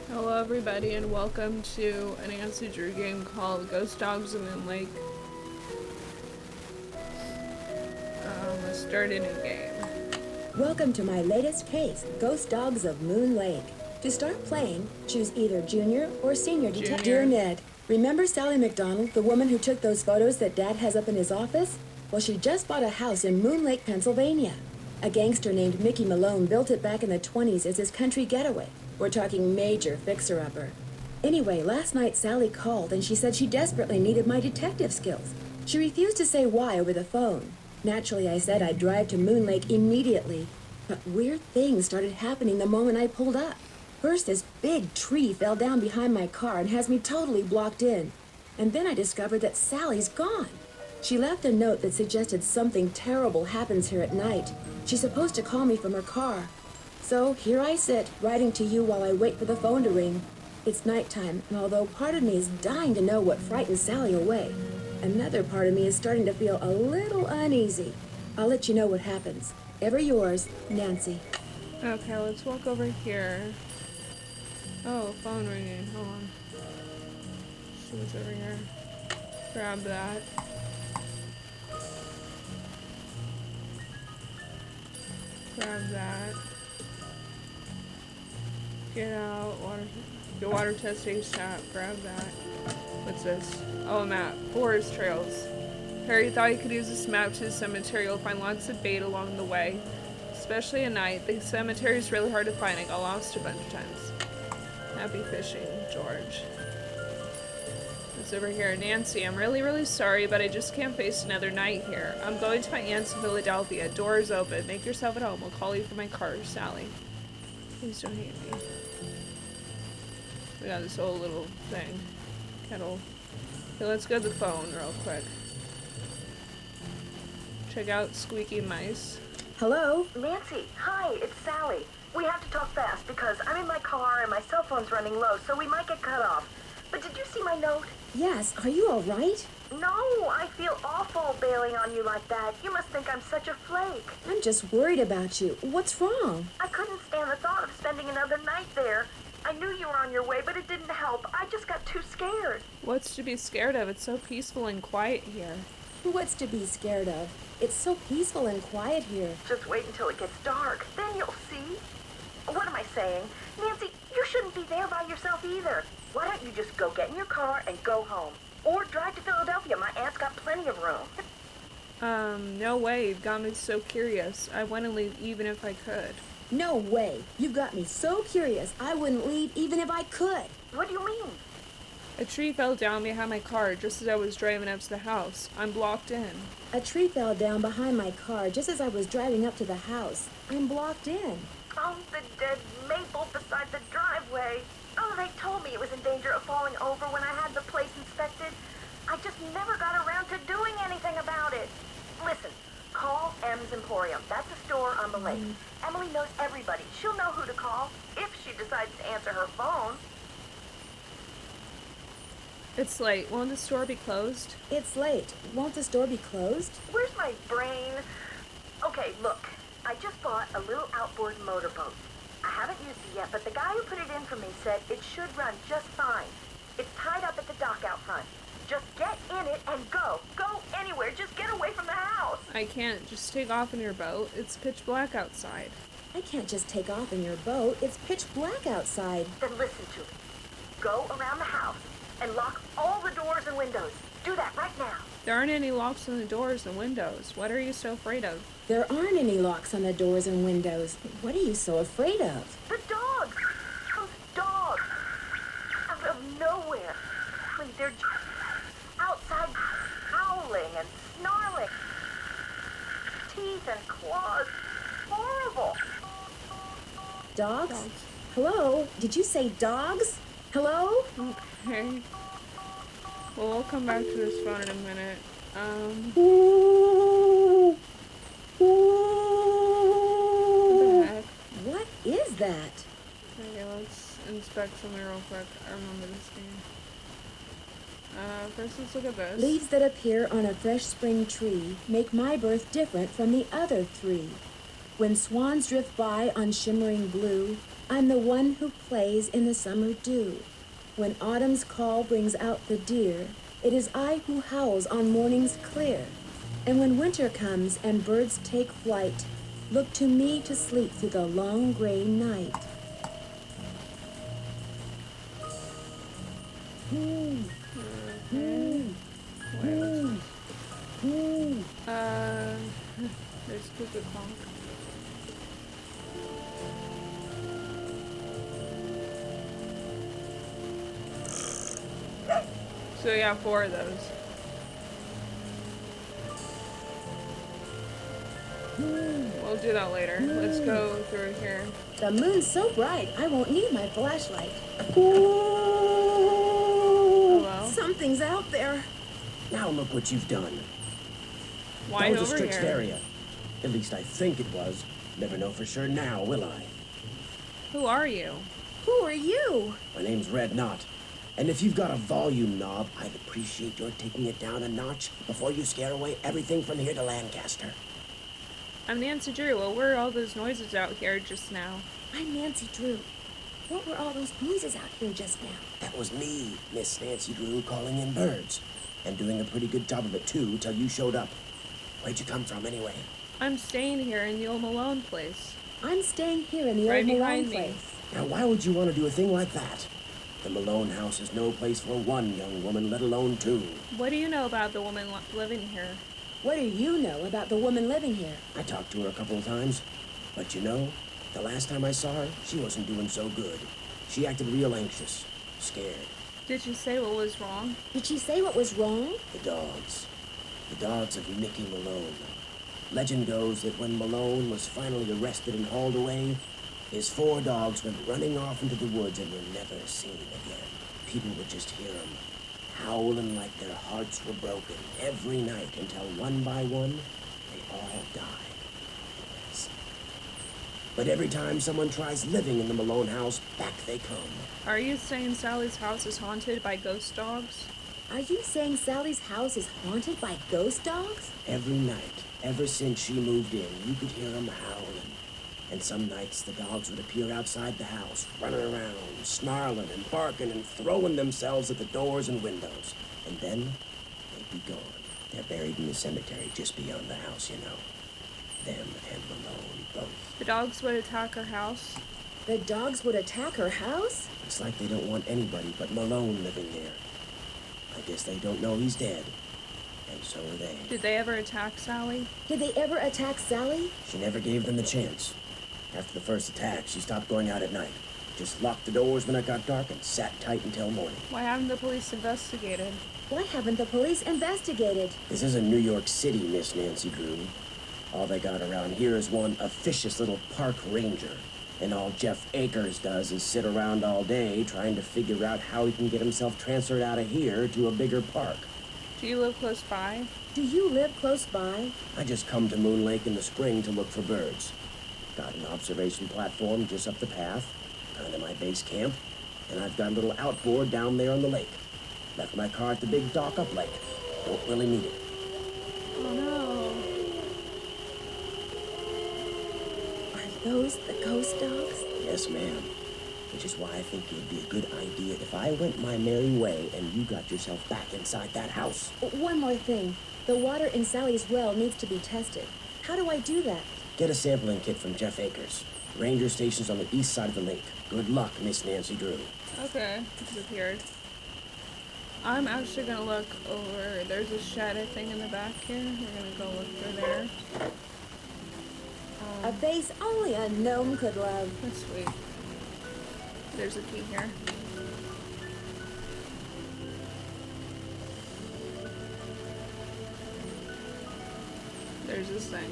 Hello everybody and welcome to an Nancy Drew game called Ghost Dogs of Moon Lake. Let's start a new game. Welcome to my latest case, Ghost Dogs of Moon Lake. To start playing, choose either Junior or Senior Detective. Dear Ned, remember Sally McDonald, the woman who took those photos that Dad has up in his office? Well, she just bought a house in Moon Lake, Pennsylvania. A gangster named Mickey Malone built it back in the 20s as his country getaway. We're talking major fixer-upper. Anyway, last night Sally called and she said she desperately needed my detective skills. She refused to say why over the phone. Naturally, I said I'd drive to Moon Lake immediately. But weird things started happening the moment I pulled up. First, this big tree fell down behind my car and has me totally blocked in. And then I discovered that Sally's gone. She left a note that suggested something terrible happens here at night. She's supposed to call me from her car. So here I sit, writing to you while I wait for the phone to ring. It's nighttime, and although part of me is dying to know what frightened Sally away, another part of me is starting to feel a little uneasy. I'll let you know what happens. Ever yours, Nancy. Okay, let's walk over here. Oh, phone ringing. Hold on. See what's over here. Grab that. Grab that. Get out. The water test ASAP. Grab that. What's this? Oh, a map. Forest trails. Harry thought he could use this map to the cemetery. You'll find lots of bait along the way, especially at night. The cemetery is really hard to find. I got lost a bunch of times. Happy fishing, George. What's over here? Nancy, I'm really sorry, but I just can't face another night here. I'm going to my aunt's in Philadelphia. Doors open. Make yourself at home. I'll call you from my car, Sally. Please don't hate me. We got this old little thing. Kettle. Okay, let's go to the phone real quick. Check out squeaky mice. Hello? Nancy, hi, it's Sally. We have to talk fast because I'm in my car and my cell phone's running low, so we might get cut off. But did you see my note? Yes, are you all right? No, I feel awful bailing on you like that. You must think I'm such a flake. I'm just worried about you. What's wrong? I couldn't stand the thought of spending another night there. I knew you were on your way, but it didn't help. I just got too scared. What's to be scared of? It's so peaceful and quiet here. What's to be scared of? It's so peaceful and quiet here. Just wait until it gets dark. Then you'll see. What am I saying? Nancy, you shouldn't be there by yourself either. Why don't you just go get in your car and go home? Or drive to Philadelphia. My aunt's got plenty of room. No way. You've got me so curious. I wouldn't leave even if I could. No way. You've got me so curious, I wouldn't leave even if I could. What do you mean? A tree fell down behind my car just as I was driving up to the house. I'm blocked in. A tree fell down behind my car just as I was driving up to the house. I'm blocked in. Oh, the dead maple beside the driveway. Oh, they told me it was in danger of falling over when I had the place inspected. I just never got around to doing anything about it. Listen, call M's Emporium. That's a store on the lake. Emily knows everybody. She'll know who to call if she decides to answer her phone. It's late. Won't the store be closed? It's late. Won't the store be closed? Where's my brain? Okay, look. I just bought a little outboard motorboat. I haven't used it yet, but the guy who put it in for me said it should run just fine. It's tied up at the dock out front. Just get in it and go. Go anywhere. Just get away from the house. I can't. Just take off in your boat. It's pitch black outside. I can't just take off in your boat. It's pitch black outside. Then listen to me. Go around the house and lock all the doors and windows. Do that right now. There aren't any locks on the doors and windows. What are you so afraid of? There aren't any locks on the doors and windows. What are you so afraid of? The dogs. Those dogs. Out of nowhere. They're just outside howling and snarling. Teeth and claws. Horrible. Dogs? Dogs. Hello? Did you say dogs? Hello? Okay. Well, we'll come back to this phone in a minute. What the heck? What is that? Okay, let's inspect something real quick. I remember this game. First let's look at this. Leaves that appear on a fresh spring tree make my birth different from the other three. When swans drift by on shimmering blue, I'm the one who plays in the summer dew. When autumn's call brings out the deer, it is I who howls on mornings clear. And when winter comes and birds take flight, look to me to sleep through the long gray night. There's Cuckoo Clock. So we got 4 of those. We'll do that later. Let's go through here. The moon's so bright, I won't need my flashlight. Hello? Something's out there. Now look what you've done. Why That was a over Strix here? area. At least I think it was. Never know for sure now, will I? Who are you? Who are you? My name's Red Knott. And if you've got a volume knob, I'd appreciate your taking it down a notch before you scare away everything from here to Lancaster. I'm Nancy Drew. What were all those noises out here just now? I'm Nancy Drew. What were all those noises out here just now? That was me, Miss Nancy Drew, calling in birds. And doing a pretty good job of it, too, till you showed up. Where'd you come from, anyway? I'm staying here in the old Malone place. I'm staying here in the Right old Malone behind me. place. Now, why would you want to do a thing like that? The Malone house is no place for one young woman, let alone 2. What do you know about the woman living here? What do you know about the woman living here? I talked to her a couple of times. But you know, the last time I saw her, she wasn't doing so good. She acted real anxious, scared. Did she say what was wrong? Did she say what was wrong? The dogs. The dogs of Mickey Malone. Legend goes that when Malone was finally arrested and hauled away, his 4 dogs went running off into the woods and were never seen again. People would just hear them, howling like their hearts were broken every night until one by one, they all died. Yes. But every time someone tries living in the Malone house, back they come. Are you saying Sally's house is haunted by ghost dogs? Are you saying Sally's house is haunted by ghost dogs? Every night, ever since she moved in, you could hear them howling. And some nights the dogs would appear outside the house, running around, snarling and barking and throwing themselves at the doors and windows. And then they'd be gone. They're buried in the cemetery just beyond the house, you know. Them and Malone both. The dogs would attack her house? The dogs would attack her house? It's like they don't want anybody but Malone living there. I guess they don't know he's dead. And so are they. Did they ever attack Sally? Did they ever attack Sally? She never gave them the chance. After the first attack, she stopped going out at night. Just locked the doors when it got dark and sat tight until morning. Why haven't the police investigated? Why haven't the police investigated? This isn't New York City, Miss Nancy Drew. All they got around here is one officious little park ranger. And all Jeff Ackers does is sit around all day trying to figure out how he can get himself transferred out of here to a bigger park. Do you live close by? Do you live close by? I just come to Moon Lake in the spring to look for birds. Got an observation platform just up the path, kind of my base camp, and I've got a little outboard down there on the lake. Left my car at the big dock up lake. Don't really need it. Oh no. Are those the ghost dogs? Yes, ma'am. Which is why I think it would be a good idea if I went my merry way and you got yourself back inside that house. One more thing. The water in Sally's well needs to be tested. How do I do that? Get a sampling kit from Jeff Ackers. Ranger station's on the east side of the lake. Good luck, Miss Nancy Drew. Okay, disappeared. I'm actually gonna look over. There's a shed, I think, in the back here. We're gonna go look through there. A face only a gnome could love. That's sweet. There's a key here. There's this thing.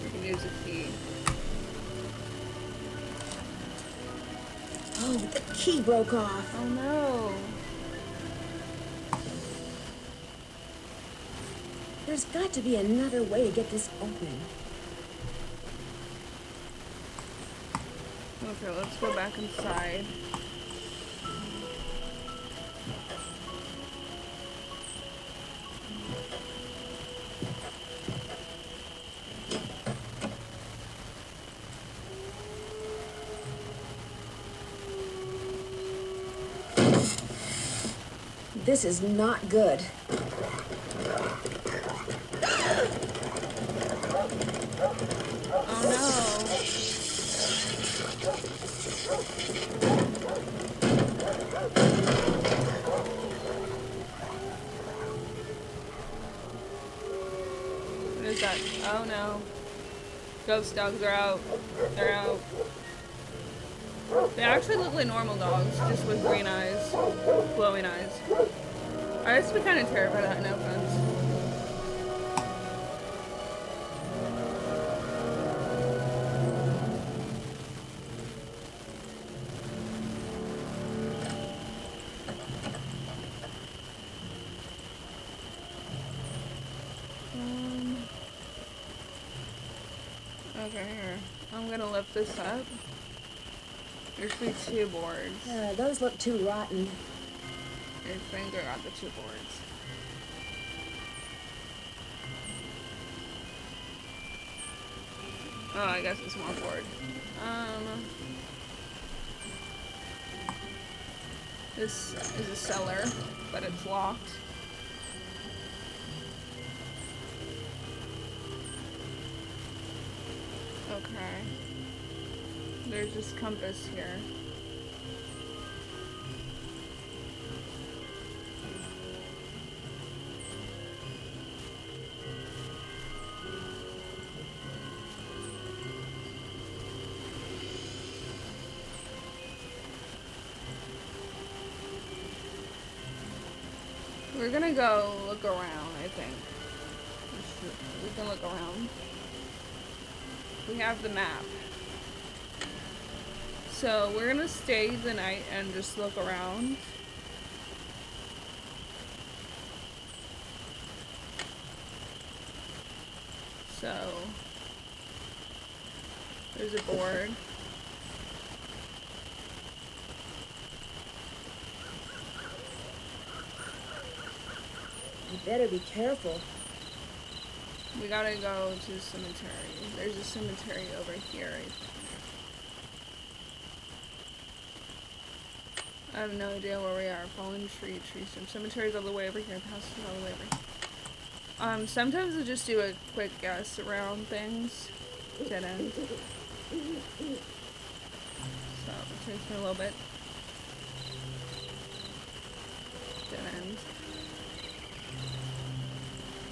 You can use a key. Oh, the key broke off. Oh no. There's got to be another way to get this open. Okay, let's go back inside. This is not good. Oh no. What is that? Oh no. Ghost dogs are out. They're out. They actually look like normal dogs, just with green eyes, glowing eyes. I used to be kind of terrified of that, no offense. Okay, here. I'm gonna lift this up. There should be 2 boards. Those look too rotten. Your finger got the 2 boards. Oh, I guess it's one board. This is a cellar, but it's locked. Okay. There's this compass here. We're gonna go look around, I think. We can look around. We have the map. So we're gonna stay the night and just look around. So there's a board. You better be careful. We gotta go to the cemetery. There's a cemetery over here. I have no idea where we are. Fallen tree, cemetery's all the way over here. House is all the way over here. Sometimes I just do a quick guess around things. Dead end. So it takes me a little bit. Dead end.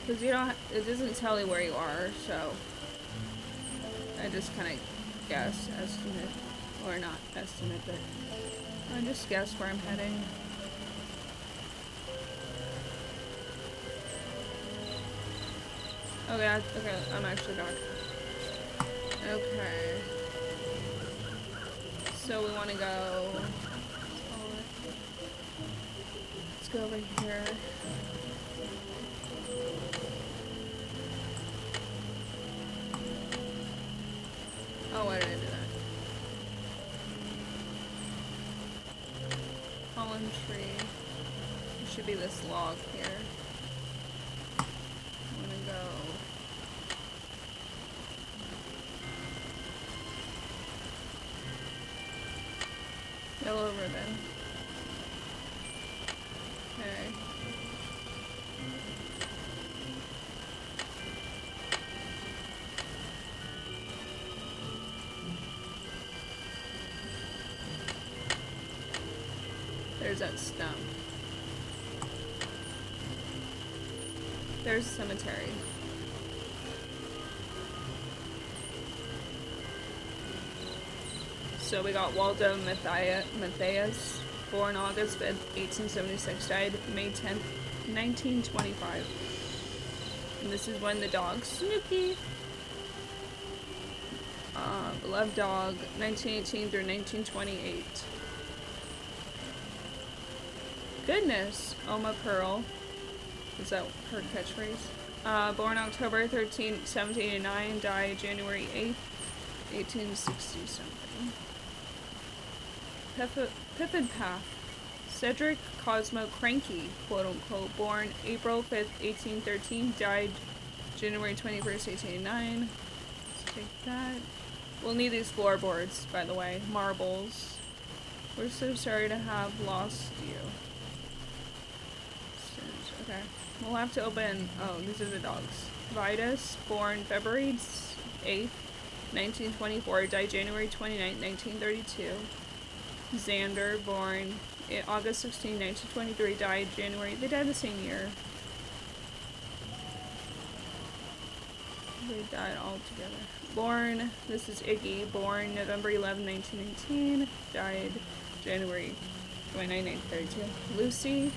Because you don't, it doesn't tell you where you are, so I just kind of guess, estimate, or not estimate, but I just guess where I'm heading. Okay, okay, I'm actually back. Okay. So we want to go, let's go over here. Oh, why did I do that? Fallen tree. There should be this log here. I'm gonna go. Yellow ribbon. Okay. There's that stump. There's a cemetery. So we got Waldo Matthias, born August 5th, 1876, died May 10th, 1925. And this is when the dog Snooky, beloved dog, 1918 through 1928. Goodness, Oma Pearl. Is that her catchphrase? Born October 13th, 1789, died January 8th, 1860 something. Pippin Path. Cedric Cosmo Cranky, quote unquote, born April 5th, 1813, died January 21st, 1889. Let's take that. We'll need these floorboards, by the way. Marbles. We're so sorry to have lost you. Okay. We'll have to open... Oh, these are the dogs. Vitus, born February 8th, 1924, died January 29th, 1932. Xander, born August 16, 1923, died January... They died the same year. They died all together. Born... This is Iggy, born November 11, 1919, died January 29, 1932. Lucy,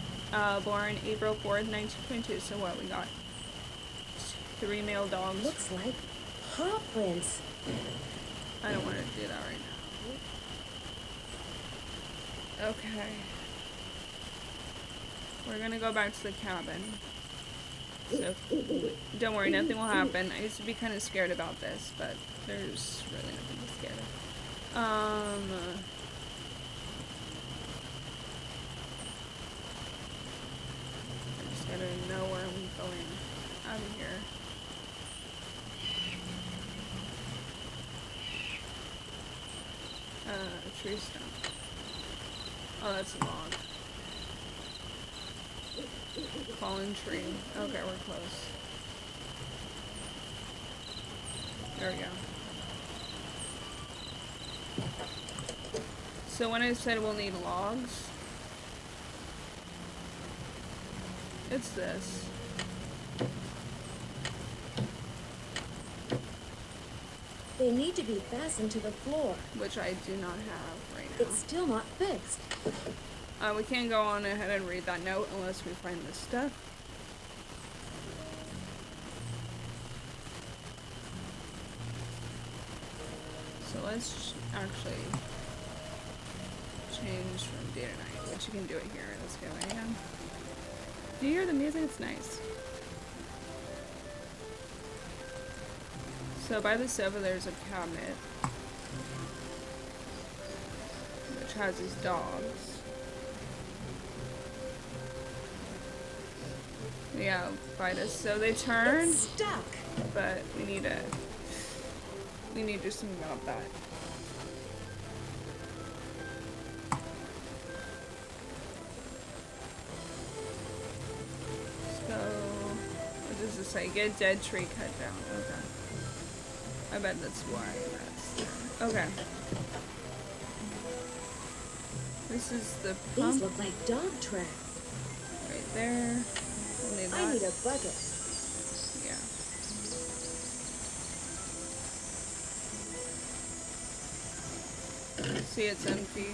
born April 4th, 1922. So what, we got 3 male dogs. Looks like paw prints. I don't want to do that right now. Okay. We're gonna go back to the cabin. So, don't worry, nothing will happen. I used to be kind of scared about this, but there's really nothing to be scared of. I just gotta know where I'm going out of here. A tree stump. Oh, that's a log. Fallen tree. Okay, we're close. There we go. So when I said we'll need logs, it's this. They need to be fastened to the floor. Which I do not have right now. It's still not fixed. We can't go on ahead and read that note unless we find this stuff. So let's actually change from day to night, which you can do it here. Let's go AM. Do you hear the music? It's nice. So by the sofa there's a cabinet which has his dogs. Yeah, Vitus. So they turn, It's stuck. but we need to do something about that. So, what does this say? Get a dead tree cut down. Okay. I bet that's why that's there. Okay. This is the pump. These look like dog tracks. Right there. We'll need I that. need a bucket. Yeah. See, it's empty.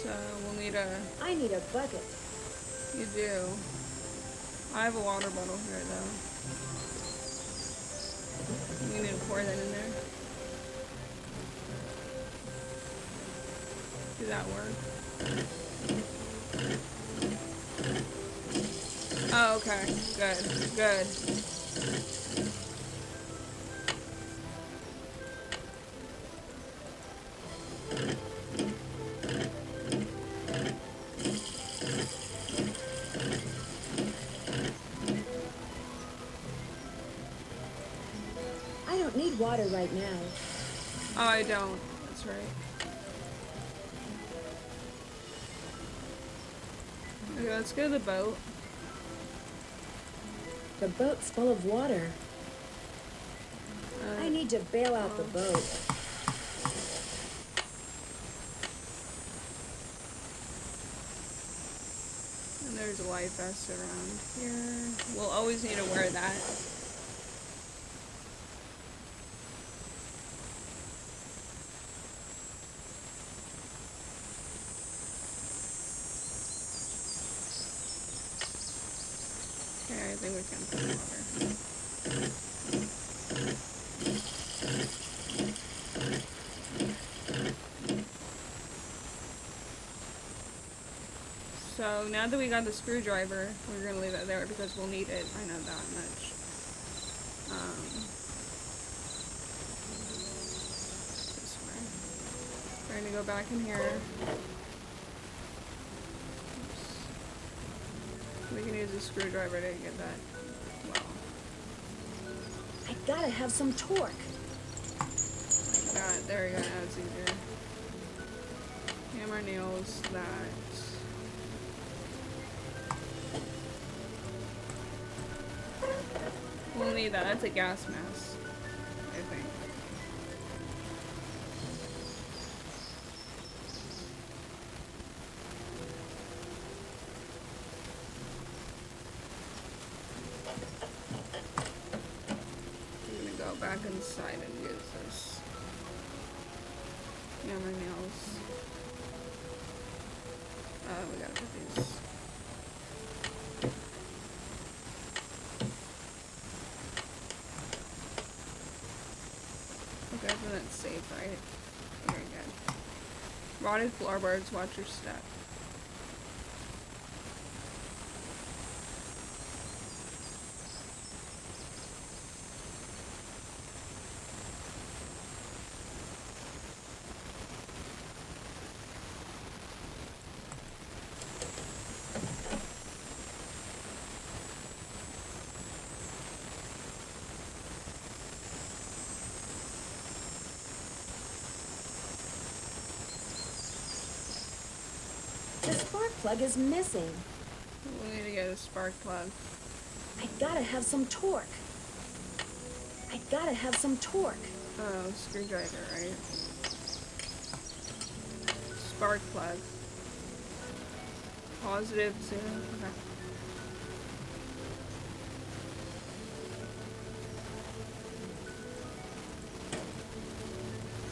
So we'll need a... I need a bucket. You do. I have a water bottle here, though. You need to pour that in there. Did that work? Oh, okay. Good. Good. I don't need water right now. Oh, I don't. That's right. Okay, let's go to the boat. The boat's full of water. I need to bail out the boat. And there's a life vest around here. We'll always need to wear that. Okay, I think we can put water. So now that we got the screwdriver, we're gonna leave it there because we'll need it. I know that much. This way. We're gonna go back in here. Oops. We can use a screwdriver to get that. Well, I gotta have some torque. like that. There we go, now it's easier. Hammer, nails, that. We'll need that. That's a gas mask, I think. I'm gonna go back inside and use this. Hammer, nails. We gotta put these. Okay, then that's safe, right? Very good. Rotted floorboards, watch your step. The spark plug is missing. We need to get a spark plug. I gotta have some torque. I gotta have some torque. Oh, screwdriver, right? Spark plug. Positive 0. Okay.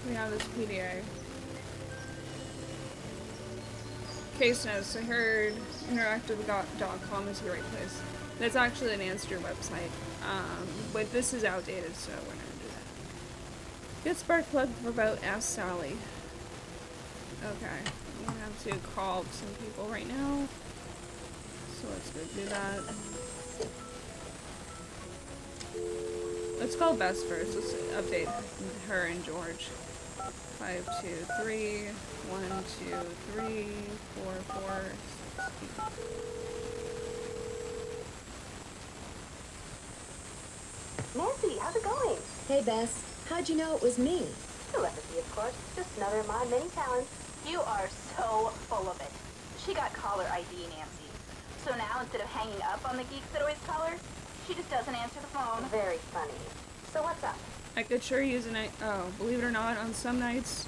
We have this PDA. Case notes, I heard interactive.com is the right place. That's actually an answer website. But this is outdated, so we're not gonna do that. Get spark plug for about Ask Sally. Okay. I'm gonna have to call some people right now. So let's go do that. Let's call Bess first. Let's update her and George. 5, 2, 3, 1, 2, 3, 4, 4. Nancy, how's it going? Hey, Bess. How'd you know it was me? Telepathy, of course. Just another of my many talents. You are so full of it. She got caller ID, Nancy. So now, instead of hanging up on the geeks that always call her, she just doesn't answer the phone. Very funny. So what's up? I could sure use a night. Oh, believe it or not, on some nights,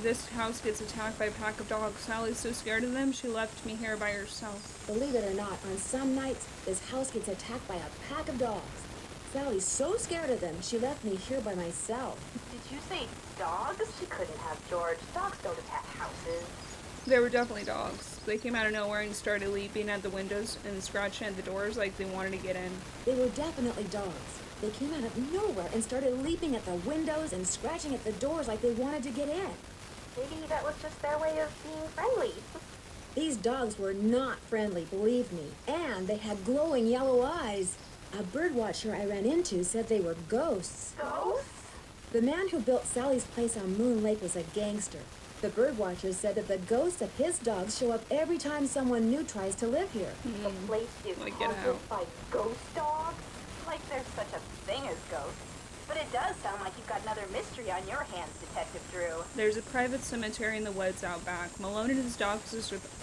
this house gets attacked by a pack of dogs. Sally's so scared of them, she left me here by herself. Believe it or not, on some nights, this house gets attacked by a pack of dogs. Sally's so scared of them, she left me here by myself. Did you say dogs? She couldn't have, George. Dogs don't attack houses. They were definitely dogs. They came out of nowhere and started leaping at the windows and scratching at the doors like they wanted to get in. They were definitely dogs. They came out of nowhere and started leaping at the windows and scratching at the doors like they wanted to get in. Maybe that was just their way of being friendly. These dogs were not friendly, believe me, and they had glowing yellow eyes. A bird watcher I ran into said they were ghosts. Ghosts? The man who built Sally's place on Moon Lake was a gangster. The bird watcher said that the ghosts of his dogs show up every time someone new tries to live here. The place is Like, get haunted out. by ghost dogs? Like there's such a thing as ghosts. But it does sound like you've got another mystery on your hands, Detective Drew. There's a private cemetery in the woods out back. Malone and his dogs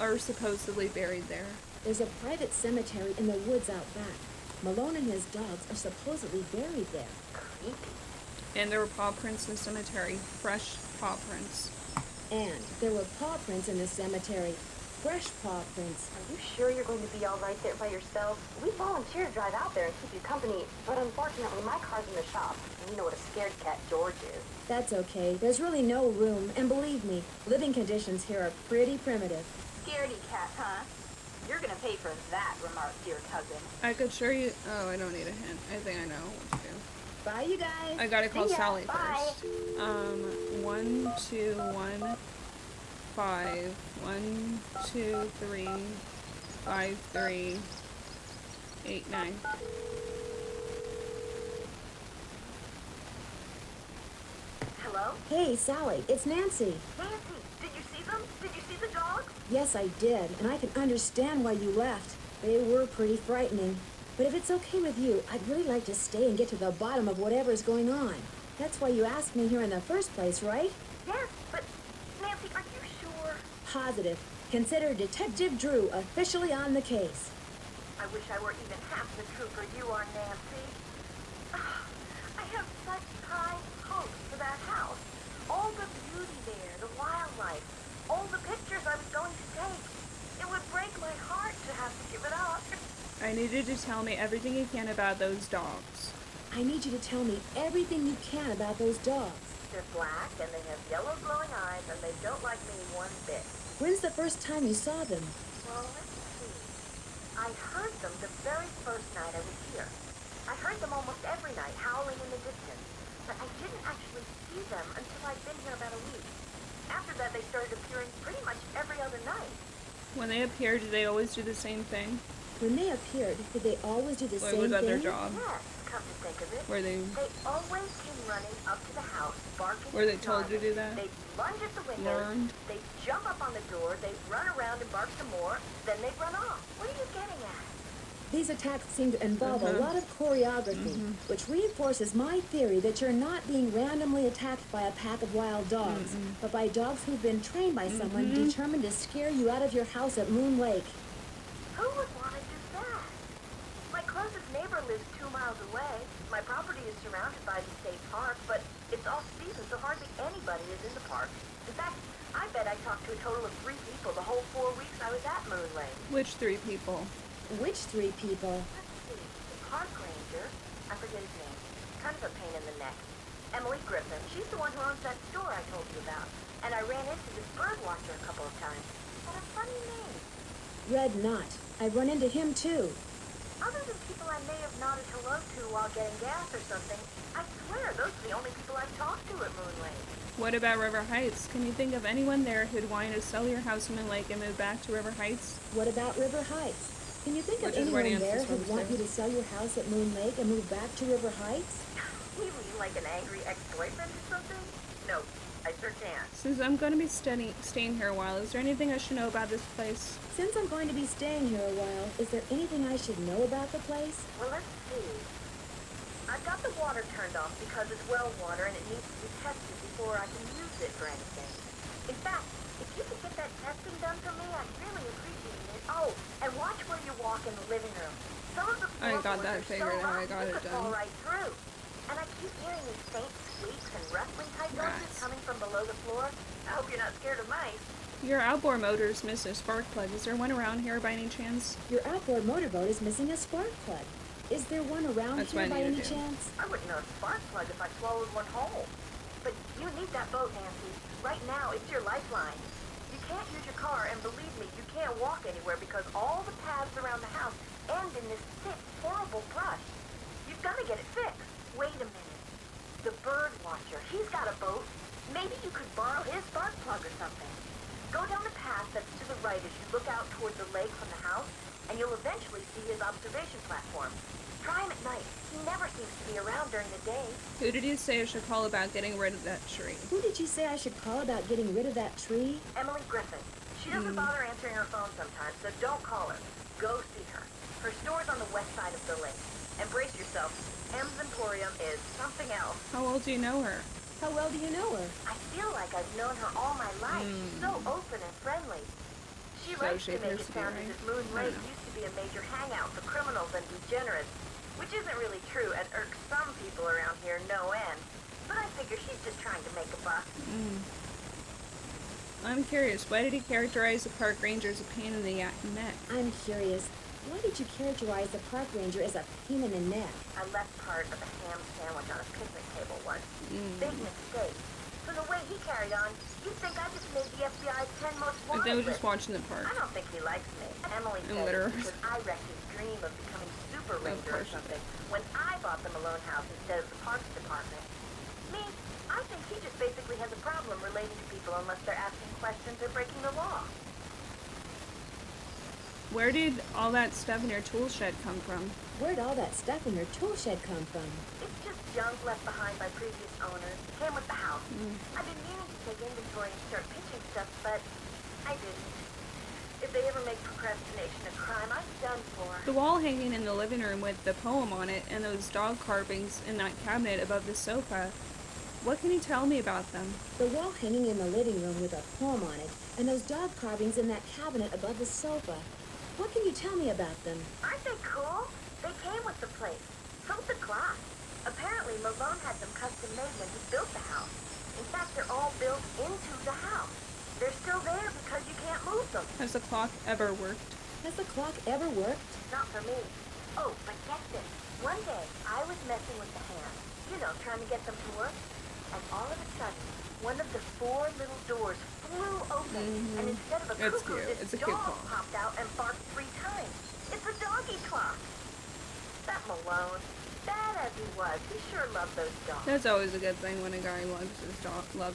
are supposedly buried there. There's a private cemetery in the woods out back. Malone and his dogs are supposedly buried there. Creepy. And there were paw prints in the cemetery. Fresh paw prints. And there were paw prints in the cemetery. Fresh paw prints. Are you sure you're going to be all right there by yourself? We volunteered to drive out there and keep you company, but unfortunately my car's in the shop, and you know what a scared cat George is. That's okay. There's really no room, and believe me, living conditions here are pretty primitive. Scaredy cat, huh? You're gonna pay for that, remarked dear cousin. I could show you. Oh, I don't need a hint. I think I know what to do. Bye, you guys. I gotta call See ya. Sally Bye. first. 1, 2, 1, 5. 1, 2, 3, 5, 3, 8, 9. Hello? Hey, Sally, it's Nancy. Nancy, did you see them? Did you see the dogs? Yes, I did, and I can understand why you left. They were pretty frightening. But if it's okay with you, I'd really like to stay and get to the bottom of whatever's going on. That's why you asked me here in the first place, right? Yes, but Nancy, are you sure? Positive. Consider Detective Drew officially on the case. I wish I were even half the trooper you are, Nancy. I have such high hopes for that house. All the beauty there, the wildlife, all the pictures I was going to take. It would break my heart to have to give it up. I need you to tell me everything you can about those dogs. I need you to tell me everything you can about those dogs. They're black, and they have yellow glowing eyes, and they don't like me one bit. When's the first time you saw them? Well, let's see. I heard them the very first night I was here. I heard them almost every night, howling in the distance. But I didn't actually see them until I'd been here about a week. After that, they started appearing pretty much every other night. When they appear, do they always do the same thing? When they appeared, did they always do the What same was that thing? their job? Yes, come to think of it. Were they always came running up to the house, barking. Were they and told to snarling. do that? They'd lunge at the window. Learned? They'd jump up on the door. They'd run around and bark some more. Then they'd run off. What are you getting at? These attacks seem to involve a lot of choreography, which reinforces my theory that you're not being randomly attacked by a pack of wild dogs, but by dogs who've been trained by someone determined to scare you out of your house at Moon Lake. Who would want to do that? My closest neighbor lives 2 miles away. My property is surrounded by the state park, but it's off season, so hardly anybody is in the park. In fact, I bet I talked to a total of 3 people the whole 4 weeks I was at Moon Lake. Which 3 people? Which 3 people? Let's see. The park ranger, I forget his name, kind of a pain in the neck. Emily Griffin, she's the one who owns that store I told you about. And I ran into this bird watcher a couple of times. What a funny name. Red Knott. I run into him too. Other than people I may have nodded hello to while getting gas or something, I swear those are the only people I've talked to at Moon Lake. What about River Heights? Can you think of anyone there who'd want you to sell your house in Moon Lake and move back to River Heights? What about River Heights? Can you think Which of is where anyone there Nancy's who'd from, want too. you to sell your house at Moon Lake and move back to River Heights? You mean like an angry ex-boyfriend or something? No, I sure can't. Since I'm going to be staying here a while, is there anything I should know about this place? Since I'm going to be staying here a while, is there anything I should know about the place? Well, let's see. I've got the water turned off because it's well water and it needs to be tested before I can use it for anything. In fact, if you could get that testing done for me, I'd really appreciate it. Oh, and watch where you walk in the living room. Some of the I got floorboards that are so figured out. I rough got you it could fall done. right through. And I keep hearing these faint squeaks and rustling type noises Rats. coming from below the floor. I hope you're not scared of mice. Your outboard motor's missed a spark plug. Is there one around here by any chance? Your outboard motorboat is missing a spark plug. Is there one around That's here what I by need any to do. chance? I wouldn't know a spark plug if I swallowed one whole. But you need that boat, Nancy. Right now, it's your lifeline. You can't use your car, and believe me, you can't walk anywhere because all the paths around the house end in this thick, horrible brush. You've got to get it fixed. Wait a minute. The bird watcher, he's got a boat. Maybe you could borrow his spark plug or something. Go down the path that's to the right as you look out toward the lake from the house, and you'll eventually see his observation platform. Try him at night. He never seems to be around during the day. Who did you say I should call about getting rid of that tree? Who did you say I should call about getting rid of that tree? Emily Griffin. She doesn't bother answering her phone sometimes, so don't call her. Go see her. Her store's on the west side of the lake. And brace yourself. M's Emporium is something else. How well do you know her? How well do you know her? I feel like I've known her all my life. She's so open and friendly. She So likes she to make appears it to be, sound right? as if Moon I don't Lake know. used to be a major hangout for criminals and degenerates, which isn't really true and irks some people around here no end. But I figure she's just trying to make a buck. I'm curious, why did he characterize the park ranger as a pain in the neck? I'm curious. Why did you characterize the park ranger as a pain in the neck? I left part of a ham sandwich on a picnic table once. Big mistake. From the way he carried on, you'd think I just made the FBI's 10 most But wanted they were list. just watching the park. I don't think he likes me. Emily And said litter. it's because I wrecked his dream of becoming super ranger or course. something when I bought the Malone house instead of the parks department. Me, I think he just basically has a problem relating to people unless they're asking questions or breaking the law. Where did all that stuff in your tool shed come from? Where'd all that stuff in your tool shed come from? It's just junk left behind by previous owners. Came with the house. I've been meaning to take inventory and start pitching stuff, but I didn't. If they ever make procrastination a crime, I'm done for. The wall hanging in the living room with the poem on it and those dog carvings in that cabinet above the sofa. What can you tell me about them? The wall hanging in the living room with a poem on it, and those dog carvings in that cabinet above the sofa. What can you tell me about them? Aren't they cool? They came with the place. Sold the clock. Apparently, Malone had them custom made when he built the house. In fact, they're all built into the house. They're still there because you can't move them. Has the clock ever worked? Has the clock ever worked? Not for me. Oh, but get this. One day, I was messing with the hands. You know, trying to get them to work. And all of a sudden, one of the 4 little doors flew open. And instead of a It's cuckoo, cute. this It's a cute dog clock. popped out and barked 3 times. It's a doggy clock. That Malone, bad as he was, he sure loved those dogs. That's always a good thing when a guy loves his dog a lot.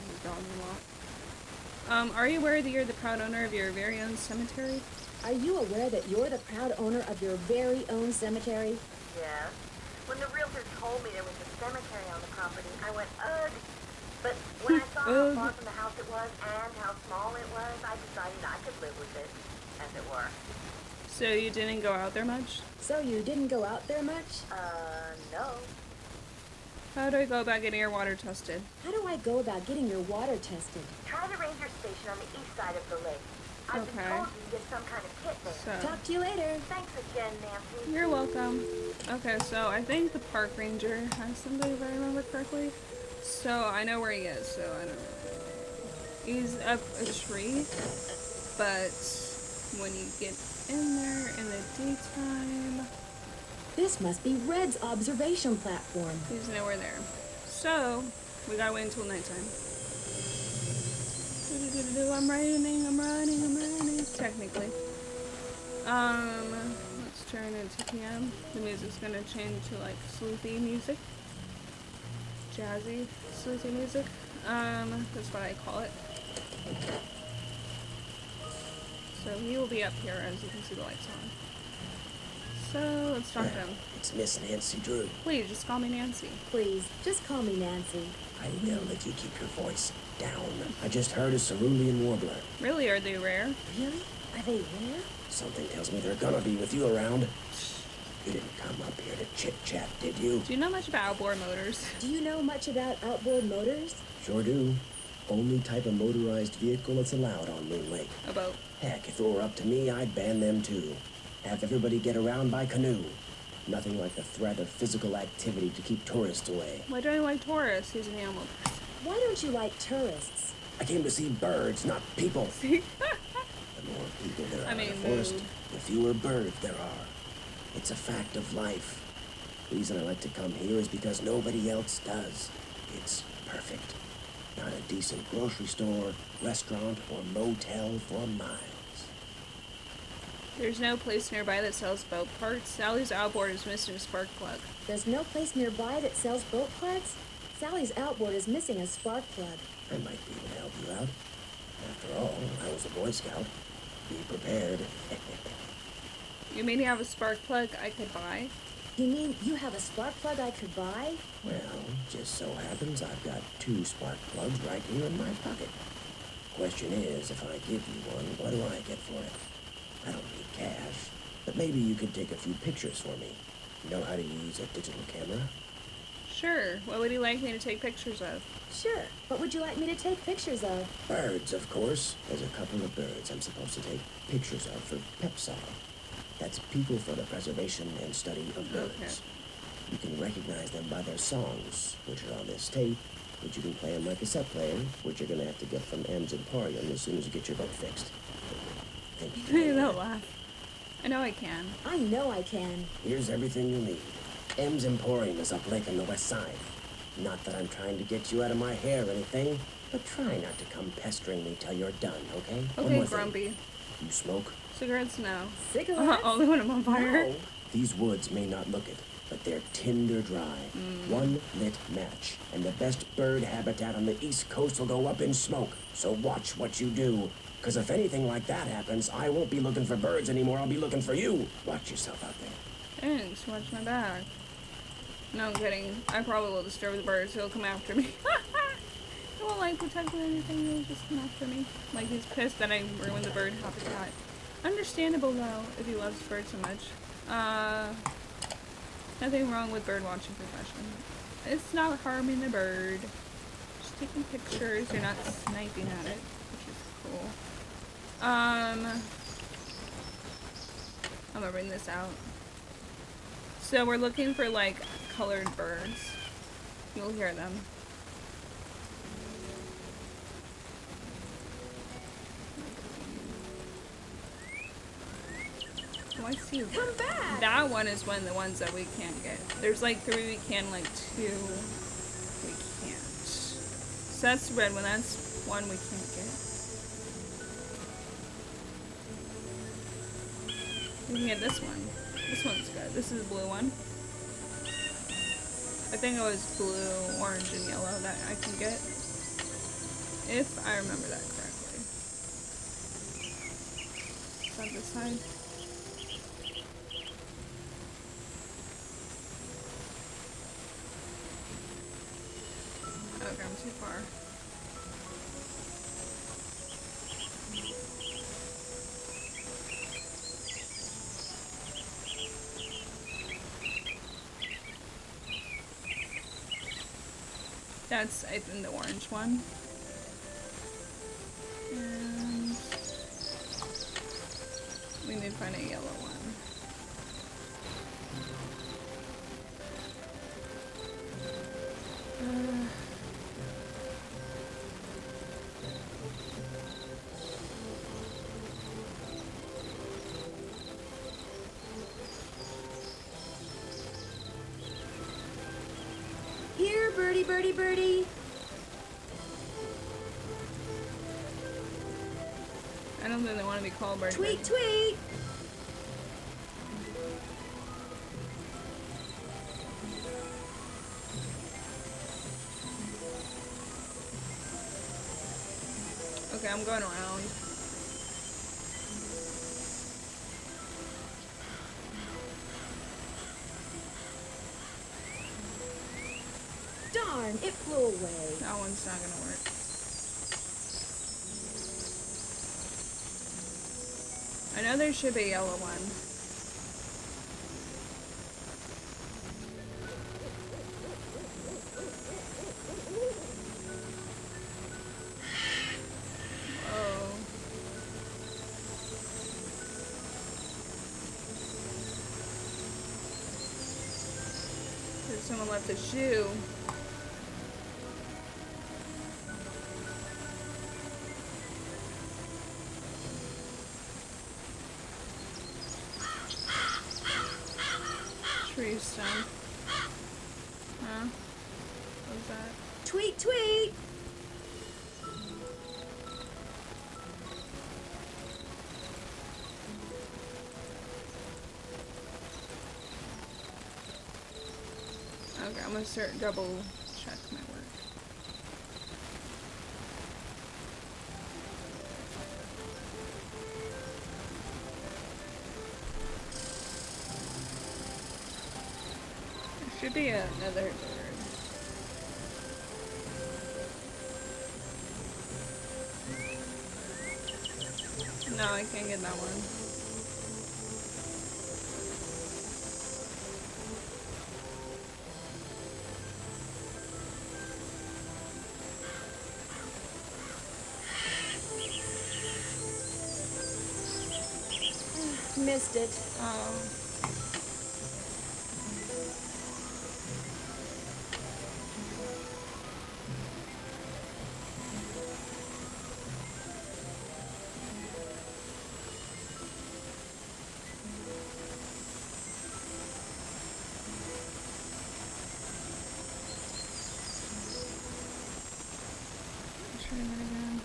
Are you aware that you're the proud owner of your very own cemetery? Are you aware that you're the proud owner of your very own cemetery? Yeah. When the realtor told me there was a cemetery on the property, I went, ugh. But when I saw how far from the house it was and how small it was, I decided I could live with it, as it were. So you didn't go out there much? So you didn't go out there much? No. How do I go about getting your water tested? How do I go about getting your water tested? Try the ranger station on the east side of the lake. I've been Okay. told you can get some kind of kit there. So, Talk to you later. Thanks again, Nancy. you're welcome. Okay, so I think the park ranger has somebody, if I remember correctly. So I know where he is, so I don't know. He's up a tree, but when you get in there in the daytime, This must be Red's observation platform. he's nowhere there. So we gotta wait until nighttime. I'm running. Technically. Let's turn it to PM. The music's gonna change to like sleepy music. Jazzy, sleepy music. That's what I call it. So he will be up here as you can see the lights on. So let's talk to him. It's Miss Nancy Drew. Please just call me Nancy. Please, just call me Nancy. I will if you keep your voice down. I just heard a cerulean warbler. Really, are they rare? Really? Are they rare? Something tells me they're gonna be with you around. You didn't come up here to chit-chat, did you? Do you know much about outboard motors? Do you know much about outboard motors? Sure do. Only type of motorized vehicle that's allowed on Moon Lake. A boat. Heck, if it were up to me, I'd ban them too. Have everybody get around by canoe. Nothing like the threat of physical activity to keep tourists away. Why don't you like Taurus? He's an animal person. Why don't you like tourists? I came to see birds, not people. See? The more people there are I mean, in the forest, mood. the fewer birds there are. It's a fact of life. The reason I like to come here is because nobody else does. It's perfect. Not a decent grocery store, restaurant, or motel for miles. There's no place nearby that sells boat parts. Sally's outboard is missing a spark plug. There's no place nearby that sells boat parts? Sally's outboard is missing a spark plug. I might be able to help you out. After all, I was a Boy Scout. Be prepared. You mean you have a spark plug I could buy? You mean you have a spark plug I could buy? Well, just so happens I've got 2 spark plugs right here in my pocket. Question is, if I give you one, what do I get for it? I don't need cash, but maybe you could take a few pictures for me. You know how to use a digital camera? Sure. What would you like me to take pictures of? Sure. What would you like me to take pictures of? Birds, of course. There's a couple of birds I'm supposed to take pictures of for PEPSAR. That's People for the Preservation and Study of Birds. Okay. You can recognize them by their songs, which are on this tape, which you can play on my cassette player, which you're going to have to get from M's Emporium as soon as you get your boat fixed. Think you can You handle don't that? laugh. I know I can. I know I can. Here's everything you'll need. M's Emporium is up lake on the west side. Not that I'm trying to get you out of my hair or anything, but try not to come pestering me till you're done, okay? One Okay, more thing. Grumpy. You smoke? Cigarettes, no. Cigarettes? Only when I'm on fire. No. These woods may not look it, but they're tinder dry. One lit match, and the best bird habitat on the East Coast will go up in smoke. So watch what you do. Because if anything like that happens, I won't be looking for birds anymore. I'll be looking for you. Watch yourself out there. Thanks, watch my back. No, I'm kidding. I probably will disturb the birds. He'll come after me. He won't like protect me or anything. He'll just come after me. Like he's pissed that I ruined the bird habitat. Understandable though, if he loves birds so much. Nothing wrong with bird watching profession. It's not harming the bird. taking pictures. You're not sniping at it, which is cool. I'm gonna bring this out. So we're looking for like colored birds. You'll hear them. Oh, I see. Come back! That one is one of the ones that we can't get. There's like 3 we can, like 2 we can't. So that's the red one. That's one we can't get. We can get this one. This one's good. This is the blue one. I think it was blue, orange, and yellow that I can get. If I remember that correctly. Is that this side? Okay, I'm too far. That's, I think, the orange one. And we need to find a yellow one. Here, birdie, birdie, birdie. I don't think they want to be called bird. Tweet, tweet. Okay, I'm going around. Darn, it flew away. That one's not gonna work. I know there should be a yellow one. Whoa. Someone left a shoe. Tree stump. Huh? What was that? Tweet, tweet. Okay, I'm gonna start double check my work. There should be another bird. No, I can't get that one. Missed it. Oh. Try that again.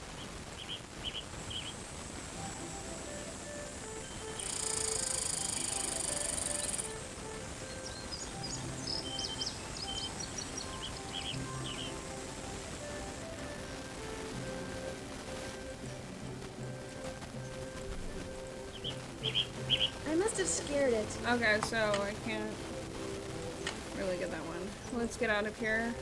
I must have scared it. Okay, so I can't really get that one. Let's get out of here.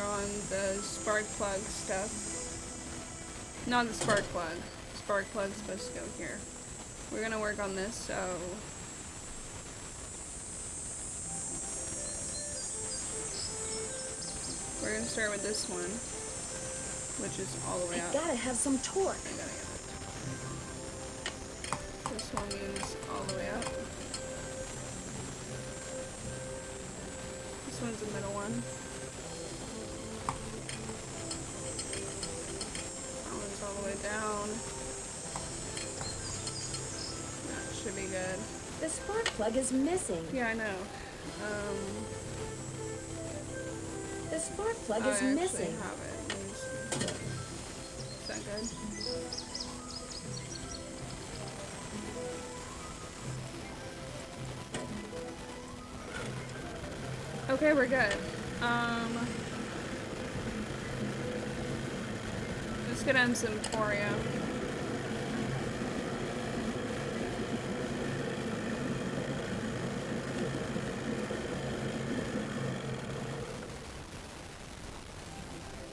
on the spark plug stuff. Not the spark plug. Spark plug's supposed to go here. We're gonna work on this, so... We're gonna start with this one, which is all the way up. Gotta have some torque. I gotta get it. This one is all the way up. This one's the middle one. That one's all the way down. That should be good. The spark plug is missing. Yeah, I know. The spark plug I is actually missing. have it. Let me see. Is that good? Okay, we're good. Let's get on some Emporium.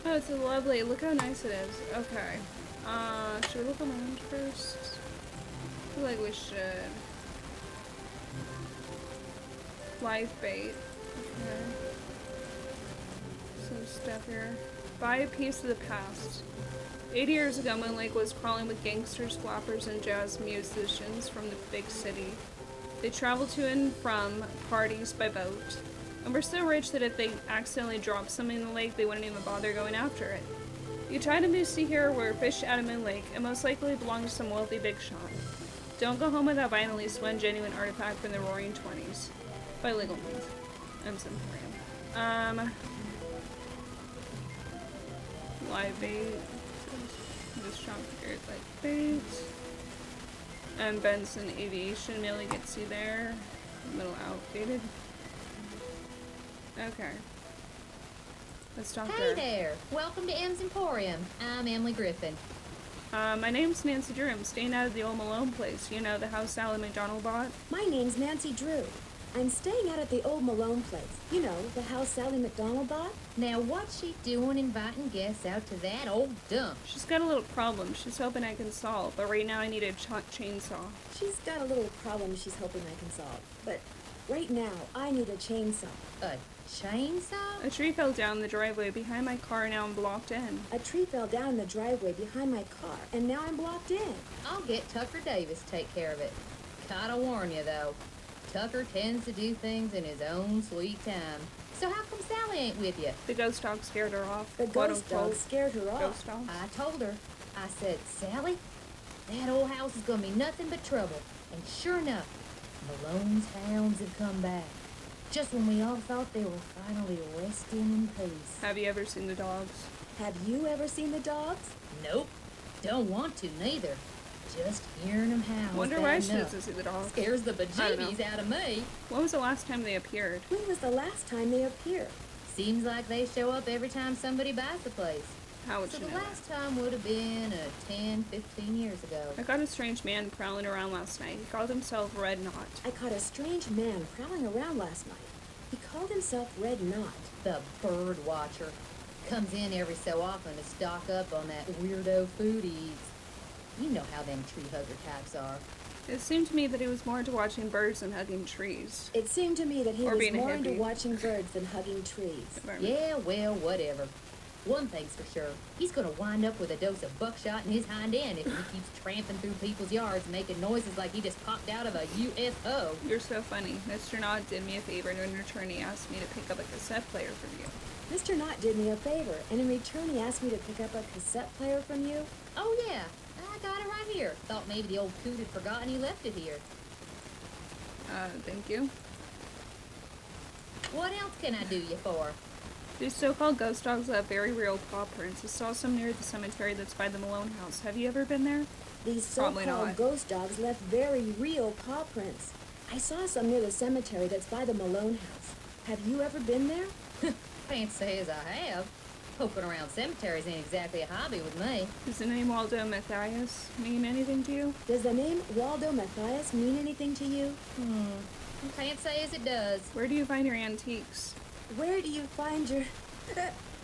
Oh, it's lovely. Look how nice it is. Okay. Should we look around first? I feel like we should. Live bait. Okay. Some stuff here. Buy a piece of the past. 80 years ago, Moon Lake was crawling with gangsters, flappers, and jazz musicians from the big city. They traveled to and from parties by boat, and were so rich that if they accidentally dropped something in the lake, they wouldn't even bother going after it. The items you see here were fished out of Moon Lake, and most likely belonged to some wealthy big shot. Don't go home without buying at least one genuine artifact from the Roaring 20s. By legal means. Emporium. Live bait. This shop here is like bait. And Benson Aviation mainly gets you there. Middle outdated. Okay. Let's talk Hey there! Welcome to M's Emporium. I'm Emily Griffin. My name's Nancy Drew. I'm staying out of the old Malone place. You know, the house Sally McDonald bought? My name's Nancy Drew. I'm staying out at the old Malone place. You know, the house Sally McDonald bought? Now, what's she doing inviting guests out to that old dump? She's got a little problem she's hoping I can solve, but right now I need a chainsaw. She's got a little problem she's hoping I can solve. But right now, I need a chainsaw. A chainsaw? A tree fell down the driveway behind my car and now I'm blocked in. A tree fell down in the driveway behind my car, and now I'm blocked in. I'll get Tucker Davis to take care of it. Gotta warn you, though. Tucker tends to do things in his own sweet time. So how come Sally ain't with you? The ghost dog scared her off. The Quote, ghost dog unquote. scared her off. Ghost dog. I told her. I said, Sally, that old house is gonna be nothing but trouble. And sure enough, Malone's hounds have come back. Just when we all thought they were finally resting in peace. Have you ever seen the dogs? Have you ever seen the dogs? Nope. Don't want to, neither. Just hearing them howl. Wonder why she doesn't see the dogs. Scares the I don't know. bejeebies out of me. When was the last time they appeared? When was the last time they appeared? Seems like they show up every time somebody buys the place. How would So you the know that? last time would have been 10, 15 years ago. I caught a strange man prowling around last night. He called himself Red Knott. I caught a strange man prowling around last night. He called himself Red Knott. The bird watcher. Comes in every so often to stock up on that weirdo food he eats. You know how them tree hugger types are. It seemed to me that he was more into watching birds than hugging trees. It seemed to me that he Or was being a more into hippie. watching birds than hugging trees. If I remember. Yeah, well, whatever. One thing's for sure. He's gonna wind up with a dose of buckshot in his hind end if he keeps tramping through people's yards making noises like he just popped out of a UFO. You're so funny. Mr. Knott did me a favor and in return he asked me to pick up a cassette player from you. Mr. Knott did me a favor, and in return he asked me to pick up a cassette player from you. Oh yeah, I got it right here. Thought maybe the old coot had forgotten he left it here. Thank you. What else can I do you for? These so-called ghost dogs have very real paw prints. I saw some near the cemetery that's by the Malone house. Have you ever been there? These Probably so-called not. ghost dogs left very real paw prints. I saw some near the cemetery that's by the Malone house. Have you ever been there? Can't say as I have. Poking around cemeteries ain't exactly a hobby with me. Does the name Waldo Matthias mean anything to you? Does the name Waldo Matthias mean anything to you? Can't say as it does. Where do you find your antiques? Where do you find your...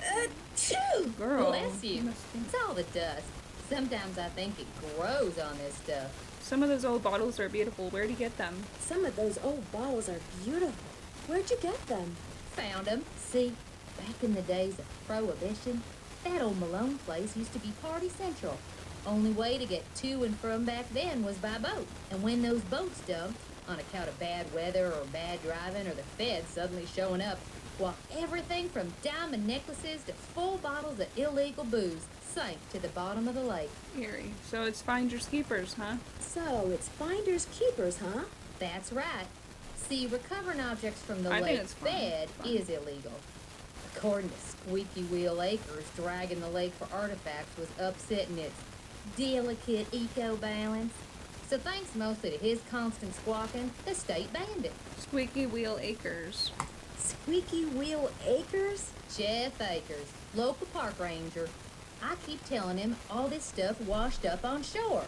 Achoo! Girl. Bless you. must be- It's all the dust. Sometimes I think it grows on this stuff. Some of those old bottles are beautiful. Where'd you get them? Some of those old bottles are beautiful. Where'd you get them? Found 'em. See, back in the days of Prohibition, that old Malone place used to be party central. Only way to get to and from back then was by boat. And when those boats dumped, on account of bad weather or bad driving or the feds suddenly showing up, well, everything from diamond necklaces to full bottles of illegal booze sank to the bottom of the lake. Eerie. So it's finders keepers, huh? So, it's finders keepers, huh? That's right. See, recovering objects from the I think lake it's fine. bed Fine. is illegal. According to Squeaky Wheel Acres, dragging the lake for artifacts was upsetting its delicate eco-balance. So thanks mostly to his constant squawking, the state banned it. Squeaky Wheel Acres. Squeaky Wheel Acres? Jeff Ackers, local park ranger. I keep telling him all this stuff washed up on shore.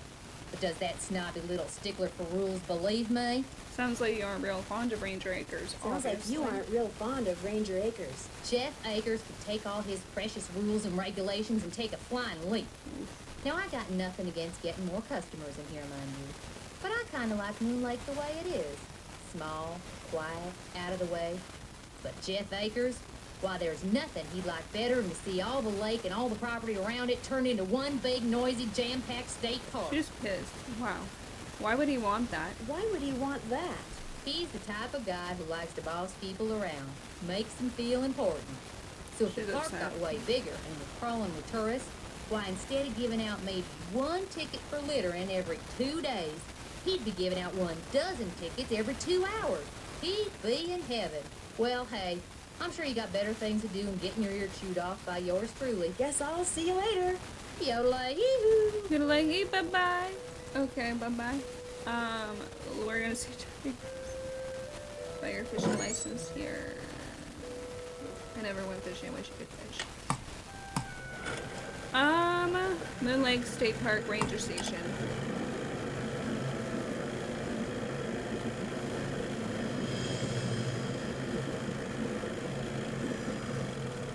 But does that snobby little stickler for rules believe me? Sounds like you aren't real fond of Ranger Acres. Sounds like you obviously. aren't real fond of Ranger Acres. Jeff Ackers could take all his precious rules and regulations and take a flying leap. Now, I got nothing against getting more customers in here, mind you. But I kind of like Moon Lake the way it is. Small, quiet, out of the way. But Jeff Ackers, why, there's nothing he'd like better than to see all the lake and all the property around it turned into one big, noisy, jam-packed state park. She's pissed. Wow. Why would he want that? Why would he want that? He's the type of guy who likes to boss people around, makes them feel important. So if the She's park upset. got way bigger and was crawling with tourists, why, instead of giving out maybe one ticket for littering every 2 days, he'd be giving out 12 tickets every 2 hours. He'd be in heaven. Well, hey, I'm sure you got better things to do than getting your ear chewed off by yours truly. Guess I'll see you later. Yodelay-hee-hoo. You're like, hey, bye-bye. Okay, bye-bye. We're gonna see by your fishing license here. I never went fishing. I wish I could fish. Moon Lake State Park Ranger Station.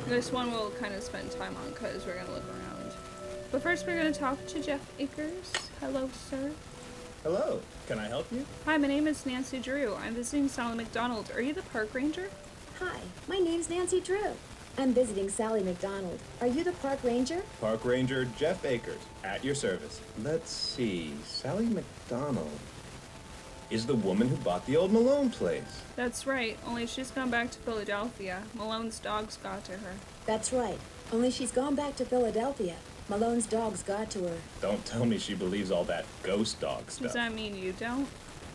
This one we'll kind of spend time on because we're gonna look around. But first we're gonna talk to Jeff Ackers. Hello, sir. Hello, can I help you? Hi, my name is Nancy Drew. I'm visiting Sally McDonald. Are you the park ranger? Hi, my name's Nancy Drew. I'm visiting Sally McDonald. Are you the park ranger? Park Ranger Jeff Ackers, at your service. Let's see, Sally McDonald is the woman who bought the old Malone place. That's right, only she's gone back to Philadelphia. Malone's dogs got to her. That's right. Only she's gone back to Philadelphia. Malone's dogs got to her. Don't tell me she believes all that ghost dog stuff. Does that mean you don't?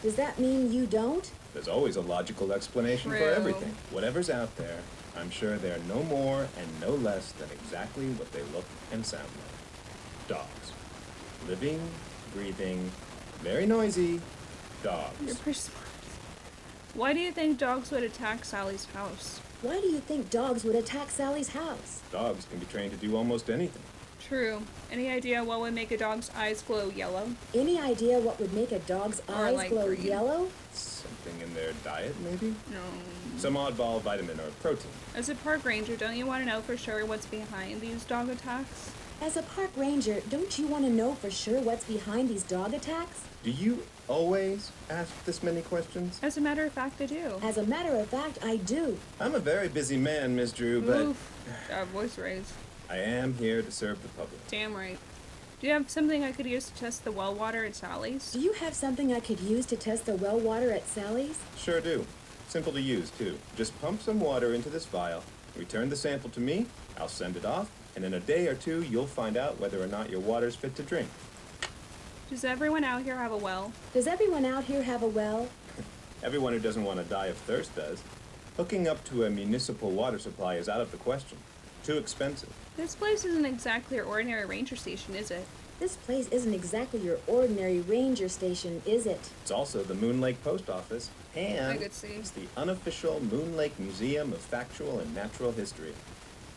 Does that mean you don't? There's always a logical explanation for True. everything. Whatever's out there, I'm sure they're no more and no less than exactly what they look and sound like. Dogs. Living, breathing, very noisy You're dogs. pretty smart. Why do you think dogs would attack Sally's house? Why do you think dogs would attack Sally's house? Dogs can be trained to do almost anything. True. Any idea what would make a dog's eyes glow yellow? Any idea what would make a dog's Or eyes like glow green. yellow? Something in their diet, maybe? No. Some oddball vitamin or protein. As a park ranger, don't you want to know for sure what's behind these dog attacks? As a park ranger, don't you want to know for sure what's behind these dog attacks? Do you always ask this many questions? As a matter of fact, I do. As a matter of fact, I do. I'm a very busy man, Miss Drew, but Oof. Voice raised. I am here to serve the public. Damn right. Do you have something I could use to test the well water at Sally's? Do you have something I could use to test the well water at Sally's? Sure do. Simple to use, too. Just pump some water into this vial, return the sample to me, I'll send it off, and in a day or two, you'll find out whether or not your water's fit to drink. Does everyone out here have a well? Does everyone out here have a well? Everyone who doesn't want to die of thirst does. Hooking up to a municipal water supply is out of the question. Too expensive. This place isn't exactly your ordinary ranger station, is it? This place isn't exactly your ordinary ranger station, is it? It's also the Moon Lake Post Office, I and could see. it's the unofficial Moon Lake Museum of Factual and Natural History.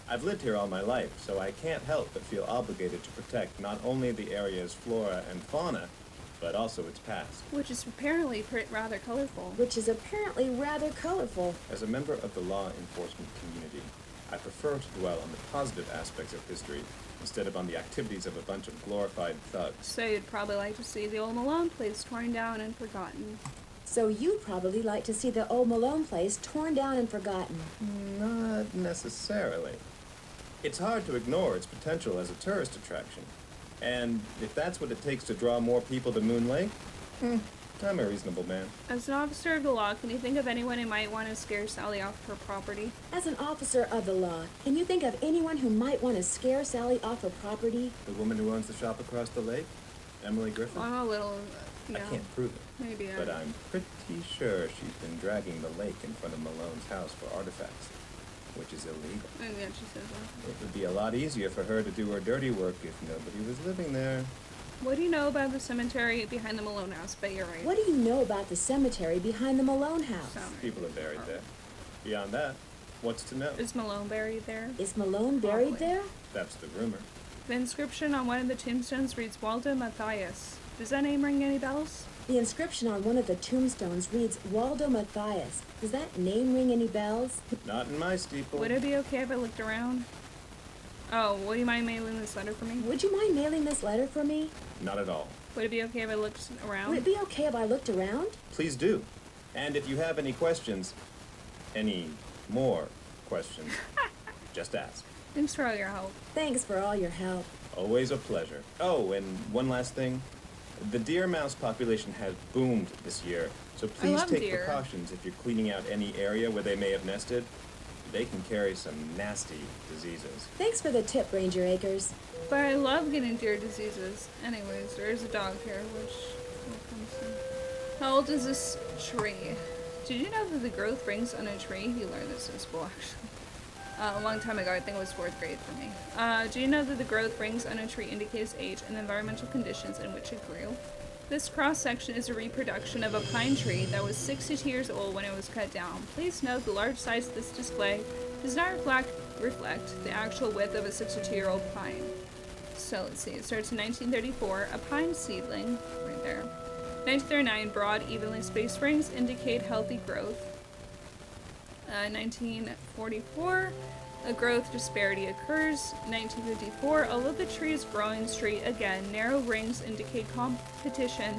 I've lived here all my life, so I can't help but feel obligated to protect not only the area's flora and fauna, but also its past. Which is apparently rather colorful. Which is apparently rather colorful. As a member of the law enforcement community, I prefer to dwell on the positive aspects of history instead of on the activities of a bunch of glorified thugs. So you'd probably like to see the old Malone place torn down and forgotten. So you'd probably like to see the old Malone place torn down and forgotten. Not necessarily. It's hard to ignore its potential as a tourist attraction. And if that's what it takes to draw more people to Moon Lake, I'm a reasonable man. As an officer of the law, can you think of anyone who might want to scare Sally off her property? As an officer of the law, can you think of anyone who might want to scare Sally off her property? The woman who owns the shop across the lake? Emily Griffin? I'm a little, I can't prove it. Maybe But I'm pretty sure she's been dragging the lake in front of Malone's house for artifacts, which is illegal. And yeah, she says that. It would be a lot easier for her to do her dirty work if nobody was living there. What do you know about the cemetery behind the Malone house? But you're right. What do you know about the cemetery behind the Malone house? People are buried there. Beyond that, what's to know? Is Malone buried there? Is Malone buried Probably. there? That's the rumor. The inscription on one of the tombstones reads Waldo Matthias. Does that name ring any bells? The inscription on one of the tombstones reads Waldo Matthias. Does that name ring any bells? Not in my steeple. Would it be okay if I looked around? Oh, would you mind mailing this letter for me? Would you mind mailing this letter for me? Not at all. Would it be okay if I looked around? Would it be okay if I looked around? Please do. And if you have any questions, any more questions, just ask. Thanks for all your help. Thanks for all your help. Always a pleasure. Oh, and one last thing. The deer mouse population has boomed this year, so please love take deer. precautions if you're cleaning out any area where they may have nested. They can carry some nasty diseases. Thanks for the tip, Ranger Ackers. But I love getting deer diseases. Anyways, there's a dog here, which will come soon. How old is this tree? Did you know that the growth rings on a tree? You learned this in school, actually. A long time ago, I think it was 4th grade for me. Do you know that the growth rings on a tree indicate its age and the environmental conditions in which it grew? This cross-section is a reproduction of a pine tree that was 62 years old when it was cut down. Please note the large size of this display does not reflect the actual width of a 62-year-old pine. So let's see, it starts in 1934, a pine seedling, right there. 1939, broad, evenly spaced rings indicate healthy growth. 1944, a growth disparity occurs. 1954, although the tree is growing straight again, narrow rings indicate competition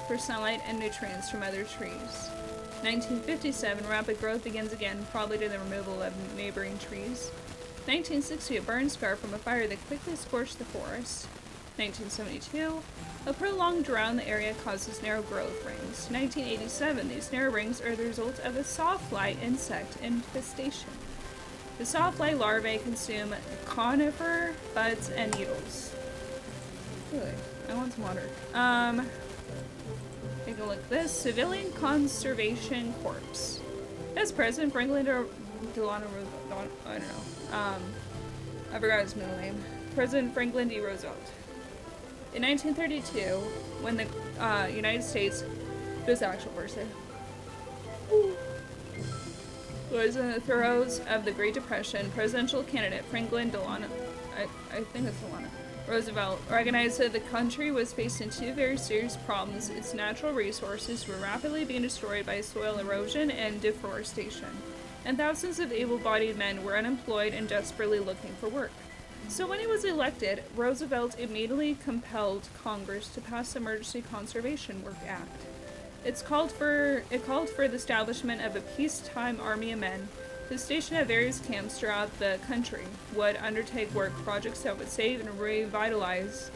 for sunlight and nutrients from other trees. 1957, rapid growth begins again, probably due to the removal of neighboring trees. 1960, a burn scar from a fire that quickly scorched the forest. 1972, a prolonged drought in the area causes narrow growth rings. 1987, these narrow rings are the result of a sawfly insect infestation. The sawfly larvae consume conifer buds and needles. Really, I want some water. Take a look at this. Civilian Conservation Corps. As President Franklin Delano Roosevelt, I don't know. I forgot his middle name. President Franklin D. Roosevelt. In 1932, when the United States, this actual person, was in the throes of the Great Depression, presidential candidate Franklin Delano, I think it's Delano, Roosevelt recognized that the country was facing two very serious problems. Its natural resources were rapidly being destroyed by soil erosion and deforestation, and thousands of able-bodied men were unemployed and desperately looking for work. So when he was elected, Roosevelt immediately compelled Congress to pass the Emergency Conservation Work Act. It called for the establishment of a peacetime army of men who, stationed at various camps throughout the country, would undertake work projects that would save and revitalize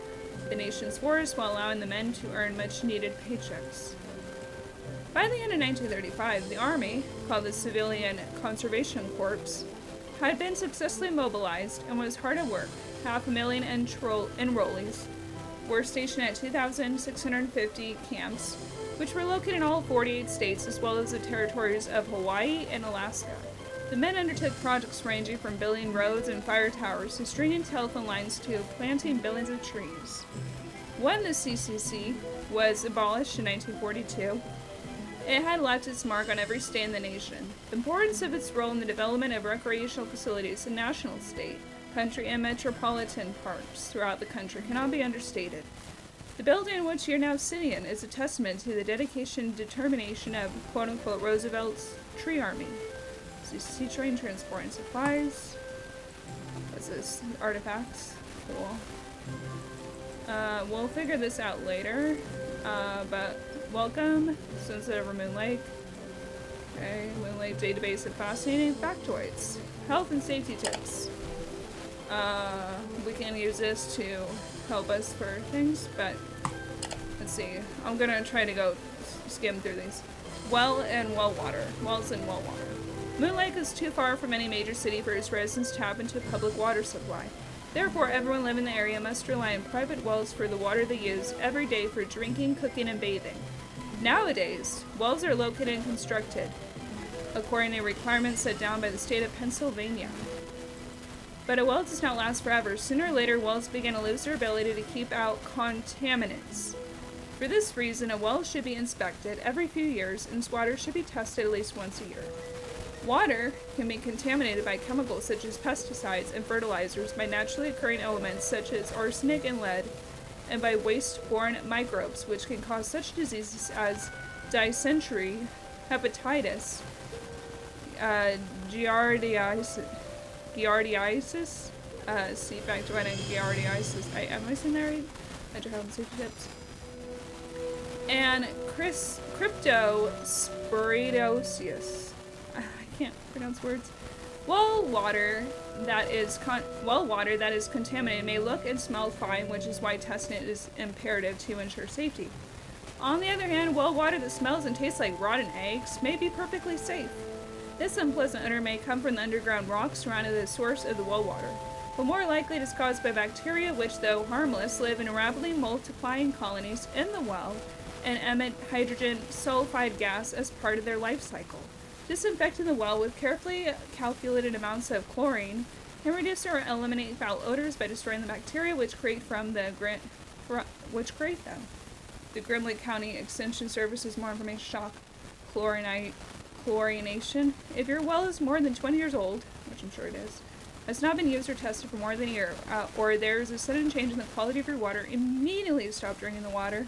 the nation's forests while allowing the men to earn much-needed paychecks. By the end of 1935, the Army, called the Civilian Conservation Corps, had been successfully mobilized and was hard at work. 500,000 enrollees were stationed at 2,650 camps, which were located in all 48 states as well as the territories of Hawaii and Alaska. The men undertook projects ranging from building roads and fire towers to stringing telephone lines to planting billions of trees. When the CCC was abolished in 1942, it had left its mark on every state in the nation. The importance of its role in the development of recreational facilities in national, state, country, and metropolitan parks throughout the country cannot be understated. The building in which you're now sitting in is a testament to the dedication and determination of quote-unquote Roosevelt's tree army. CCC train transporting supplies. What's this? Artifacts. Cool. We'll figure this out later. But welcome, Sunset over Moon Lake. Okay, Moon Lake database of fascinating factoids. Health and safety tips. We can use this to help us for things, but let's see. I'm gonna try to go skim through these. Well and well water. Wells and well water. Moon Lake is too far from any major city for its residents to tap into a public water supply. Therefore, everyone living in the area must rely on private wells for the water they use every day for drinking, cooking, and bathing. Nowadays, wells are located and constructed according to requirements set down by the state of Pennsylvania. But a well does not last forever. Sooner or later, wells begin to lose their ability to keep out contaminants. For this reason, a well should be inspected every few years, and its water should be tested at least once a year. Water can be contaminated by chemicals such as pesticides and fertilizers, by naturally occurring elements such as arsenic and lead, and by waste-borne microbes, which can cause such diseases as dysentery, hepatitis, giardiasis, C. factoid and giardiasis. Am I saying that right? Enter health and safety tips. And cryptosporidosis. I can't pronounce words. Well water that is contaminated may look and smell fine, which is why testing it is imperative to ensure safety. On the other hand, well water that smells and tastes like rotten eggs may be perfectly safe. This unpleasant odor may come from the underground rocks surrounding the source of the well water, but more likely it is caused by bacteria which, though harmless, live in rapidly multiplying colonies in the well and emit hydrogen sulfide gas as part of their life cycle. Disinfecting the well with carefully calculated amounts of chlorine can reduce or eliminate foul odors by destroying the bacteria which create them. The Grimley County Extension Service has more information. Shock chlorination. If your well is more than 20 years old, which I'm sure it is, has not been used or tested for more than a year, or there is a sudden change in the quality of your water, immediately stop drinking the water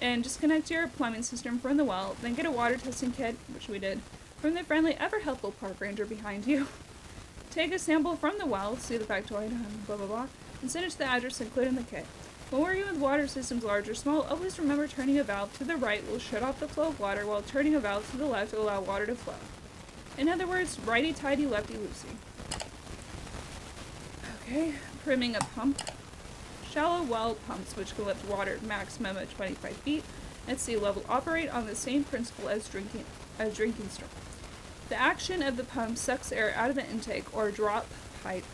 and disconnect your plumbing system from the well. Then get a water testing kit, which we did, from the friendly, ever-helpful park ranger behind you. Take a sample from the well, see the factoid, blah blah blah, and send it to the address included in the kit. When working with water systems large or small, always remember turning a valve to the right will shut off the flow of water, while turning a valve to the left will allow water to flow. In other words, righty-tighty, lefty-loosey. Okay, priming a pump. Shallow well pumps, which can lift water maximum at 25 feet at sea level, operate on the same principle as drinking straw. The action of the pump sucks air out of the intake or drop pipe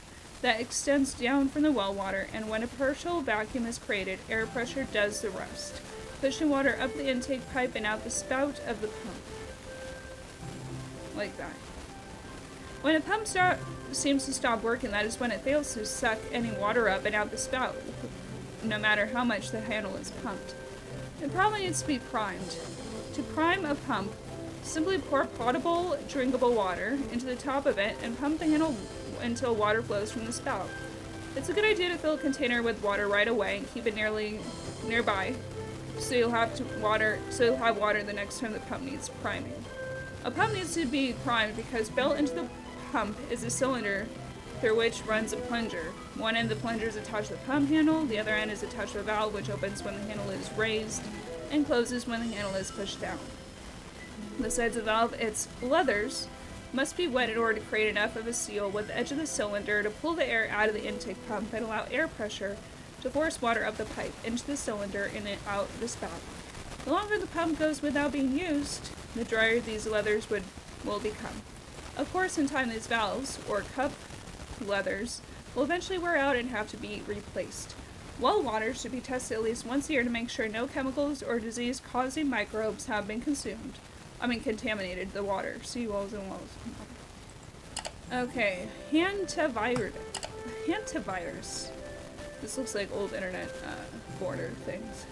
that extends down from the well water, and when a partial vacuum is created, air pressure does the rest, pushing water up the intake pipe and out the spout of the pump. Like that. When a pump seems to stop working, that is when it fails to suck any water up and out the spout, no matter how much the handle is pumped. It probably needs to be primed. To prime a pump, simply pour potable, drinkable water into the top of it and pump the handle until water flows from the spout. It's a good idea to fill a container with water right away and keep it nearby, so you'll have water the next time the pump needs priming. A pump needs to be primed because built into the pump is a cylinder through which runs a plunger. One end of the plunger is attached to the pump handle, the other end is attached to a valve which opens when the handle is raised and closes when the handle is pushed down. The sides of the valve, its leathers, must be wet in order to create enough of a seal with the edge of the cylinder to pull the air out of the intake pump and allow air pressure to force water up the pipe, into the cylinder, and out the spout. The longer the pump goes without being used, the drier these leathers will become. Of course, in time, these valves, or cup leathers, will eventually wear out and have to be replaced. Well water should be tested at least once a year to make sure no chemicals or disease-causing microbes have been contaminated the water. See wells and wells. Okay, hantavirus. This looks like old internet border things.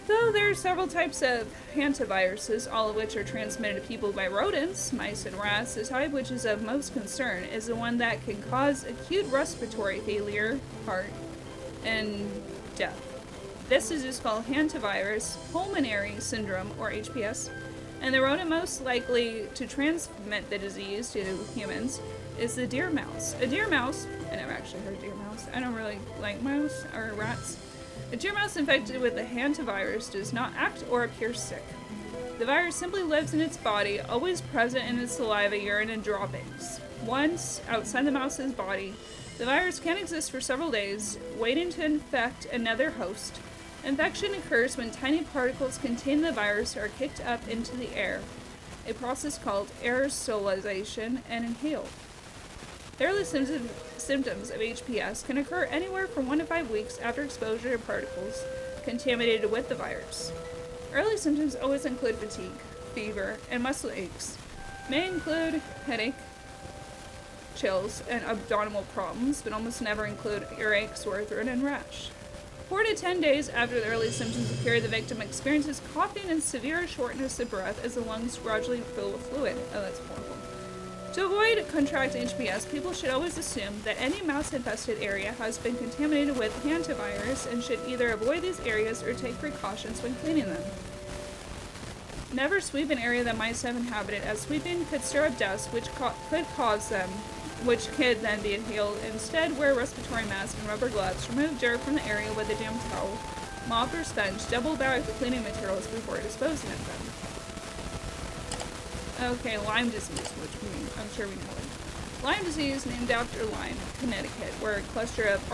Though there are several types of hantaviruses, all of which are transmitted to people by rodents, mice, and rats, the type which is of most concern is the one that can cause acute respiratory failure, heart, and death. This disease is called hantavirus pulmonary syndrome, or HPS, and the rodent most likely to transmit the disease to humans is the deer mouse. A deer mouse, I never actually heard deer mouse. I don't really like mouse or rats. A deer mouse infected with the hantavirus does not act or appear sick. The virus simply lives in its body, always present in its saliva, urine, and droppings. Once outside the mouse's body, the virus can exist for several days, waiting to infect another host. Infection occurs when tiny particles containing the virus are kicked up into the air, a process called aerosolization, and inhaled. The early symptoms of HPS can occur anywhere from 1 to 5 weeks after exposure to particles contaminated with the virus. Early symptoms always include fatigue, fever, and muscle aches. May include headache, chills, and abdominal problems, but almost never include earache, sore throat, and rash. 4 to 10 days after the early symptoms appear, the victim experiences coughing and severe shortness of breath as the lungs gradually fill with fluid. Oh, that's horrible. To avoid contracting HPS, people should always assume that any mouse-infested area has been contaminated with hantavirus and should either avoid these areas or take precautions when cleaning them. Never sweep an area that mice have inhabited, as sweeping could stir up dust, which could cause them, which could then be inhaled. Instead, wear a respiratory mask and rubber gloves. Remove dirt from the area with a damp towel, mop or sponge. Double bag the cleaning materials before disposing of them. Okay, Lyme disease, which I'm sure we know it. Lyme disease, named after Lyme, Connecticut, where a cluster of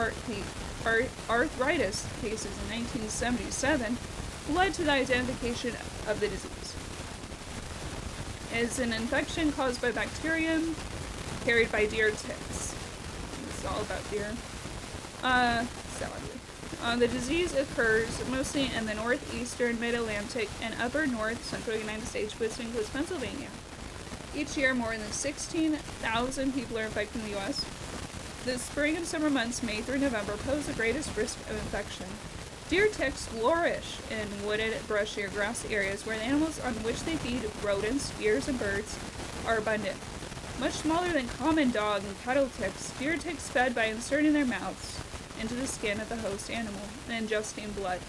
arthritis cases in 1977 led to the identification of the disease. It is an infection caused by bacterium carried by deer ticks. It's all about deer. Sadly. The disease occurs mostly in the northeastern, mid-Atlantic, and upper north central United States, which includes Pennsylvania. Each year, more than 16,000 people are infected in the U.S. The spring and summer months, May through November, pose the greatest risk of infection. Deer ticks flourish in wooded, brushy, or grassy areas where the animals on which they feed, rodents, deers, and birds, are abundant. Much smaller than common dog and cattle ticks, deer ticks fed by inserting their mouths into the skin of the host animal and ingesting blood.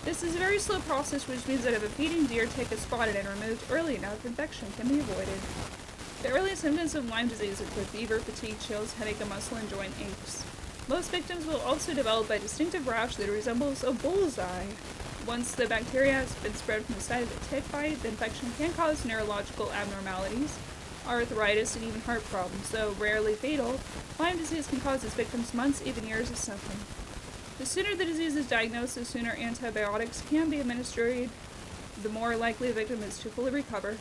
This is a very slow process, which means that if a feeding deer tick is spotted and removed early enough, infection can be avoided. The early symptoms of Lyme disease include fever, fatigue, chills, headache, and muscle and joint aches. Most victims will also develop a distinctive rash that resembles a bullseye. Once the bacteria has been spread from the site of the tick bite, the infection can cause neurological abnormalities, arthritis, and even heart problems. Though rarely fatal, Lyme disease can cause its victims months, even years of suffering. The sooner the disease is diagnosed, the sooner antibiotics can be administered, the more likely the victim is to fully recover.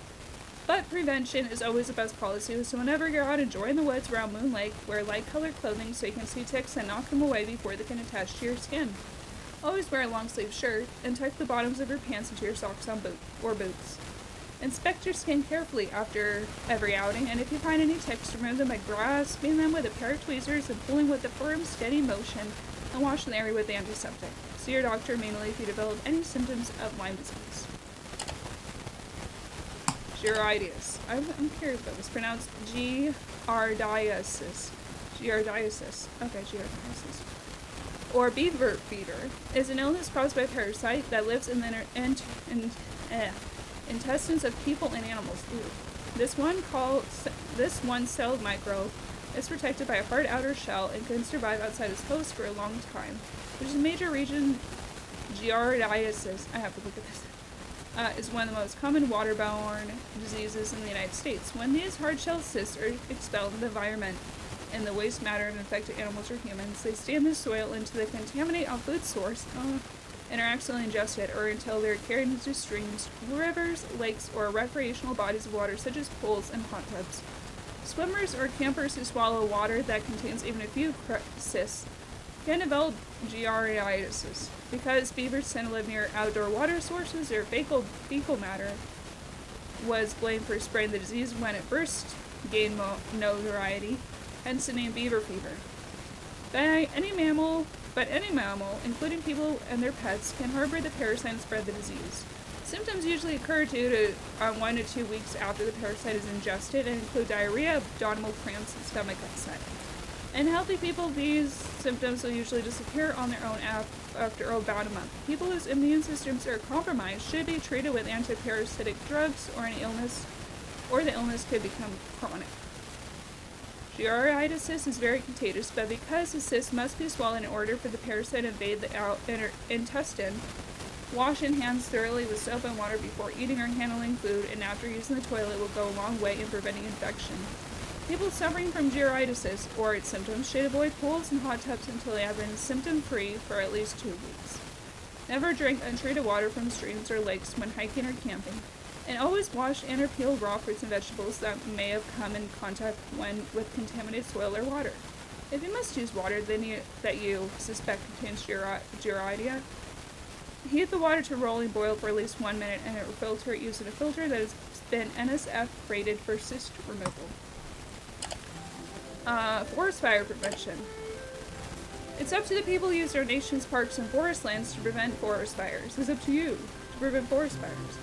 But prevention is always the best policy, so whenever you're out enjoying the woods around Moon Lake, wear light-colored clothing so you can see ticks and knock them away before they can attach to your skin. Always wear a long-sleeve shirt, and tuck the bottoms of your pants into your socks or boots. Inspect your skin carefully after every outing, and if you find any ticks, remove them by grasping them with a pair of tweezers and pulling with a firm, steady motion, and wash the area with antiseptic. See your doctor immediately if you develop any symptoms of Lyme disease. Giardiasis. I'm curious about this. Pronounced giardiasis. Giardiasis. Okay, giardiasis. Or beaver fever is an illness caused by a parasite that lives in the intestines of people and animals. This one-celled microbe is protected by a hard outer shell and can survive outside its host for a long time, which is a major region. Giardiasis, I have to look at this, is one of the most common waterborne diseases in the United States. When these hard shell cysts are expelled in the environment and the waste matter of infected animals or humans, they stay in the soil until they contaminate a food source and are accidentally ingested, or until they're carried into streams, rivers, lakes, or recreational bodies of water such as pools and hot tubs. Swimmers or campers who swallow water that contains even a few cysts can develop giardiasis. Because beavers tend to live near outdoor water sources, their fecal matter was blamed for spreading the disease when it first gained notoriety, hence the name beaver fever. But any mammal, including people and their pets, can harbor the parasite and spread the disease. Symptoms usually occur 1 to 2 weeks after the parasite is ingested and include diarrhea, abdominal cramps, and stomach upset. In healthy people, these symptoms will usually disappear on their own after about a month. People whose immune systems are compromised should be treated with antiparasitic drugs, or the illness could become chronic. Giardiasis is very contagious, but because the cyst must be swallowed in order for the parasite to invade the intestine, wash your hands thoroughly with soap and water before eating or handling food, and after using the toilet will go a long way in preventing infection. People suffering from giardiasis or its symptoms should avoid pools and hot tubs until they have been symptom-free for at least 2 weeks. Never drink untreated water from streams or lakes when hiking or camping. And always wash and or peel raw fruits and vegetables that may have come in contact with contaminated soil or water. If you must use water that you suspect contains giardia, heat the water to rolling boil for at least 1 minute and filter it using a filter that has been NSF rated for cyst removal. Forest fire prevention. It's up to the people who use our nation's parks and forest lands to prevent forest fires. It's up to you to prevent forest fires.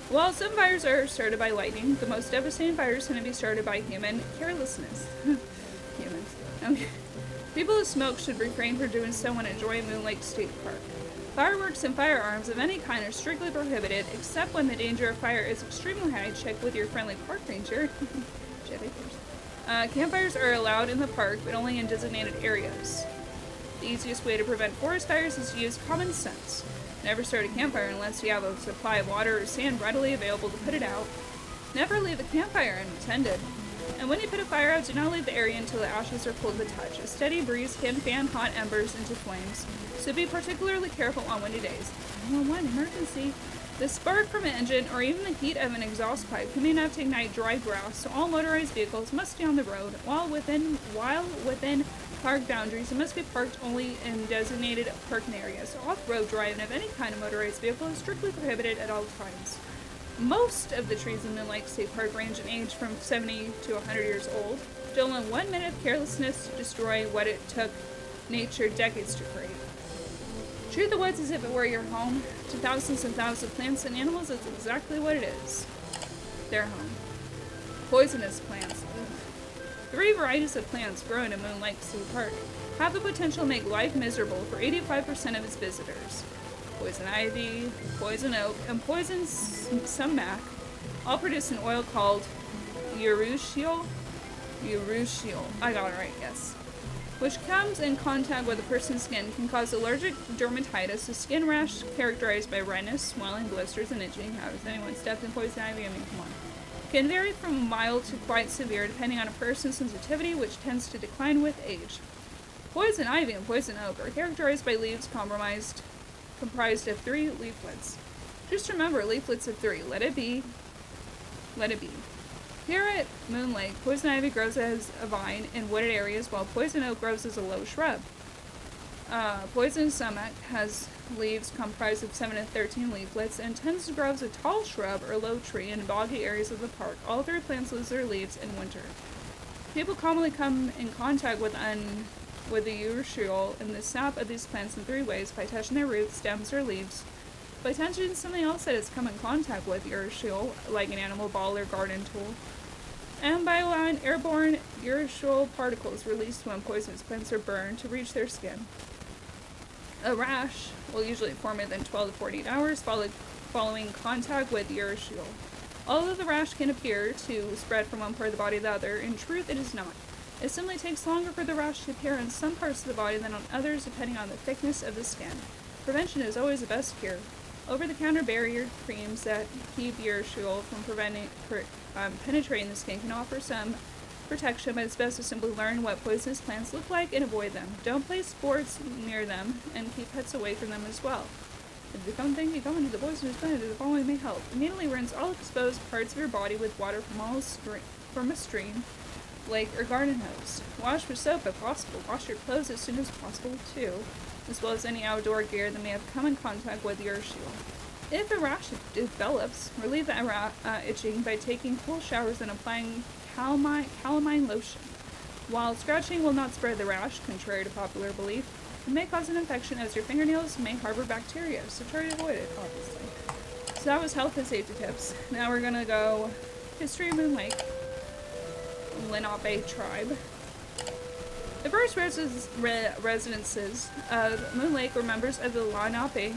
While some fires are started by lightning, the most devastating fires tend to be started by human carelessness. Humans. Okay. People who smoke should refrain from doing so when enjoying Moon Lake State Park. Fireworks and firearms of any kind are strictly prohibited, except when the danger of fire is extremely high. Check with your friendly park ranger. Campfires are allowed in the park, but only in designated areas. The easiest way to prevent forest fires is to use common sense. Never start a campfire unless you have a supply of water or sand readily available to put it out. Never leave a campfire unattended. And when you put a fire out, do not leave the area until the ashes are cool to the touch. A steady breeze can fan hot embers into flames, so be particularly careful on windy days. 911 emergency. The spark from an engine or even the heat of an exhaust pipe can be enough to ignite dry grass, so all motorized vehicles must stay on the road. While within park boundaries, it must be parked only in designated parking areas. Off-road driving of any kind of motorized vehicle is strictly prohibited at all times. Most of the trees in Moon Lake State Park range in age from 70 to 100 years old. Don't let 1 minute of carelessness destroy what it took nature decades to create. Treat the woods as if it were your home. To thousands and thousands of plants and animals, it's exactly what it is. Their home. Poisonous plants. 3 varieties of plants grown in Moon Lake State Park have the potential to make life miserable for 85% of its visitors. Poison ivy, poison oak, and poison sumac all produce an oil called urushiol. I got it right, yes. Which comes in contact with a person's skin can cause allergic dermatitis, a skin rash characterized by redness, swelling, blisters, and itching. How has anyone stepped in poison ivy? I mean, come on. Can vary from mild to quite severe depending on a person's sensitivity, which tends to decline with age. Poison ivy and poison oak are characterized by leaves comprised of 3 leaflets. Just remember, leaflets of 3. Let it be. Let it be. Here at Moon Lake, poison ivy grows as a vine in wooded areas, while poison oak grows as a low shrub. Poison sumac has leaves comprised of 7 to 13 leaflets and tends to grow as a tall shrub or low tree in boggy areas of the park. All 3 plants lose their leaves in winter. People commonly come in contact with the urushiol in the sap of these plants in 3 ways: by touching their roots, stems, or leaves, by touching something else that has come in contact with urushiol, like an animal ball or garden tool, and by allowing airborne urushiol particles released when poisonous plants are burned to reach their skin. A rash will usually form within 12 to 48 hours following contact with urushiol. Although the rash can appear to spread from one part of the body to the other, in truth it is not. It simply takes longer for the rash to appear in some parts of the body than on others, depending on the thickness of the skin. Prevention is always the best cure. Over-the-counter barrier creams that keep urushiol from penetrating the skin can offer some protection, but it's best to simply learn what poisonous plants look like and avoid them. Don't play sports near them, and keep pets away from them as well. If you come into the poisonous plant, the following may help. Immediately rinse all exposed parts of your body with water from a stream, lake, or garden hose. Wash with soap if possible. Wash your clothes as soon as possible, too, as well as any outdoor gear that may have come in contact with urushiol. If a rash develops, relieve the itching by taking cool showers and applying calamine lotion. While scratching will not spread the rash, contrary to popular belief, it may cause an infection as your fingernails may harbor bacteria, so try to avoid it, obviously. So that was health and safety tips. Now we're gonna go history of Moon Lake, Lenape tribe. The first residences of Moon Lake were members of the Lenape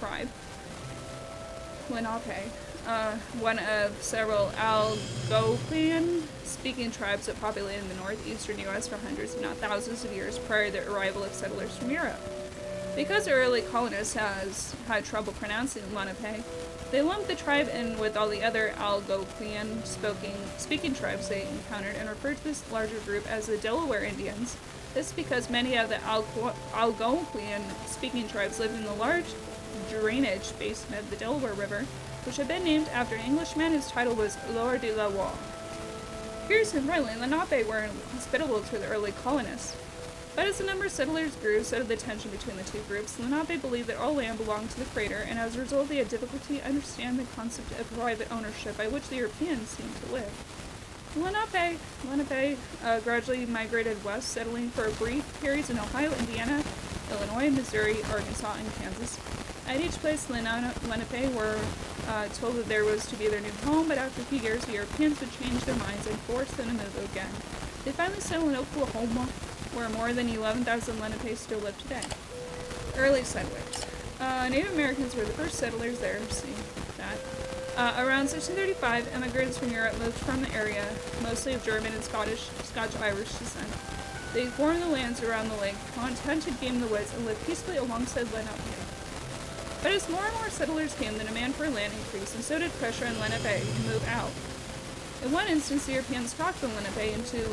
tribe. Lenape. one of several Algonquian speaking tribes that populated the northeastern U.S. for hundreds, if not thousands of years prior to the arrival of settlers from Europe. Because the early colonists had trouble pronouncing Lenape, they lumped the tribe in with all the other Algonquian speaking tribes they encountered and referred to this larger group as the Delaware Indians. This is because many of the Algonquian speaking tribes lived in the large drainage basin of the Delaware River, which had been named after an Englishman whose title was Lord de la Wall. Fierce and friendly, Lenape were hospitable to the early colonists. But as the number of settlers grew, so did the tension between the two groups. Lenape believed that all land belonged to the crater, and as a result they had difficulty understanding the concept of private ownership by which the Europeans seemed to live. Lenape gradually migrated west, settling for brief periods in Ohio, Indiana, Illinois, Missouri, Arkansas, and Kansas. At each place, Lenape were told that there was to be their new home, but after a few years, the Europeans would change their minds and force them to move again. They finally settled in Oklahoma, where more than 11,000 Lenape still live today. Early settlers. Native Americans were the first settlers there, see that. Around 1635, immigrants from Europe moved from the area, mostly of German and Scotch-Irish descent. They formed the lands around the lake, hunted game in the woods, and lived peacefully alongside Lenape. But as more and more settlers came, the demand for land increased, and so did pressure on Lenape to move out. In one instance, the Europeans talked the Lenape into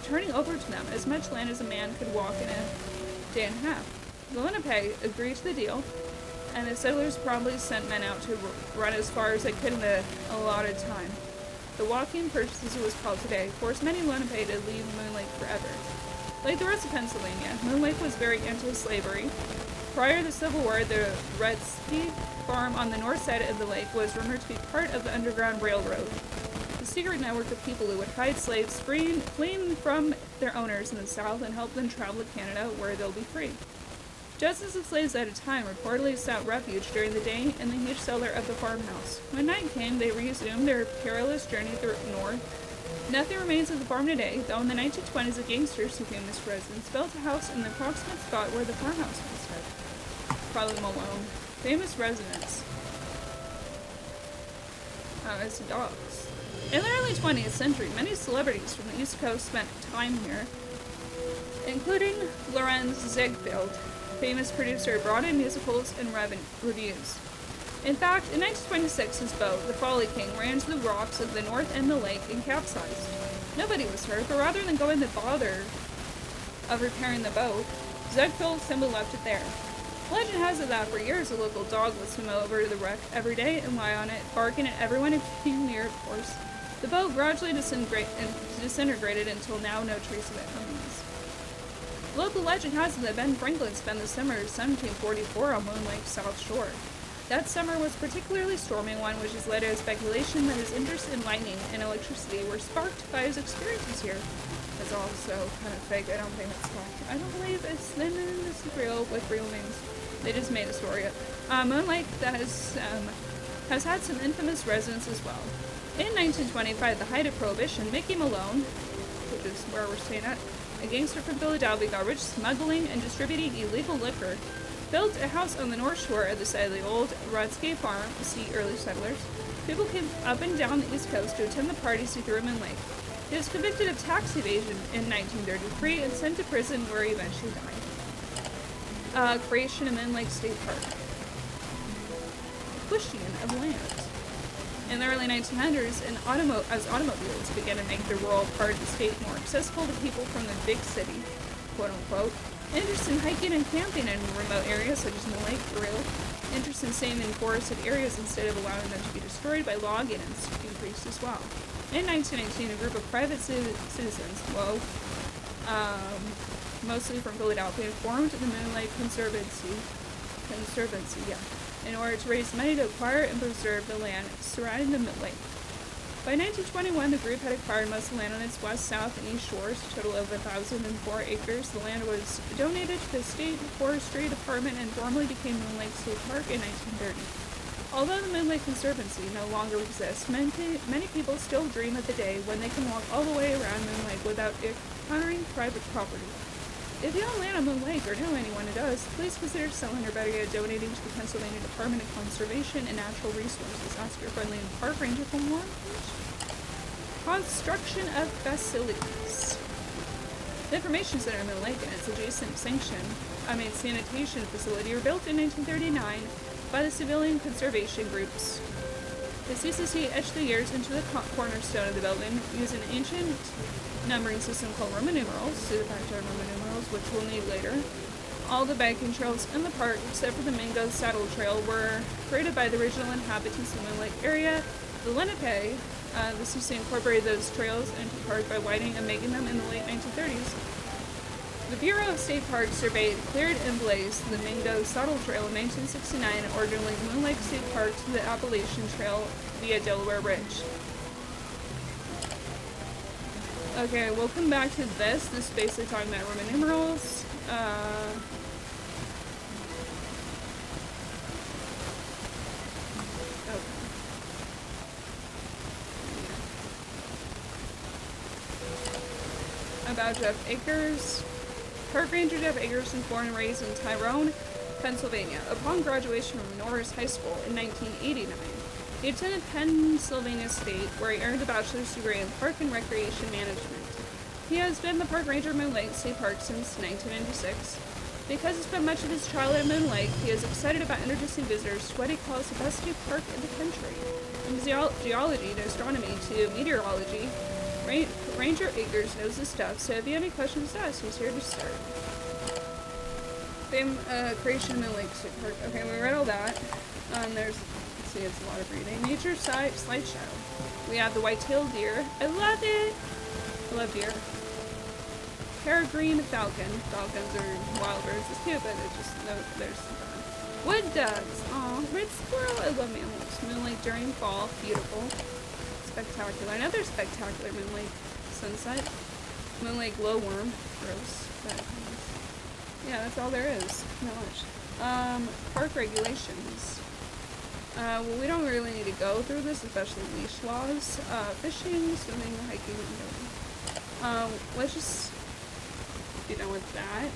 turning over to them as much land as a man could walk in a day and a half. The Lenape agreed to the deal, and the settlers promptly sent men out to run as far as they could in the allotted time. The walking purchase, as it was called today, forced many Lenape to leave Moon Lake forever. Like the rest of Pennsylvania, Moon Lake was very anti-slavery. Prior to the Civil War, the Red Knott farm on the north side of the lake was rumored to be part of the Underground Railroad, the secret network of people who would hide slaves fleeing from their owners in the south and help them travel to Canada where they'll be free. Dozens of slaves at a time reportedly sought refuge during the day in the huge cellar of the farmhouse. When night came, they resumed their perilous journey through north. Nothing remains of the farm today, though in the 1920s, the gangsters who came as residents built a house in the approximate spot where the farmhouse once stood. Probably Malone. Famous residents. As dogs. In the early 20th century, many celebrities from the East Coast spent time here, including Lorenz Ziegfeld, famous producer of Broadway musicals and revues. In fact, in 1926, his boat, the Folly King, ran into the rocks of the north end of the lake and capsized. Nobody was hurt, but rather than going to the bother of repairing the boat, Ziegfeld simply left it there. Legend has it that for years a local dog would swim over to the wreck every day and lie on it, barking at everyone who came near, of course. The boat gradually disintegrated until now no trace of it remains. Local legend has it that Ben Franklin spent the summer of 1744 on Moon Lake's south shore. That summer was a particularly stormy one, which has led to speculation that his interest in lightning and electricity were sparked by his experiences here. It's also kind of fake. I don't think it's fact. I don't believe this is real with real names. They just made a story up. Moon Lake has had some infamous residents as well. In 1925, the height of Prohibition, Mickey Malone, which is where we're staying at, a gangster from Philadelphia, got rich smuggling and distributing illegal liquor, built a house on the north shore at the site of the old Rodscape Farm, see early settlers. People came up and down the East Coast to attend the parties he threw in Moon Lake. He was convicted of tax evasion in 1933 and sent to prison where he eventually died. Creation of Moon Lake State Park. Pushing of land. In the early 1900s, as automobiles began to make the rural part of the state more accessible to people from the big city, quote unquote, interest in hiking and camping in remote areas such as Moon Lake grew. Interest in staying in forested areas instead of allowing them to be destroyed by logging increased as well. In 1919, a group of private citizens, mostly from Philadelphia, formed the Moon Lake Conservancy, in order to raise money to acquire and preserve the land surrounding the Moon Lake. By 1921, the group had acquired most of the land on its west, south, and east shores, a total of 1,004 acres. The land was donated to the State Forestry Department and formally became Moon Lake State Park in 1930. Although the Moon Lake Conservancy no longer exists, many people still dream of the day when they can walk all the way around Moon Lake without encountering private property. If you own land on Moon Lake or know anyone who does, please consider selling or better yet donating to the Pennsylvania Department of Conservation and Natural Resources. Ask your friendly park ranger for more information. Construction of facilities. The Information Center in Moon Lake and its adjacent sanitation facility were built in 1939 by the civilian conservation groups. The CCC etched the years into the cornerstone of the building using an ancient numbering system called Roman Numerals, see the factor of Roman Numerals, which we'll need later. All the biking trails in the park, except for the Mango Saddle Trail, were created by the original inhabitants of the Moon Lake area. The Lenape, the CCC incorporated those trails into the park by widening and making them in the late 1930s. The Bureau of State Parks surveyed, cleared, and blazed the Mango Saddle Trail in 1969 in order to link Moon Lake State Park to the Appalachian Trail via Delaware Ridge. Okay, we'll come back to this. This is basically talking about Roman numerals. About Jeff Ackers. Park Ranger Jeff Ackers was born and raised in Tyrone, Pennsylvania. Upon graduation from Norris High School in 1989, he attended Pennsylvania State, where he earned a bachelor's degree in Park and Recreation Management. He has been the Park Ranger of Moon Lake State Park since 1996. Because he spent much of his childhood at Moon Lake, he is excited about introducing visitors to what he calls the best new park in the country. From geology to astronomy to meteorology, Ranger Ackers knows his stuff, so if you have any questions to ask, he's here to start. Creation of Moon Lake State Park. Okay, we read all that. Let's see, it's a lot of reading. Nature slideshow. We have the white-tailed deer. I love it! I love deer. Peregrine falcon. Falcons are wild birds. It's cute, but it's just, no, there's wood ducks. Aw, red squirrel. I love mammals. Moon Lake during fall. Beautiful. Spectacular. Another spectacular Moon Lake sunset. Moon Lake glowworm. Gross. But yeah, that's all there is. Not much. Park regulations. Well, we don't really need to go through this, especially leash laws. Fishing, swimming, hiking, and let's just be done with that.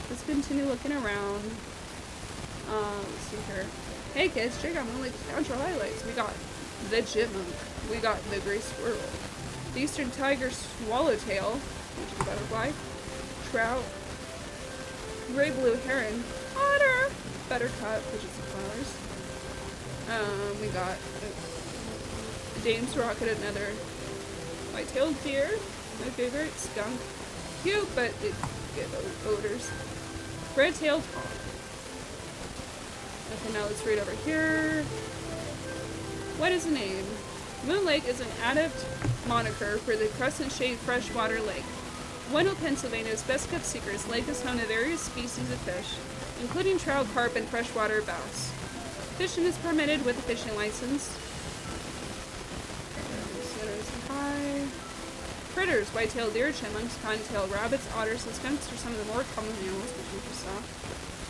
Let's continue looking around. Let's see here. Hey kids, check out Moon Lake's natural highlights. We got the chipmunk. We got the gray squirrel. The eastern tiger swallowtail, which is a butterfly. Trout. Gray blue heron. Otter. Buttercup, which is the flowers. We got James Rocket, another white-tailed deer. My favorite. Skunk. Cute, but it gives odors. Red-tailed hawk. Okay, now let's read over here. What is the name? Moon Lake is an adept moniker for the crescent-shaped freshwater lake. One of Pennsylvania's best-kept secrets, lake is home to various species of fish, including trout, carp, and freshwater bass. Fishing is permitted with a fishing license. Critters, white-tailed deer, chipmunks, cottontail rabbits, otters, and skunks are some of the more common mammals, which we just saw.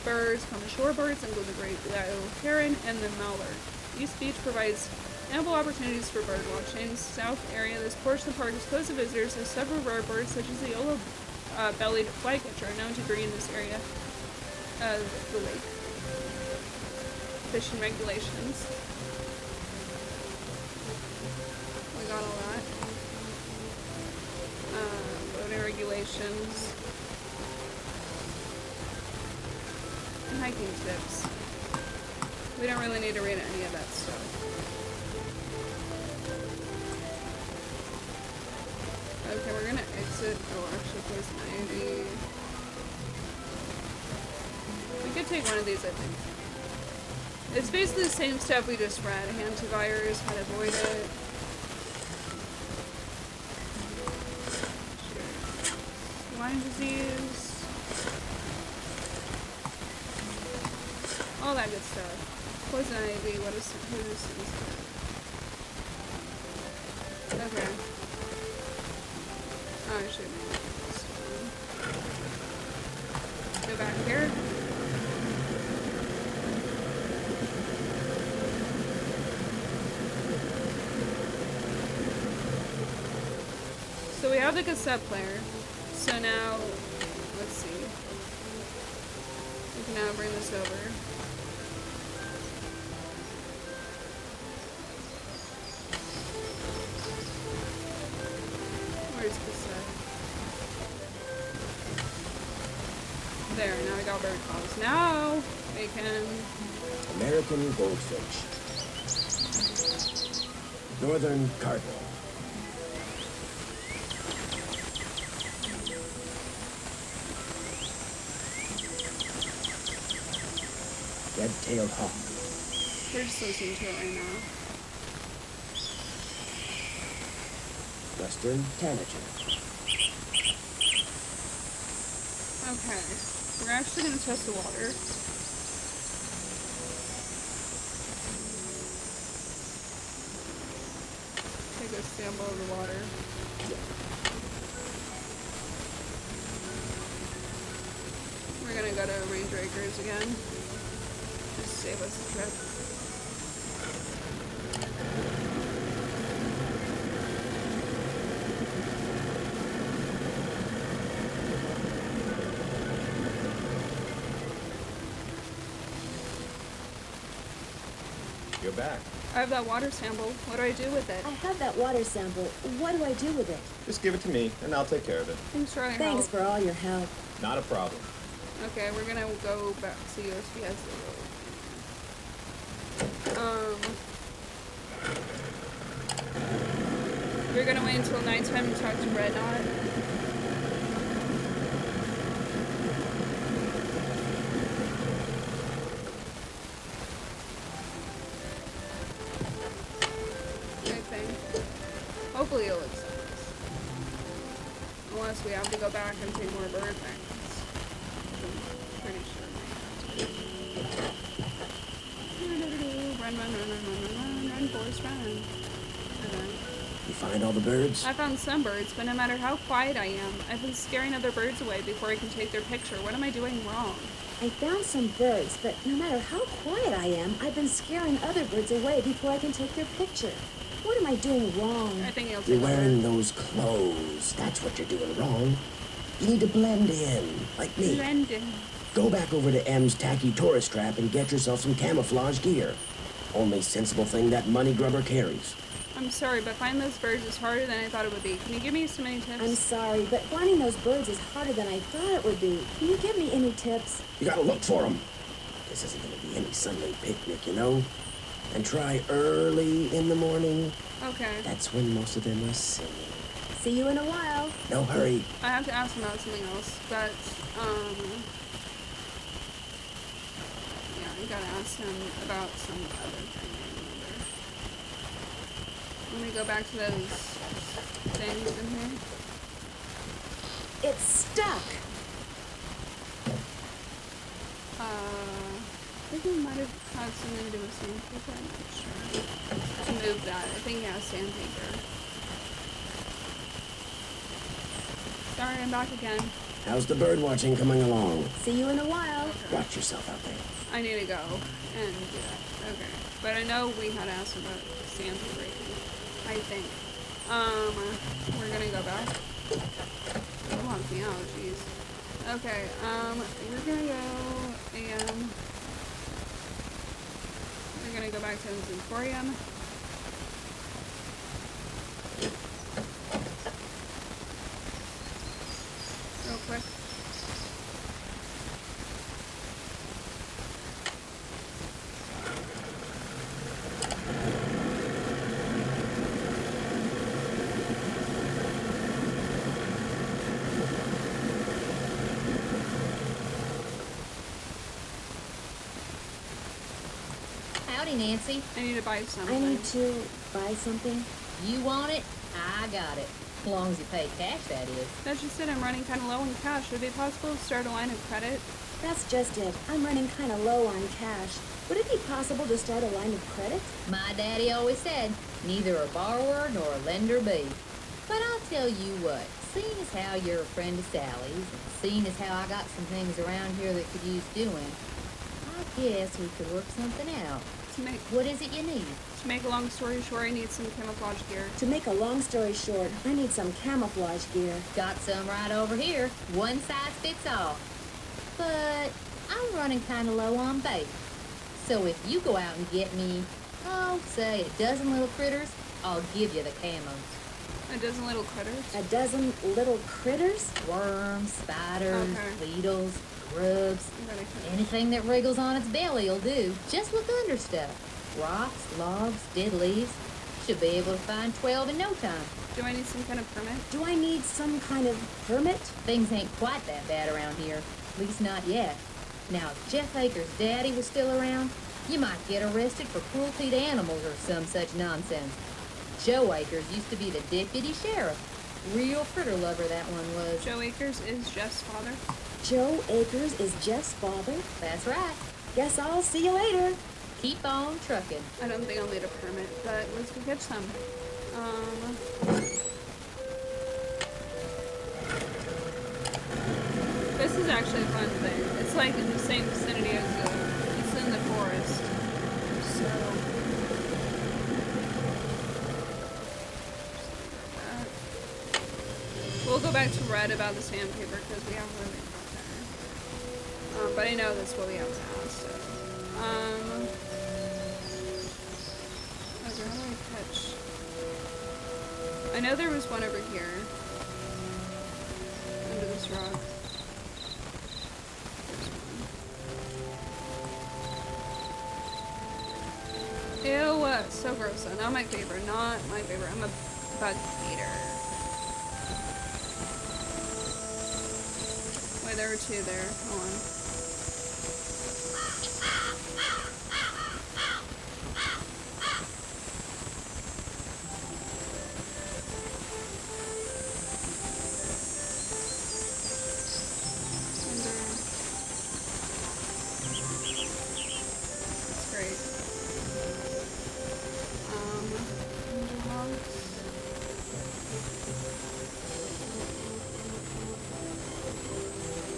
Birds, common shorebirds, include the great blue heron and the mallard. East Beach provides ample opportunities for bird watching. South area, this portion of the park is closed to visitors as several rare birds, such as the yellow-bellied flycatcher, are known to breed in this area of the lake. Fishing regulations. We got all that. Boating regulations. And hiking tips. We don't really need to read any of that stuff. Okay, we're gonna exit. Oh, actually, there's 90. We could take one of these, I think. It's basically the same stuff we just read. Hantavirus, how to avoid it. Lyme disease. All that good stuff. Poison ivy, what is this? Okay. Oh, I should have go back here. So we have the cassette player. So now, let's see. Now bring this over. Where's the side? There, now we got bird calls. Now we can... American goldfinch. Northern cardinal. Red-tailed hawk. We're just listening to it right now. Western tanager. Okay. We're actually going to test the water. Take a sample of the water. We're going to go to Ranger Acres again. Just save us a trip. You're back. I have that water sample. What do I do with it? I have that water sample. What do I do with it? Just give it to me, and I'll take care of it. Thanks for all your Thanks help. for all your help. Not a problem. Okay, we're gonna go back to USPS. We're gonna wait until nighttime to talk to Red Knott. I think. Hopefully he'll accept us. Unless we have to go back and take more bird things. I'm pretty sure we have to. Run, Forrest, run. Okay. You find all the birds? I found some birds, but no matter how quiet I am, I've been scaring other birds away before I can take their picture. What am I doing wrong? I found some birds, but no matter how quiet I am, I've been scaring other birds away before I can take their picture. What am I doing wrong? I think he'll You're take wearing over. those clothes. That's what you're doing wrong. You need to blend in, like me. Blending. Go back over to M's tacky tourist trap and get yourself some camouflage gear. Only sensible thing that money grubber carries. I'm sorry, but finding those birds is harder than I thought it would be. Can you give me some any tips? I'm sorry, but finding those birds is harder than I thought it would be. Can you give me any tips? You gotta look for them. This isn't gonna be any Sunday picnic, you know? And try early in the morning. Okay. That's when most of them are singing. See you in a while. No hurry. I have to ask him about something else, but, yeah, I gotta ask him about some other thing I remember. Let me go back to those things in here. It's stuck. I think it might have had something to do with sandpaper, I'm not sure. To move that, I think, yeah, sandpaper. Sorry, I'm back again. How's the bird watching coming along? See you in a while. Watch yourself out there. I need to go and do that. Okay. But I know we had asked about sandpaper, I think. We're gonna go back. Oh, help me out, jeez. Okay, we're gonna go and we're gonna go back to the Emporium. Real quick. Howdy, Nancy. I need to buy I something. need to buy something. You want it? I got it. As long as you pay cash, that is. That's just it. I'm running kind of low on cash. Would it be possible to start a line of credit? That's just it. I'm running kind of low on cash. Would it be possible to start a line of credit? My daddy always said, neither a borrower nor a lender be. But I'll tell you what, seeing as how you're a friend of Sally's, and seeing as how I got some things around here that could use doing, I guess we could work something out. To make What is it you need? a long story short, I need some camouflage gear. To make a long story short, I need some camouflage gear. Got some right over here. One size fits all. But I running kind of low on bait. So if you go out and get me, oh, say a dozen little critters, I'll give you the camos. A dozen little critters? A dozen little critters? Worms, spiders, Okay. beetles, grubs, anything that wriggles on its belly will do. Just look under stuff. Rocks, logs, dead leaves. Should be able to find 12 in no time. Do I need some kind of permit? Do I need some kind of permit? Things ain't quite that bad around here. At least not yet. Now, if Jeff Ackers' daddy was still around, you might get arrested for cruelty to animals or some such nonsense. Joe Ackers used to be the deputy sheriff. Real critter lover that one was. Joe Ackers is Jeff's father. Joe Ackers is Jeff's father? That's right. Guess I'll see you later. Keep on trucking. I don't think I'll need a permit, but let's go catch some. This is actually a fun thing. It's like in the same vicinity as it's in the forest. So we'll go back to Red about the sandpaper because we haven't really got there. But I know that's what we have to ask. Okay, how do I catch? I know there was one over here. Under this rock. There's one. Ew, so gross though. Not my favorite. Not my favorite. I'm a bug eater. Wait, there were two there. Hold on.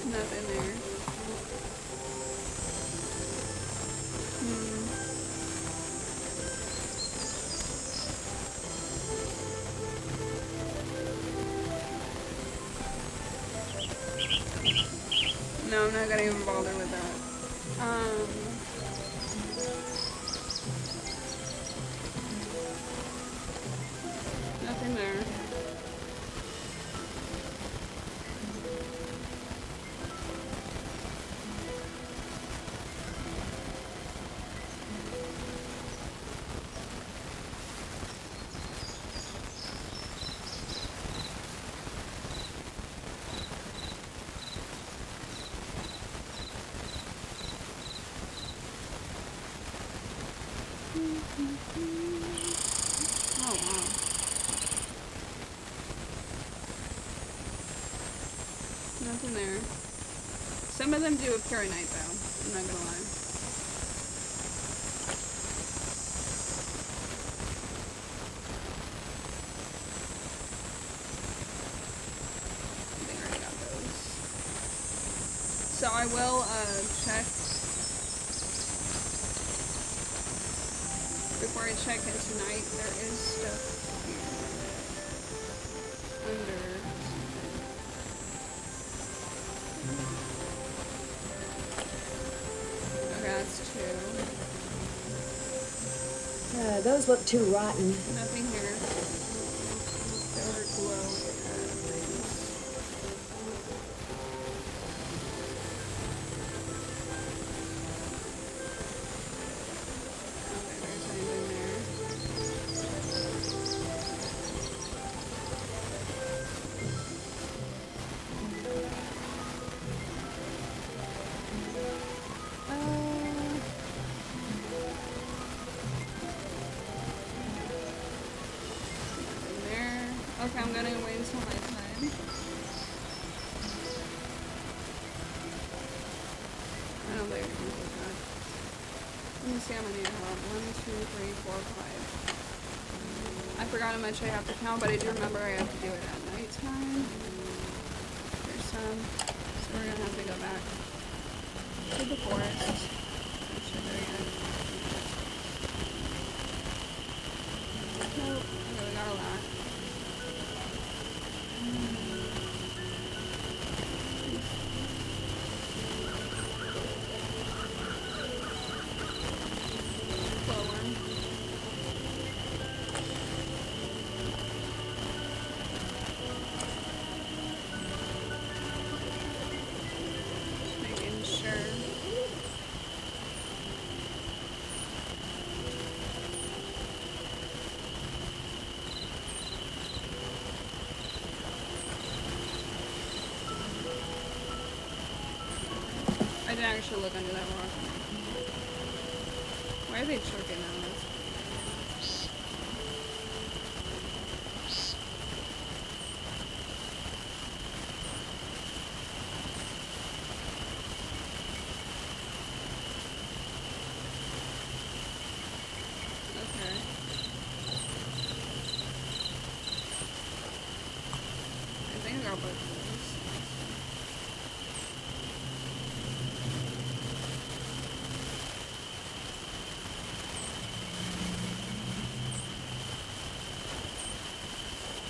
Nothing there. No, I'm not gonna even bother with that. Nothing there. Oh, wow. Nothing there. Some of them do appear at night, though. I'm not gonna lie. I think I already got those. So I will, check. Before I check it tonight, there is stuff here. Under. Okay, that's two. Those look too rotten. Nothing here. There were glowing things. Okay, there's anything there. Nothing there. Okay, I'm gonna wait until nighttime. I don't think I can look that. Let me see how many I have. 1, 2, 3, 4, 5. I forgot how much I have to count, but I do remember I have to do it at nighttime. There's some. So we're gonna have to go back to the forest. Actually, there we go. Nope. Okay, we got a lot. gonna actually look under that rock. Why are they choking on this? Okay. I think I got both of those.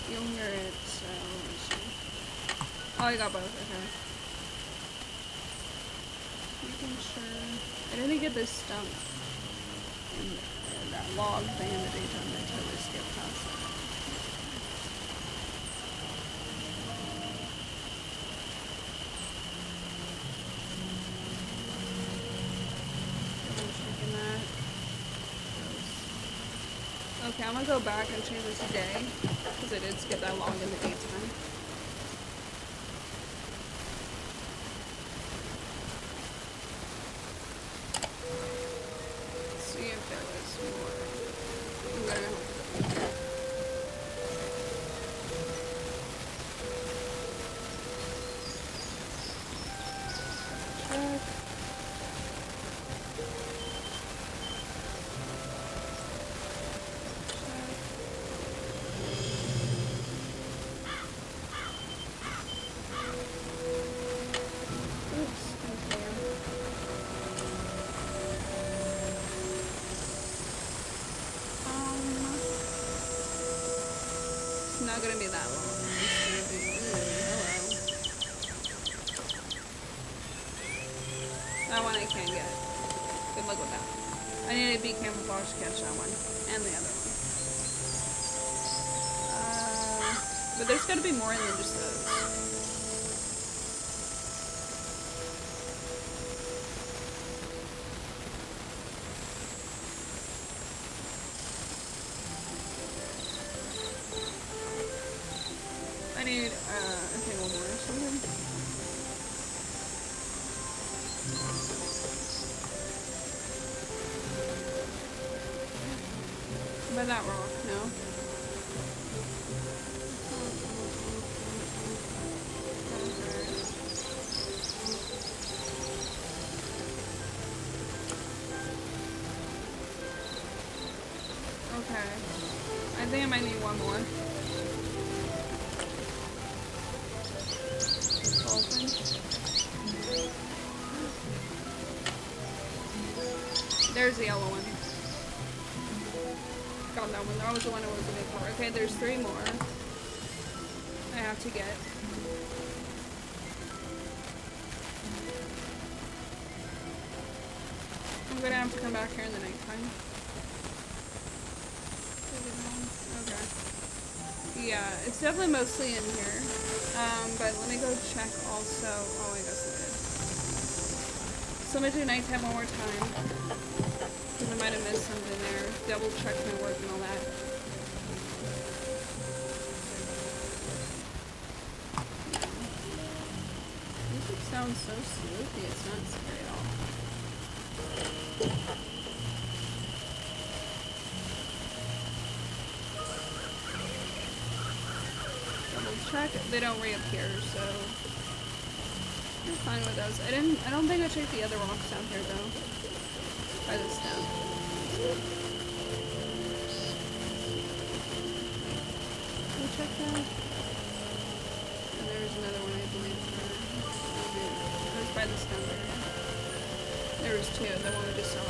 You'll hear it, so let me see. Oh, I got both, okay. Making sure. I didn't get this stump and that log thing in the daytime. I totally skipped past that. Double checking that. Okay, I'm gonna go back and change this day, because I did skip that log in the daytime. Let's see if there was more. Okay. Check. It's not gonna be that long. It's gonna be. Hello. That one I can't get. Good luck with that. I need a beat camouflage to catch that one. And the other one. But there's gotta be more than just those. I need, I think one more or something. By that rock, no? Okay. I think I might need one more. Open. There's the yellow one. Got that one. That was the one I was looking for. Okay, there's 3 more I have to get. I'm gonna have to come back here in the nighttime. Okay. Yeah, it's definitely mostly in here. But let me go check also. Oh, I guess it is. So I'm gonna do nighttime one more time. Because I might have missed something there. Double check my work and all that. Music sounds so sleepy, it's not scary at all. Double check. They don't reappear, so you're fine with those. I don't think I checked the other rocks down here though. By the stone. We'll check that. And there's another one I believe for it was by the stone there. There was 2, the one we just saw.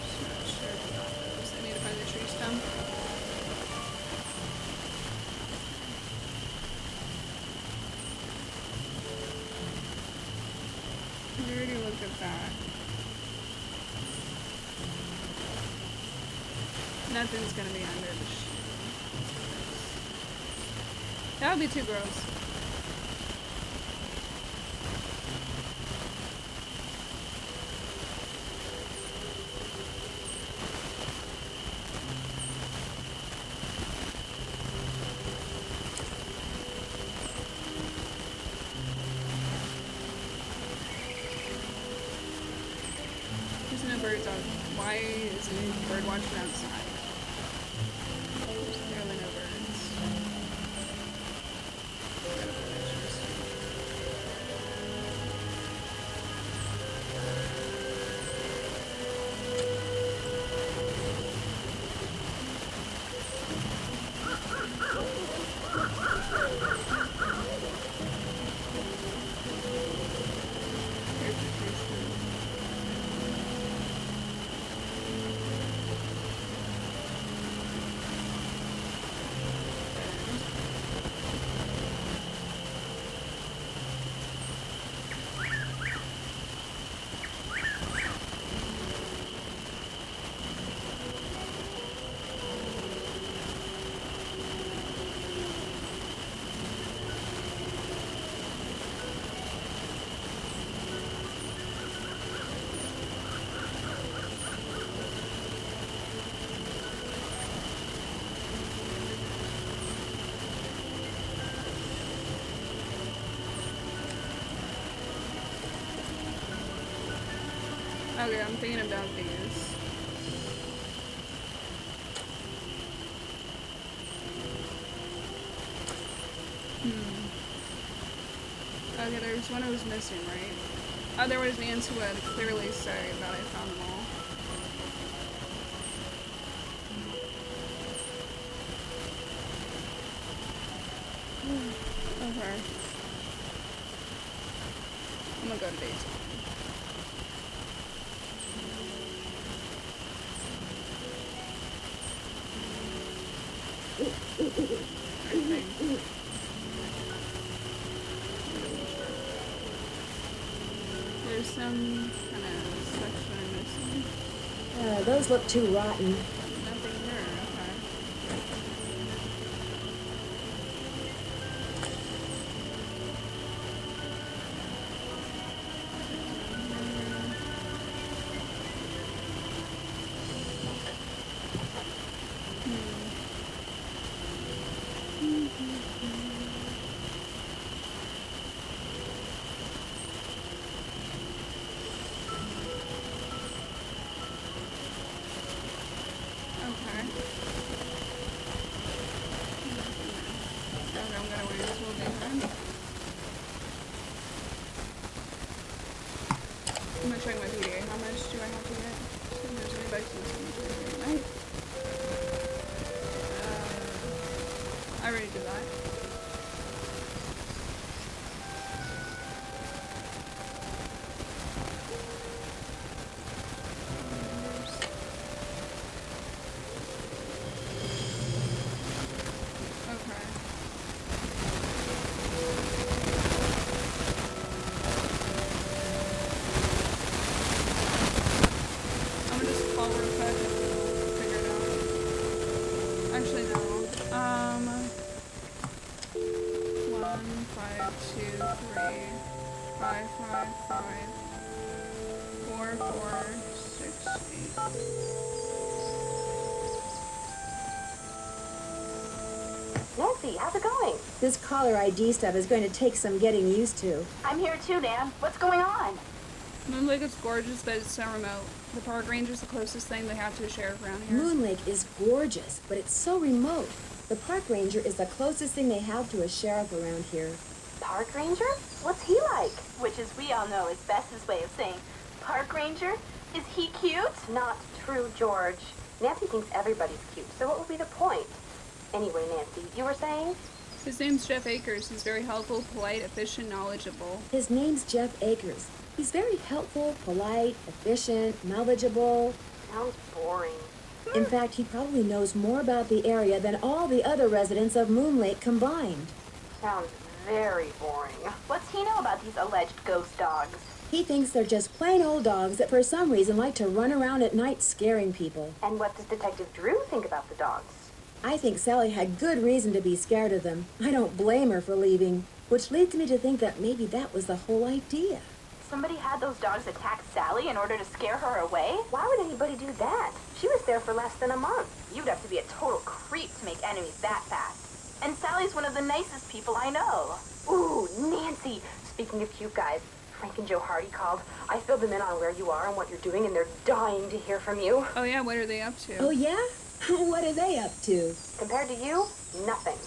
Just not sure if I got those. I need to find the tree stump. We already looked at that. Nothing's gonna be under the shoe. That would be too gross. birds out. Why is a bird watching outside? There's clearly no birds. Okay, I'm thinking about these. Okay, there's one I was missing, right? Oh, there was Nancy would clearly say that I found them all. Okay. I'm gonna go to days. There's some kind of section I'm missing. Those look too rotten. Nothing here, okay. I'm gonna check my PDA. How much do I have to get? So there's anybody who's right? I already did that. Nancy, how's it going? This caller ID stuff is going to take some getting used to. I'm here too, Nan. What's going on? Moon Lake is gorgeous, but it's so remote. The park ranger is the closest thing they have to a sheriff around here. Moon Lake is gorgeous, but it's so remote. The park ranger is the closest thing they have to a sheriff around here. Park ranger? What's he like? Which, as we all know, is Bess's way of saying park ranger. Is he cute? Not true, George. Nancy thinks everybody's cute, so what would be the point? Anyway, Nancy, you were saying? His name's Jeff Ackers. He's very helpful, polite, efficient, knowledgeable. His name's Jeff Ackers. He's very helpful, polite, efficient, knowledgeable. Sounds boring. In fact, he probably knows more about the area than all the other residents of Moon Lake combined. Sounds very boring. What's he know about these alleged ghost dogs? He thinks they're just plain old dogs that for some reason like to run around at night scaring people. And what does Detective Drew think about the dogs? I think Sally had good reason to be scared of them. I don't blame her for leaving, which leads me to think that maybe that was the whole idea. Somebody had those dogs attack Sally in order to scare her away? Why would anybody do that? She was there for less than a month. You'd have to be a total creep to make enemies that fast. And Sally's one of the nicest people I know. Ooh, Nancy! Speaking of cute guys, Frank and Joe Hardy called. I filled them in on where you are and what you're doing, and they're dying to hear from you. Oh yeah, what are they up to? Oh, yeah? What are they up to? Compared to you, nothing.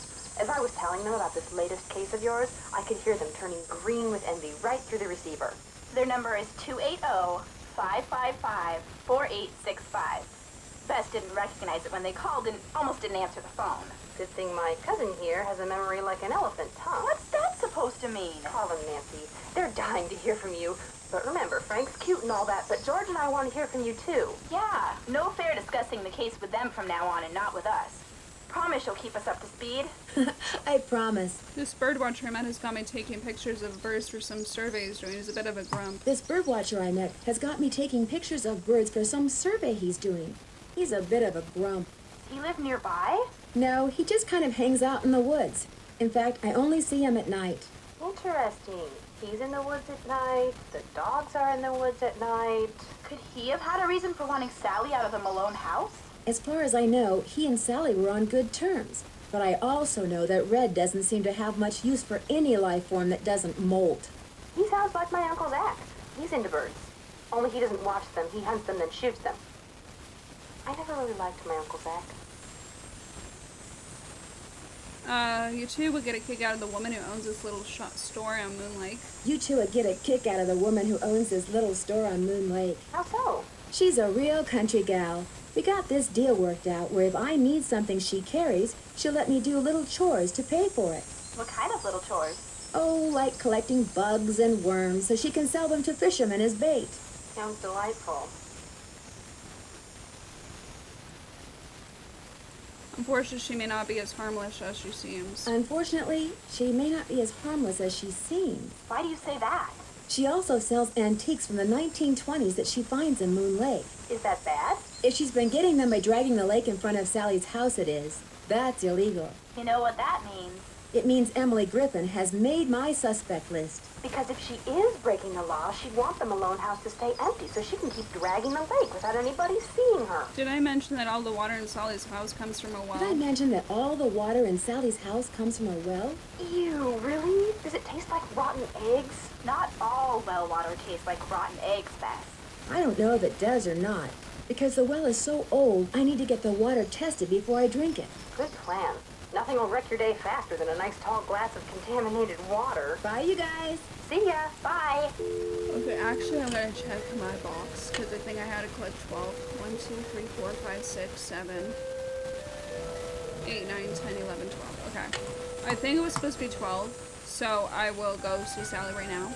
As I was telling them about this latest case of yours, I could hear them turning green with envy right through the receiver. Their number is 280-555-4865. Bess didn't recognize it when they called and almost didn't answer the phone. Good thing my cousin here has a memory like an elephant's, huh? What's that supposed to mean? Call them, Nancy. They're dying to hear from you. But remember, Frank's cute and all that, but George and I want to hear from you, too. Yeah, no fair discussing the case with them from now on and not with us. Promise you'll keep us up to speed? I promise. This birdwatcher I met has got me taking pictures of birds for some survey he's doing. He's a bit of a grump. This birdwatcher I met has got me taking pictures of birds for some survey he's doing. He's a bit of a grump. Does he live nearby? No, he just kind of hangs out in the woods. In fact, I only see him at night. Interesting. He's in the woods at night. The dogs are in the woods at night. Could he have had a reason for wanting Sally out of the Malone house? As far as I know, he and Sally were on good terms. But I also know that Red doesn't seem to have much use for any life form that doesn't molt. He sounds like my Uncle Zach. He's into birds. Only he doesn't watch them. He hunts them, then shoots them. I never really liked my Uncle Zach. You two would get a kick out of the woman who owns this little store on Moon Lake. You two would get a kick out of the woman who owns this little store on Moon Lake. How so? She's a real country gal. We got this deal worked out where if I need something she carries, she'll let me do little chores to pay for it. What kind of little chores? Oh, like collecting bugs and worms so she can sell them to fishermen as bait. Sounds delightful. Unfortunately, she may not be as harmless as she seems. Unfortunately, she may not be as harmless as she seems. Why do you say that? She also sells antiques from the 1920s that she finds in Moon Lake. Is that bad? If she's been getting them by dragging the lake in front of Sally's house, it is. That's illegal. You know what that means? It means Emily Griffin has made my suspect list. Because if she is breaking the law, she'd want the Malone house to stay empty so she can keep dragging the lake without anybody seeing her. Did I mention that all the water in Sally's house comes from a well? Did I mention that all the water in Sally's house comes from a well? Ew, really? Does it taste like rotten eggs? Not all well water tastes like rotten eggs, Beth. I don't know if it does or not. Because the well is so old, I need to get the water tested before I drink it. Good plan. Nothing will wreck your day faster than a nice tall glass of contaminated water. Bye, you guys. See ya. Bye. Okay, actually, I'm going to check my box, because I think I had to collect 12. 1, 2, 3, 4, 5, 6, 7, 8, 9, 10, 11, 12. Okay. I think it was supposed to be 12, so I will go see Sally right now.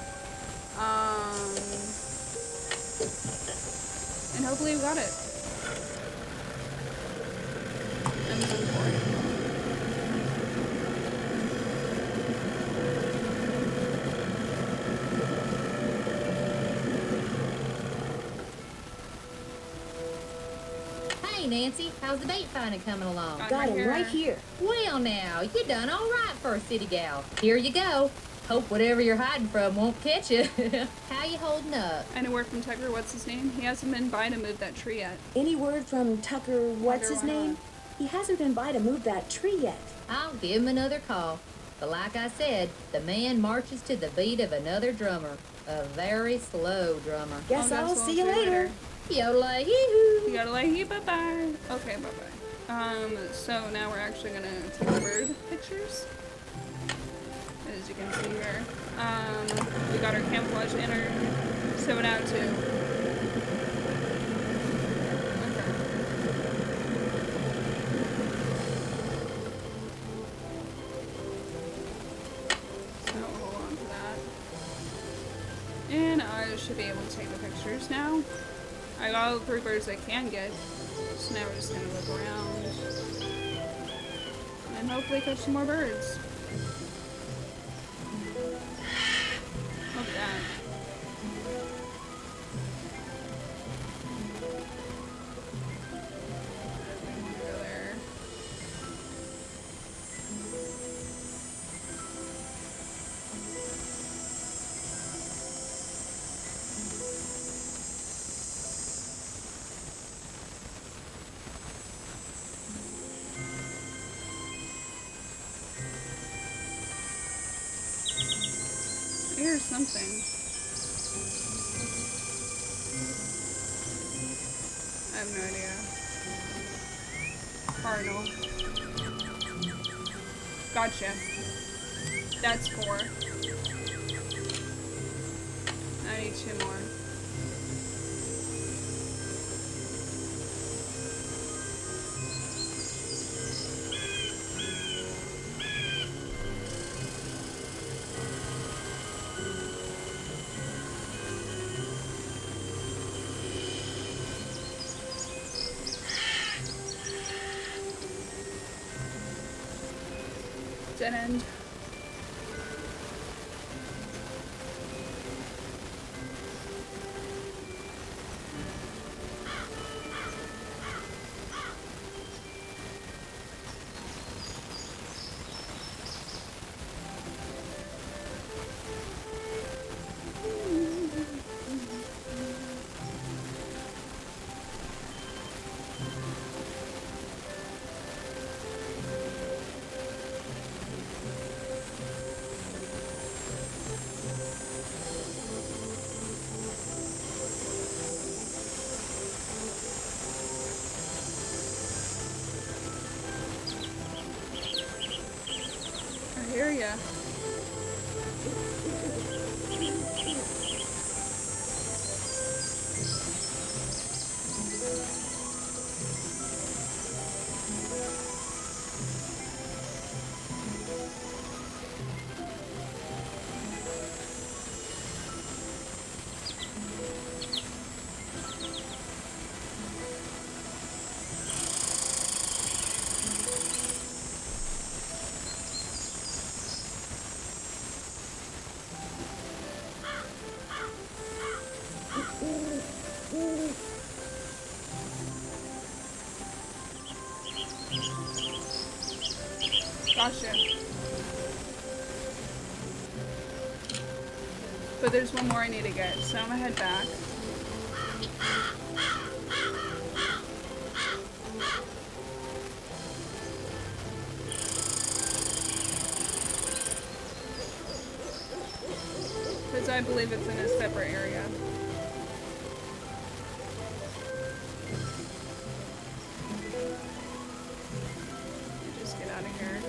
And hopefully we got it. Amazon 4. Hey, Nancy, how's the bait finding coming along? Got him right here. Well, now, you done all right for a city gal. Here you go. Hope whatever you're hiding from won't catch you. How you holding up? Any word from Tucker? What's his name? He hasn't been by to move that tree yet. Any word from Tucker, what's his name? He hasn't been by to move that tree yet. I'll give him another call. But like I said, the man marches to the beat of another drummer. A very slow drummer. Guess I'll see you later. Yodelay-hee-hoo. You gotta like, bye-bye. Okay, bye-bye. So now we're actually gonna take the bird pictures. As you can see here. We got our camouflage in our 7 out of 2. Okay. So hold on to that. And I should be able to take the pictures now. I got all the 3 birds I can get. So now we're just gonna look around. And hopefully catch some more birds. Look at that. Go there. I hear something. have no idea. Cardinal. Gotcha. That's 4. I need 2 more. Dead end. I hear ya. Gotcha. But there's one more I need to get, so I'm gonna head back. Because I believe it's in a separate area. Just get out of here.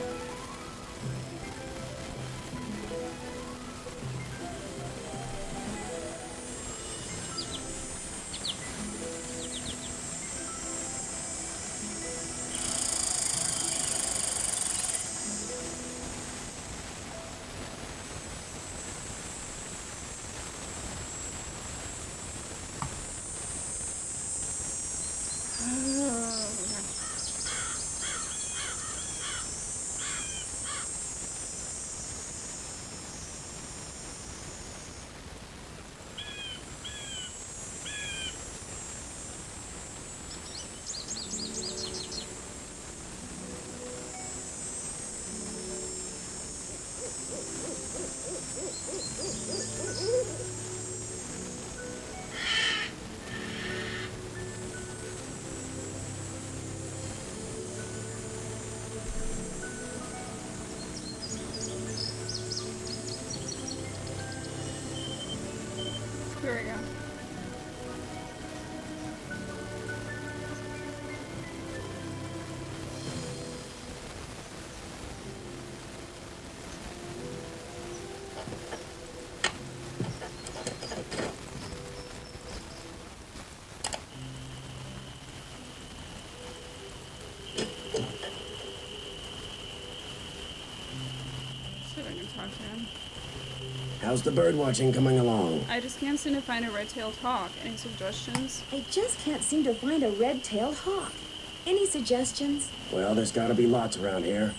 Here we go. See if I can talk to him. How's the bird watching coming along? I just can't seem to find a red-tailed hawk. Any suggestions? I just can't seem to find a red-tailed hawk. Any suggestions? Well, there's gotta be lots around here.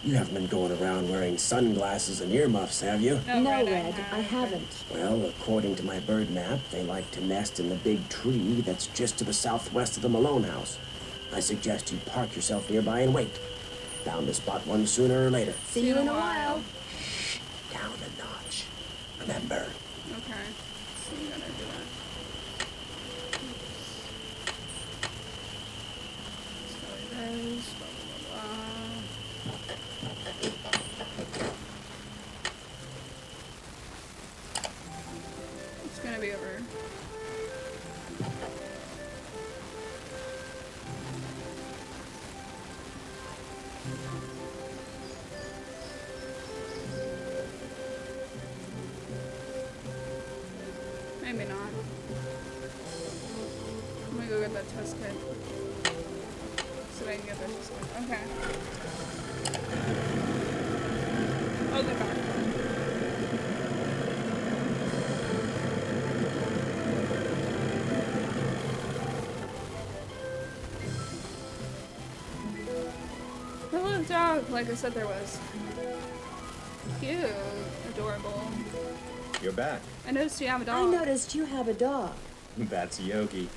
You haven't been going around wearing sunglasses and earmuffs, have you? No, Red, Red, I haven't. Well, according to my bird map, they like to nest in the big tree that's just to the southwest of the Malone house. I suggest you park yourself nearby and wait. Bound to spot one sooner or later. See you in a while. Down a notch. Remember. Okay. So we gotta do that. So there's blah, blah, blah, blah. It's gonna be over. Maybe not. I'm gonna go get that test kit. So I can get that test kit. Okay. I'll get back. A little dog, like I said there was. Cute. Adorable. You're back. I noticed you have a I dog. noticed you have a dog. That's Yogi,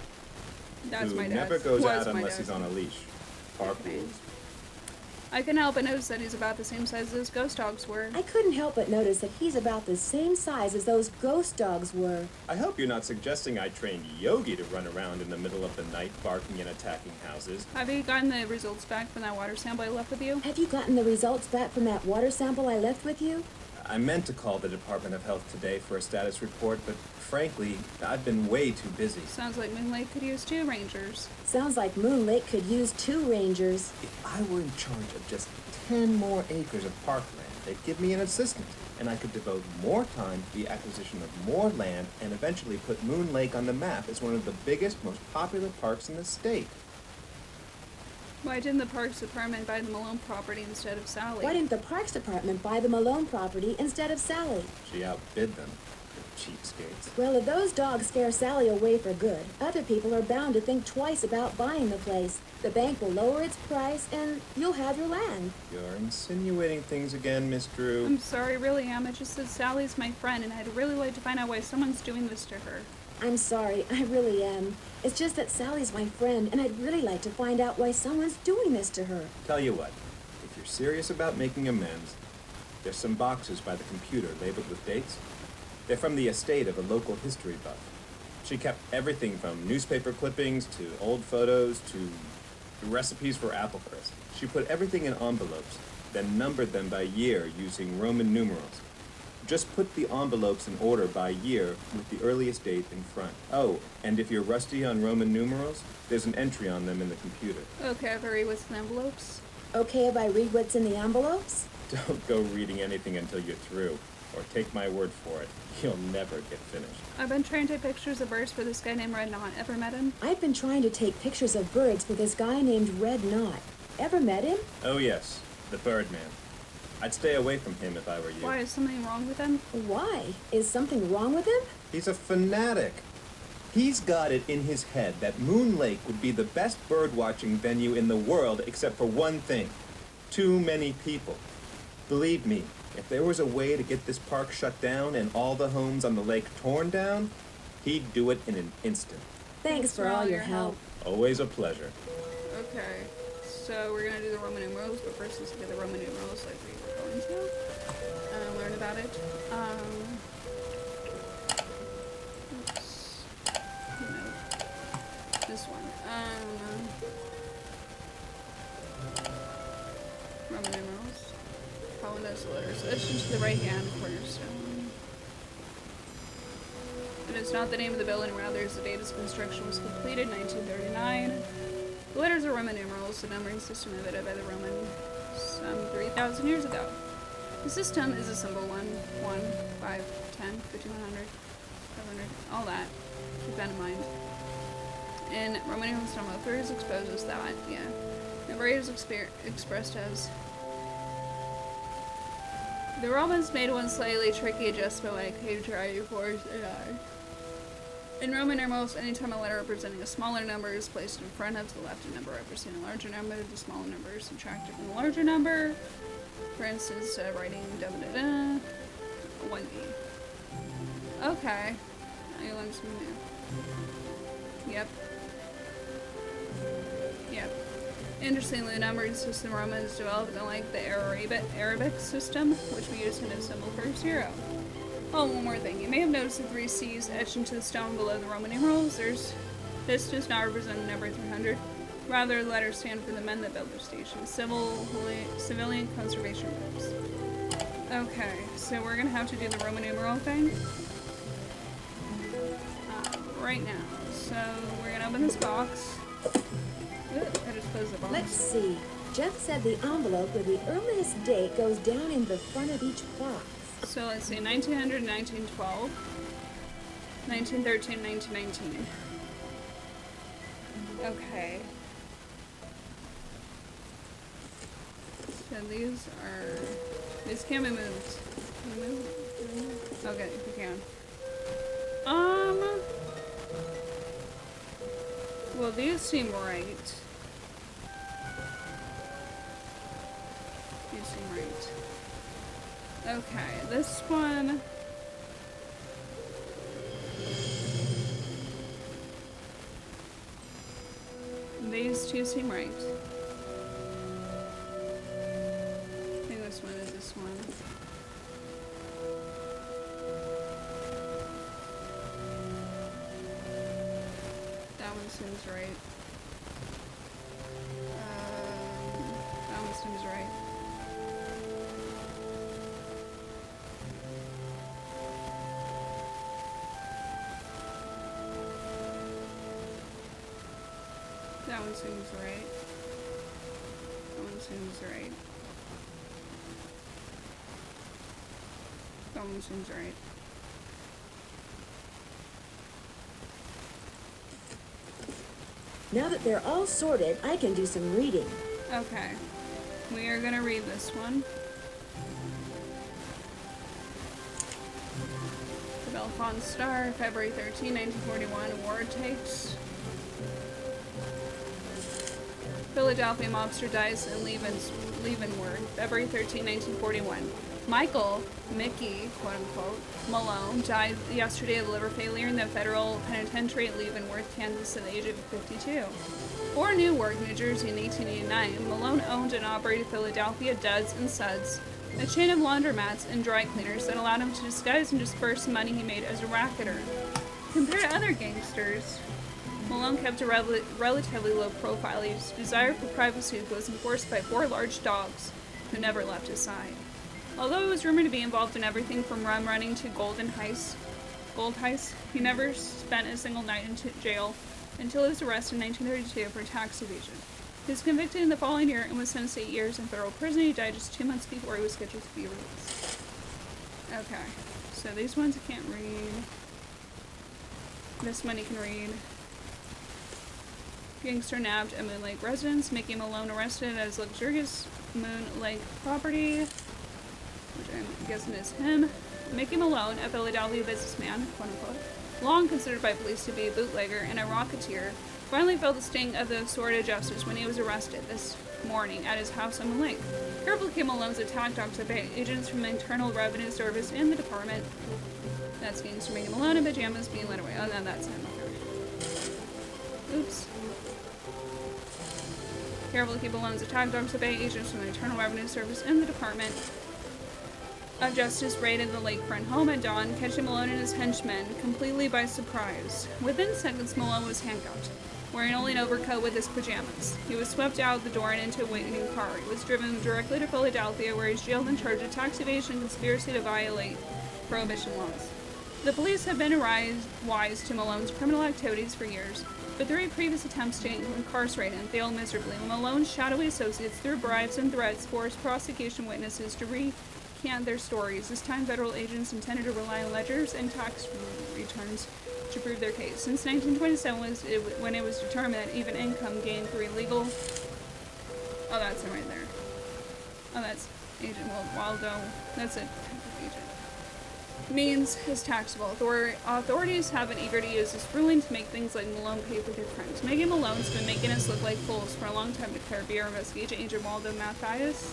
That's who my dad. never goes Was out my unless dad. he's on a leash. Park Okay. rules. I couldn't help but notice that he's about the same size as ghost dogs were. I couldn't help but notice that he's about the same size as those ghost dogs were. I hope you're not suggesting I trained Yogi to run around in the middle of the night barking and attacking houses. Have you gotten the results back from that water sample I left with you? Have you gotten the results back from that water sample I left with you? I meant to call the Department of Health today for a status report, but frankly, I've been way too busy. Sounds like Moon Lake could use 2 rangers. Sounds like Moon Lake could use 2 rangers. If I were in charge of just 10 more acres of parkland, they'd give me an assistant, and I could devote more time to the acquisition of more land and eventually put Moon Lake on the map as one of the biggest, most popular parks in the state. Why didn't the Parks Department buy the Malone property instead of Sally? Why didn't the Parks Department buy the Malone property instead of Sally? She outbid them, the cheapskates. Well, if those dogs scare Sally away for good, other people are bound to think twice about buying the place. The bank will lower its price, and you'll have your land. You're insinuating things again, Miss Drew. I'm sorry, really am. It just says Sally's my friend, and I'd really like to find out why someone's doing this to her. I'm sorry, I really am. It's just that Sally's my friend, and I'd really like to find out why someone's doing this to her. Tell you what, if you're serious about making amends, there's some boxes by the computer labeled with dates. They're from the estate of a local history buff. She kept everything from newspaper clippings to old photos to recipes for apple crisp. She put everything in envelopes, then numbered them by year using Roman numerals. Just put the envelopes in order by year with the earliest date in front. Oh, and if you're rusty on Roman numerals, there's an entry on them in the computer. Okay, I've already with the envelopes. Okay if I read what's in the envelopes? Don't go reading anything until you're through, or take my word for it, you'll never get finished. I've been trying to take pictures of birds for this guy named Red Knott. Ever met him? I've been trying to take pictures of birds for this guy named Red Knott. Ever met him? Oh yes, the Birdman. I'd stay away from him if I were you. Why, is something wrong with him? Why? Is something wrong with him? He's a fanatic. He's got it in his head that Moon Lake would be the best bird-watching venue in the world except for one thing. Too many people. Believe me, if there was a way to get this park shut down and all the homes on the lake torn down, he'd do it in an instant. Thanks for all your help. Always a pleasure. Okay, so we're gonna do the Roman numerals, but first let's get the Roman numerals like we were going to. Learn about it. Oops. No. This one. Roman numerals. Follow those letters. Etched into the right hand cornerstone. It is not the name of the building, rather is the date its construction was completed, 1939. The letters are Roman numerals, the numbering system invented by the Romans some 3,000 years ago. The system is a symbol 1, 1, 5, 10, 50, 100, 500, all that. Keep that in mind. In Roman numerals number 3 is exposed as that, yeah. Number 8 is expressed as. The Romans made one slightly tricky adjustment when it came to writing 4s and 9. In Roman numerals, anytime a letter representing a smaller number is placed in front of the left, a number representing a larger number, the smaller number is subtracted from the larger number. For instance, writing da-da-da-da, 1D. Okay. I learned something new. Yep. Yep. Interestingly, the numbering system Romans developed unlike the Arabic system, which we use in a symbol for 0. Oh, one more thing. You may have noticed the 3 C's etched into the stone below the Roman numerals. This does not represent the number 300. Rather, the letters stand for the men that built their station. Civilian conservation groups. Okay, so we're going to have to do the Roman numeral thing right now. So we're going to open this box. Ooh, I just closed the box. Let's see. Jeff said the envelope with the earliest date goes down in the front of each box. So let's see, 1900 1912. 1913, 1919. Okay. So these can't be moved. Can we move? Okay, we can. Well, these seem right. These seem right. Okay, this one. These two seem right. I think this one is this one. That one seems right. That one seems right. That one seems right. That one seems right. That one seems right. Now that they're all sorted, I can do some reading. Okay. We are gonna read this one. The Bellefonte Star, February 13, 1941. War takes. Philadelphia mobster dies in Leavenworth, February 13, 1941. Michael, Mickey, quote-unquote, Malone, died yesterday of liver failure in the federal penitentiary at Leavenworth, Kansas at the age of 52. Born in Newark, New Jersey in 1889, Malone owned and operated Philadelphia Duds and Suds, a chain of laundromats and dry cleaners that allowed him to disguise and disperse the money he made as a racketer. Compared to other gangsters, Malone kept a relatively low profile. His desire for privacy was enforced by 4 large dogs who never left his side. Although he was rumored to be involved in everything from rum running to gold heists, he never spent a single night in jail until he was arrested in 1932 for tax evasion. He was convicted in the following year and was sentenced to 8 years in federal prison. He died just 2 months before he was scheduled to be released. Okay, so these ones I can't read. This one you can read. Gangster nabbed at Moon Lake residence. Mickey Malone arrested at his luxurious Moon Lake property, which I'm guessing is him. Mickey Malone, a Philadelphia businessman, quote-unquote, long considered by police to be a bootlegger and a rocketeer, finally felt the sting of the sword of justice when he was arrested this morning at his house on Moon Lake. Careful Mickey Malone's attack dogs obey agents from the Internal Revenue Service in the department. That's Gangster Mickey Malone in pajamas being led away. Oh, no, that's him. Oops. Careful to keep Malone's attack dogs obey agents from the Internal Revenue Service in the Department of Justice raided the lakefront home at dawn, catching Malone and his henchmen completely by surprise. Within seconds, Malone was handcuffed, wearing only an overcoat with his pajamas. He was swept out the door and into a waiting car. He was driven directly to Philadelphia, where he was jailed and charged with tax evasion and conspiracy to violate prohibition laws. The police have been wise to Malone's criminal activities for years, but 3 previous attempts to incarcerate him failed miserably. Malone's shadowy associates, through bribes and threats, forced prosecution witnesses to recant their stories. This time, federal agents intended to rely on ledgers and tax returns to prove their case. Since 1927 when it was determined that even income gained through illegal... Oh, that's him right there. Oh, that's Agent Waldo. That's a agent. Means is taxable. Authorities have been eager to use this ruling to make things like Malone pay for their crimes. Mickey Malone's been making us look like fools for a long time, declared Bureau Investigation Agent Waldo Mathias.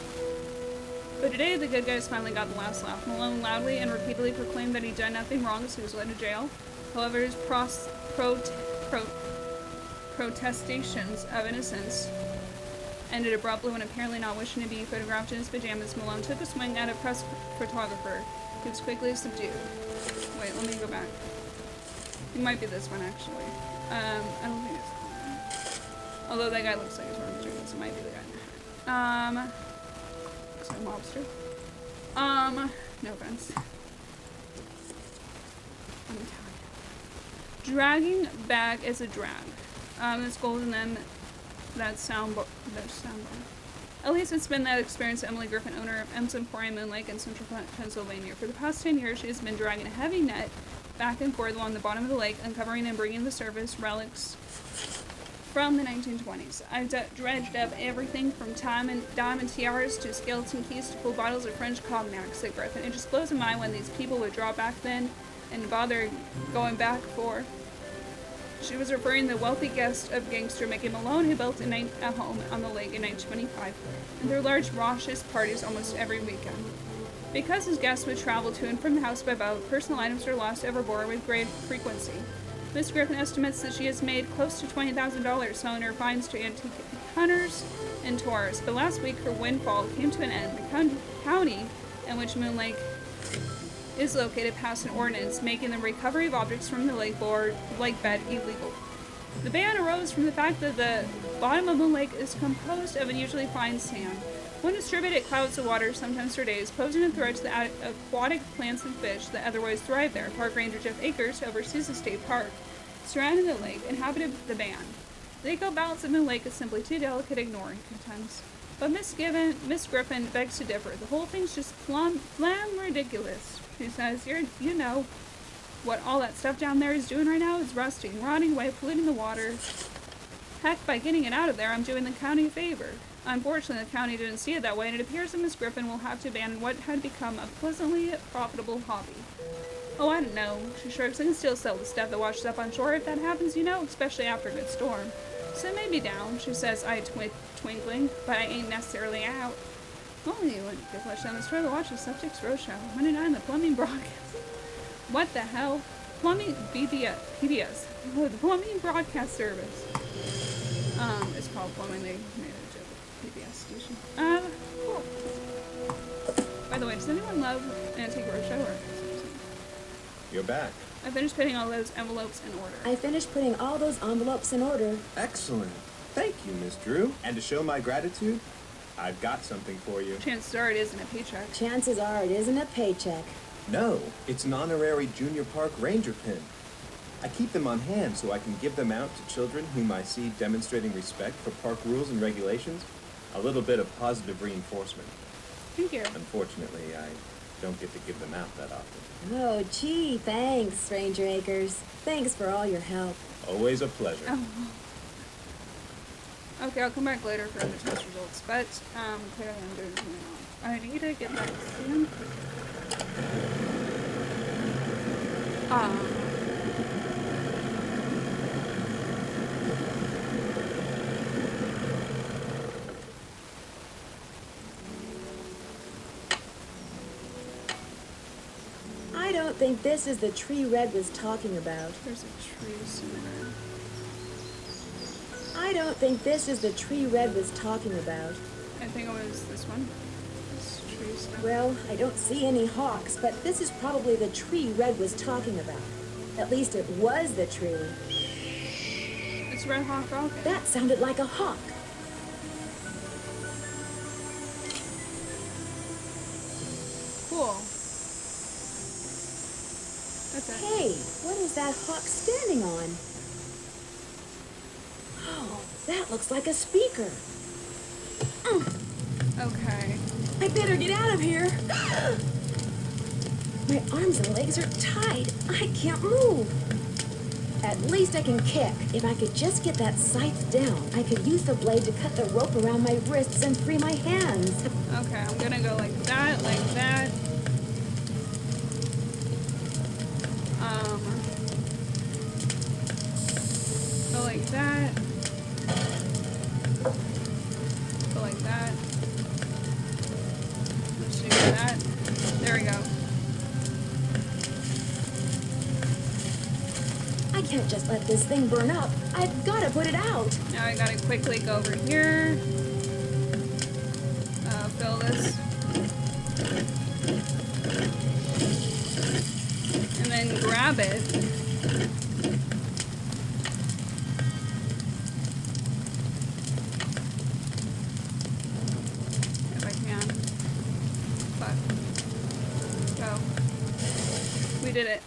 But today, the good guys finally got the last laugh. Malone loudly and repeatedly proclaimed that he'd done nothing wrong, so he was led to jail. However, his protestations of innocence ended abruptly when, apparently not wishing to be photographed in his pajamas, Malone took a swing at a press photographer. He was quickly subdued. Wait, let me go back. It might be this one, actually. I don't think it's this one. Although that guy looks like he's wearing pajamas, it might be the guy. So mobster. No offense. I'm Italian. Dragging back is a drag. It's gold and then that sound bar. At least it's been that experience. Emily Griffin, owner of Emporium, Moon Lake in central Pennsylvania. For the past 10 years, she has been dragging a heavy net back and forth along the bottom of the lake, uncovering and bringing to the surface relics from the 1920s. I've dredged up everything from diamond tiaras to skeleton keys to full bottles of French cognac, said Griffin. It just blows my mind when these people would draw back then and bother going back for. She was referring to the wealthy guest of gangster Mickey Malone, who built a home on the lake in 1925, and threw large, raucous parties almost every weekend. Because his guests would travel to and from the house by boat, personal items were lost overboard with great frequency. Miss Griffin estimates that she has made close to $20,000 selling her finds to antique hunters and tourists, but last week her windfall came to an end. The county in which Moon Lake is located passed an ordinance making the recovery of objects from the lake bed illegal. The ban arose from the fact that the bottom of Moon Lake is composed of unusually fine sand. When distributed, it clouds the water, sometimes for days, posing a threat to the aquatic plants and fish that otherwise thrive there. Park Ranger Jeff Ackers, who oversees the state park surrounding the lake, inhabited the ban. The eco balance of Moon Lake is simply too delicate to ignore, he contends. But Miss Griffin begs to differ. The whole thing's just flam ridiculous. She says, you know what all that stuff down there is doing right now? It's rusting, rotting away, polluting the water. Heck, by getting it out of there, I'm doing the county a favor. Unfortunately, the county didn't see it that way, and it appears that Miss Griffin will have to abandon what had become a pleasantly profitable hobby. Oh, I don't know. She shrugs. I can still sell the stuff that washes up on shore if that happens, you know, especially after a good storm. So it may be down, she says, eye twinkling, but I ain't necessarily out. Only you wouldn't get flushed down the store to watch the Septic's Roadshow. Monday night in the plumbing broadcast. What the hell? Plumbing PBS. Oh, the plumbing broadcast service. It's called plumbing. They made a joke with PBS station. Cool. By the way, does anyone love Antique Roadshow or? You're back. I finished putting all those envelopes in order. I finished putting all those envelopes in order. Excellent. Thank you, Miss Drew. And to show my gratitude, I've got something for you. Chances are it isn't a paycheck. Chances are it isn't a paycheck. No, it's an honorary junior park ranger pin. I keep them on hand so I can give them out to children whom I see demonstrating respect for park rules and regulations. A little bit of positive reinforcement. Thank you. Unfortunately, I don't get to give them out that often. Oh, gee, thanks, Ranger Ackers. Thanks for all your help. Always a pleasure. Oh. Okay, I'll come back later for the test results, but clearly I'm doing something wrong. I need to get that sand. I don't think this is the tree Red was talking about. There's a tree somewhere. I don't think this is the tree Red was talking about. I think it was this one. This tree stuff. Well, I don't see any hawks, but this is probably the tree Red was talking about. At least it was the tree. It's Red Hawk Rocket. That sounded like a hawk. Cool. That's it. Hey, what is that hawk standing on? Oh, that looks like a speaker. Okay. I better get out of here. My arms and legs are tied. I can't move. At least I can kick. If I could just get that scythe down, I could use the blade to cut the rope around my wrists and free my hands. Okay, I'm gonna go like that, like that. Go like that. Go like that. Let's do that. There we go. I can't just let this thing burn up. I've got to put it out. Now I gotta quickly go over here. Fill this. And then grab it. If I can. But, go. We did it.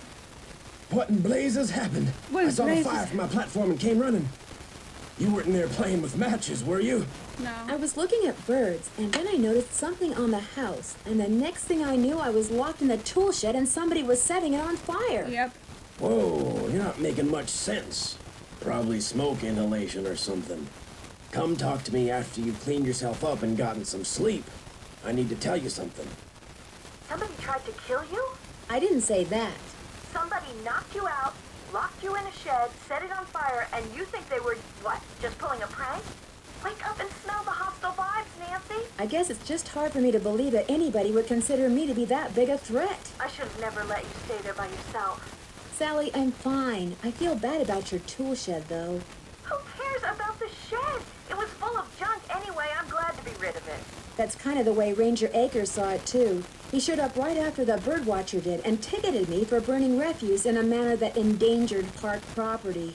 What in blazes happened? What in I saw the blazes? fire from my platform and came running. You weren't in there playing with matches, were you? No. I was looking at birds, and then I noticed something on the house. And the next thing I knew, I was locked in the tool shed and somebody was setting it on fire. Yep. Whoa, you're not making much sense. Probably smoke inhalation or something. Come talk to me after you've cleaned yourself up and gotten some sleep. I need to tell you something. Somebody tried to kill you? I didn't say that. Somebody knocked you out, locked you in a shed, set it on fire, and you think they were, what, just pulling a prank? Wake up and smell the hostile vibes, Nancy. I guess it's just hard for me to believe that anybody would consider me to be that big a threat. I should have never let you stay there by yourself. Sally, I'm fine. I feel bad about your tool shed, though. Who cares about the shed? It was full of junk anyway. I'm glad to be rid of it. That's kind of the way Ranger Ackers saw it, too. He showed up right after the birdwatcher did and ticketed me for burning refuse in a manner that endangered park property.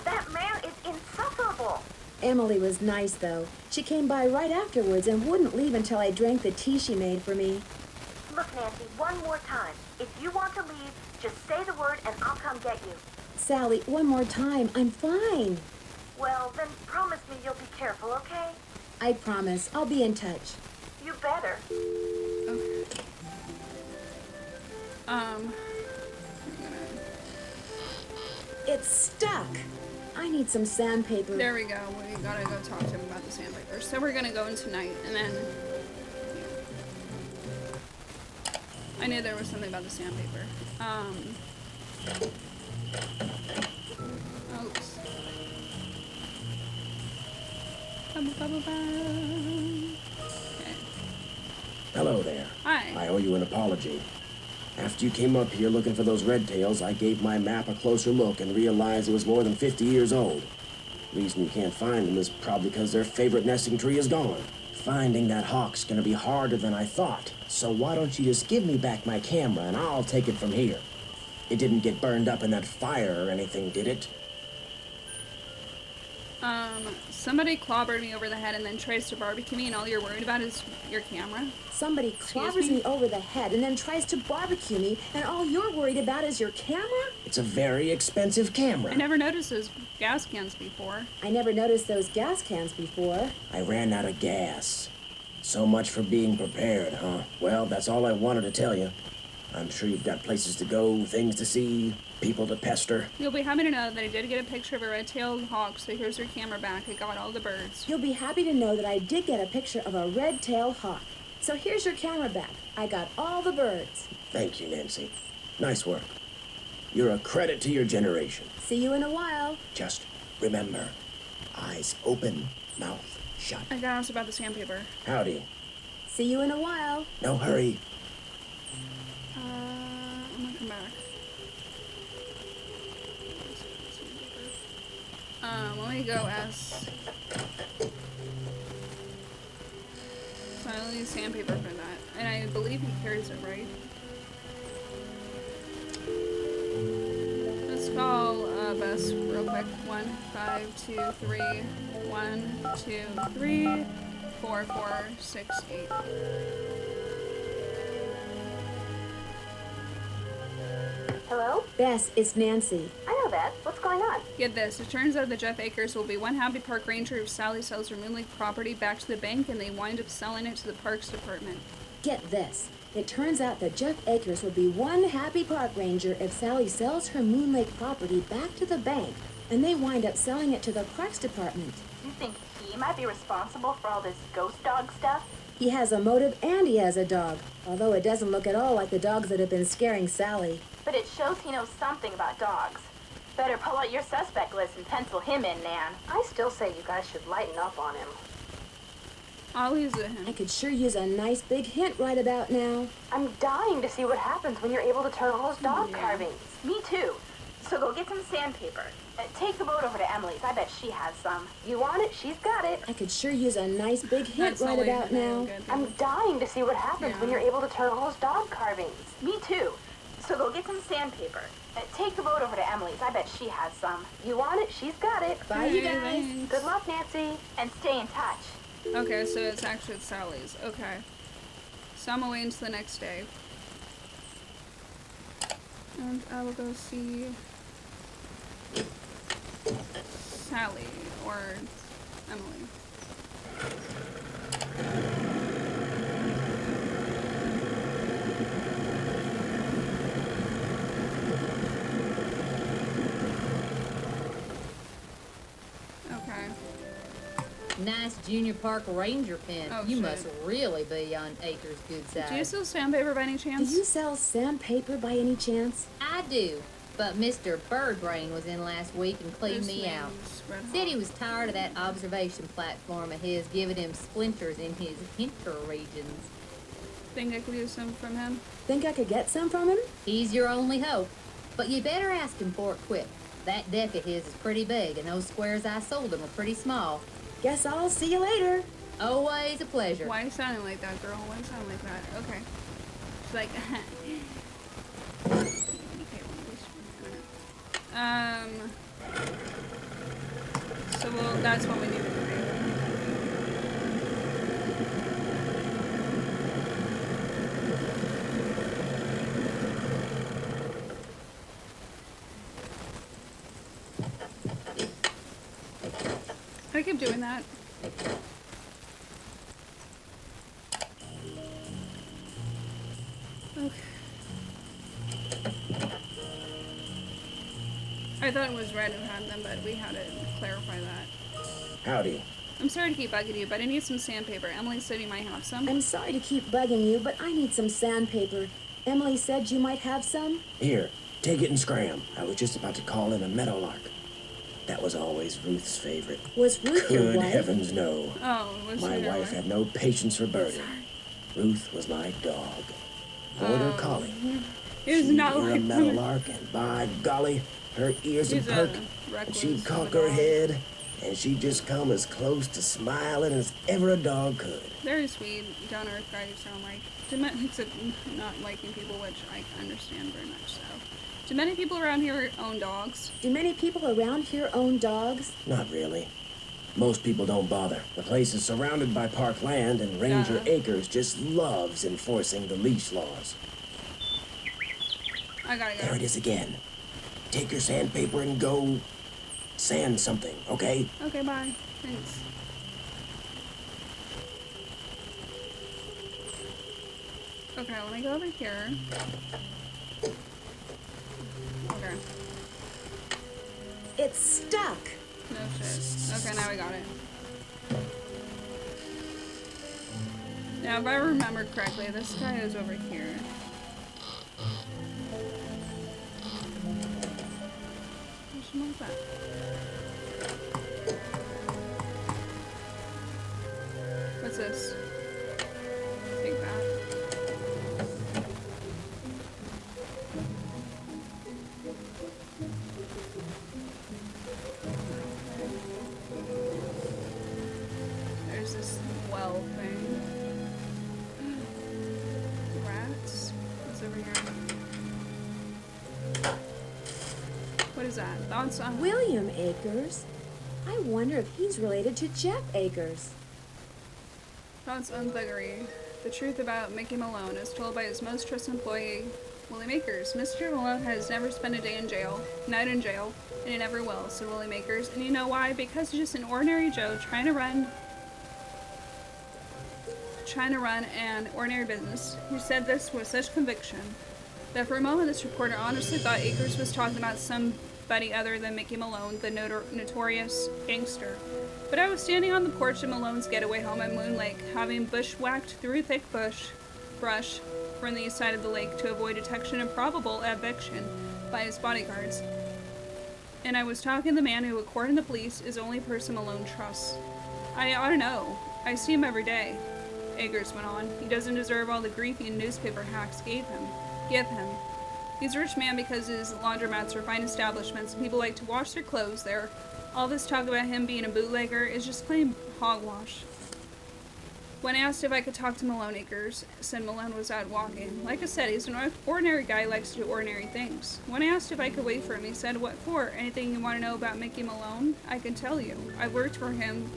That man is insufferable. Emily was nice, though. She came by right afterwards and wouldn't leave until I drank the tea she made for me. Look, Nancy, one more time. If you want to leave, just say the word and I'll come get you. Sally, one more time. I'm fine. Well, then promise me you'll be careful, okay? I promise. I'll be in touch. You better. Okay. It's stuck. I need some sandpaper. There we go. We gotta go talk to him about the sandpaper. So we're gonna go in tonight, and then... I knew there was something about the sandpaper. Oops. Okay. Hello there. Hi. I owe you an apology. After you came up here looking for those red tails, I gave my map a closer look and realized it was more than 50 years old. The reason you can't find them is probably because their favorite nesting tree is gone. Finding that hawk's gonna be harder than I thought, so why don't you just give me back my camera and I'll take it from here. It didn't get burned up in that fire or anything, did it? Somebody clobbered me over the head and then tries to barbecue me, and all you're worried about is your camera? Somebody clobbers me over the head and then tries to barbecue me, and all you're worried about is your camera? It's a very expensive camera. I never noticed those gas cans before. I never noticed those gas cans before. I ran out of gas. So much for being prepared, huh? Well, that's all I wanted to tell you. I'm sure you've got places to go, things to see, people to pester. You'll be happy to know that I did get a picture of a red-tailed hawk, so here's your camera back. I got all the birds. You'll be happy to know that I did get a picture of a red-tailed hawk. So here's your camera back. I got all the birds. Thank you, Nancy. Nice work. You're a credit to your generation. See you in a while. Just remember, eyes open, mouth shut. I got asked about the sandpaper. Howdy. See you in a while. No hurry. I'm gonna come back. Let me go ask. So I'll use sandpaper for that. And I believe he carries it, right? Let's call Bess real quick. 1 5 2 3 1 2 3 4 4 6 8. Hello? Bess, it's Nancy. I know that. What's going on? Get this, it turns out that Jeff Ackers will be one happy park ranger if Sally sells her Moon Lake property back to the bank and they wind up selling it to the parks department. Get this. It turns out that Jeff Ackers would be one happy park ranger if Sally sells her Moon Lake property back to the bank and they wind up selling it to the parks department. You think he might be responsible for all this ghost dog stuff? He has a motive and he has a dog, although it doesn't look at all like the dogs that have been scaring Sally. But it shows he knows something about dogs. Better pull out your suspect list and pencil him in, Nan. I still say you guys should lighten up on him. I'll use a I hint. could sure use a nice big hint right about now. I'm dying to see what happens when you're able to turn all those dog Yeah. carvings. Me too. So go get some sandpaper. Take the boat over to Emily's. I bet she has some. You want it? She's got it. I could sure use a nice big hint That's right all I about know. now. Good. I'm dying to see what happens when Yeah. you're able to turn all those dog carvings. Me too. So go get some sandpaper. Take the boat over to Emily's. I bet she has some. You want it? She's got it. Bye, you Okay, guys. thanks. Good luck, Nancy. And stay in touch. Okay, so it's actually at Sally's. Okay. So I'm away until the next day. And I will go see Sally or Emily. Nice junior park ranger pen. Oh, You shit. must really be on Ackers' good side. Do you sell sandpaper by any Do chance? you sell sandpaper by any chance? I do, but Mr. Birdbrain was in last week and cleaned This me out. means red Said hot. he was tired of that observation platform of his giving him splinters in his hinter regions. Think I could use some from him? Think I could get some from him? He's your only hope, but you better ask him for it quick. That deck of his is pretty big, and those squares I sold him are pretty small. Guess I'll see you later. Always a pleasure. Why are you sounding like that, girl? Why are you sounding like that? Okay. She's like, so well, that's what we needed to do. I keep doing that. Okay. I thought it was Red who had them, but we had to clarify that. Howdy. I'm sorry to keep bugging you, but I need some sandpaper. Emily said you might have some. I'm sorry to keep bugging you, but I need some sandpaper. Emily said you might have some. Here, take it and scram. I was just about to call in a meadowlark. That was always Ruth's favorite. Was Ruth your Good wife? heavens, no. Oh, was My she wife had no patience for birding. Ruth was my dog. Border collie. It was She'd not hear a like meadowlark, and by golly, her ears would She's a perk, and recluse she'd of a cock her dog. head, and she'd just come as close to smiling as ever a dog could. Very sweet, down earth guy you sound like. Except not liking people, which I understand very much so. Do many people around here own dogs? Do many people around here own dogs? Not really. Most people don't bother. The place is surrounded by park land, and Ranger Yeah. Ackers just loves enforcing the leash laws. I gotta There go. it is again. Take your sandpaper and go sand something, okay? Okay, bye. Thanks. Okay, let me go over here. Okay. It's stuck. No shit. Okay, now we got it. Now, if I remember correctly, this guy is over here. What's that? What's this? Take that. There's this well thing. Rats? What's over here? What is that? Thoughts on William Ackers. I wonder if he's related to Jeff Ackers. Thoughts on thuggery. The truth about Mickey Malone is told by his most trusted employee, Willie Makers. Mr. Malone has never spent a day in jail, night in jail, and he never will, said Willie Makers. And you know why? Because he's just an ordinary Joe trying to run an ordinary business. He said this with such conviction that for a moment this reporter honestly thought Ackers was talking about somebody other than Mickey Malone, the notorious gangster. But I was standing on the porch of Malone's getaway home at Moon Lake, having bushwhacked through thick brush from the east side of the lake to avoid detection and probable eviction by his bodyguards. And I was talking to the man who, according to police, is the only person Malone trusts. I ought to know. I see him every day. Ackers went on. He doesn't deserve all the grief you newspaper hacks give him. He's a rich man because his laundromats are fine establishments and people like to wash their clothes there. All this talk about him being a bootlegger is just plain hogwash. When asked if I could talk to Malone, Ackers said Malone was out walking. Like I said, he's an ordinary guy who likes to do ordinary things. When asked if I could wait for him, he said, "What for? Anything you want to know about Mickey Malone? I can tell you. I worked for him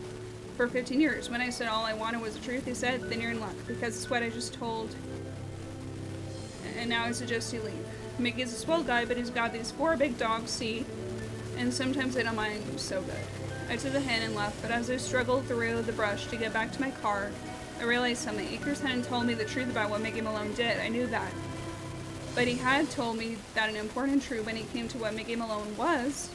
for 15 years. When I said all I wanted was the truth, he said, then you're in luck, because it's what I just told. And now I suggest you leave. Mickey's a swell guy, but he's got these 4 big dogs, see? And sometimes they don't mind him so good." I took the hint and left, but as I struggled through the brush to get back to my car, I realized something. Ackers hadn't told me the truth about what Mickey Malone did. I knew that. But he had told me that an important truth when he came to what Mickey Malone was.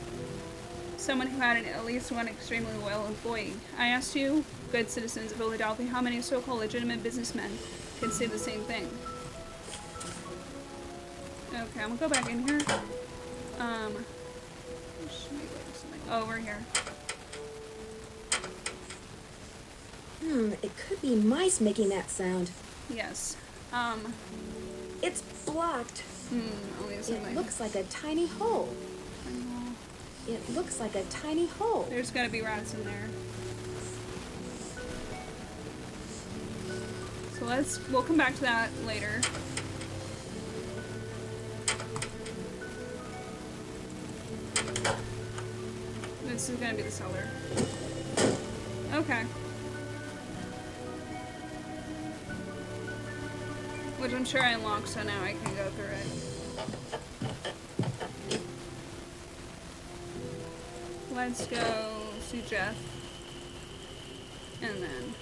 someone who had at least one extremely loyal employee. I asked you, good citizens of Philadelphia, how many so-called legitimate businessmen can say the same thing. Okay, I'm gonna go back in here. Over here. It could be mice making that sound. Yes. It's blocked. Only It something. looks like a tiny hole. It looks like a tiny hole. There's gotta be rats in there. So we'll come back to that later. This is gonna be the cellar. Okay. Which I'm sure I unlocked, so now I can go through it. Let's go see Jeff. And then...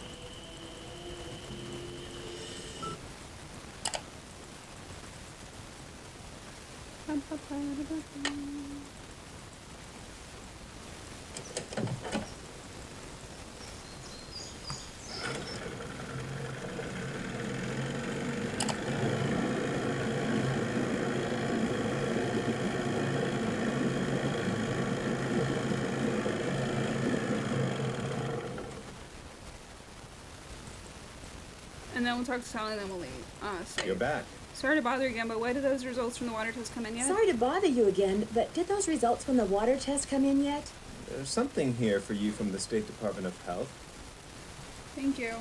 And then we'll talk to Sally, and then we'll leave. Save. You're back. Sorry to bother you again, but why did those results from the water test come in yet? Sorry to bother you again, but did those results from the water test come in yet? There's something here for you from the State Department of Health. Thank you.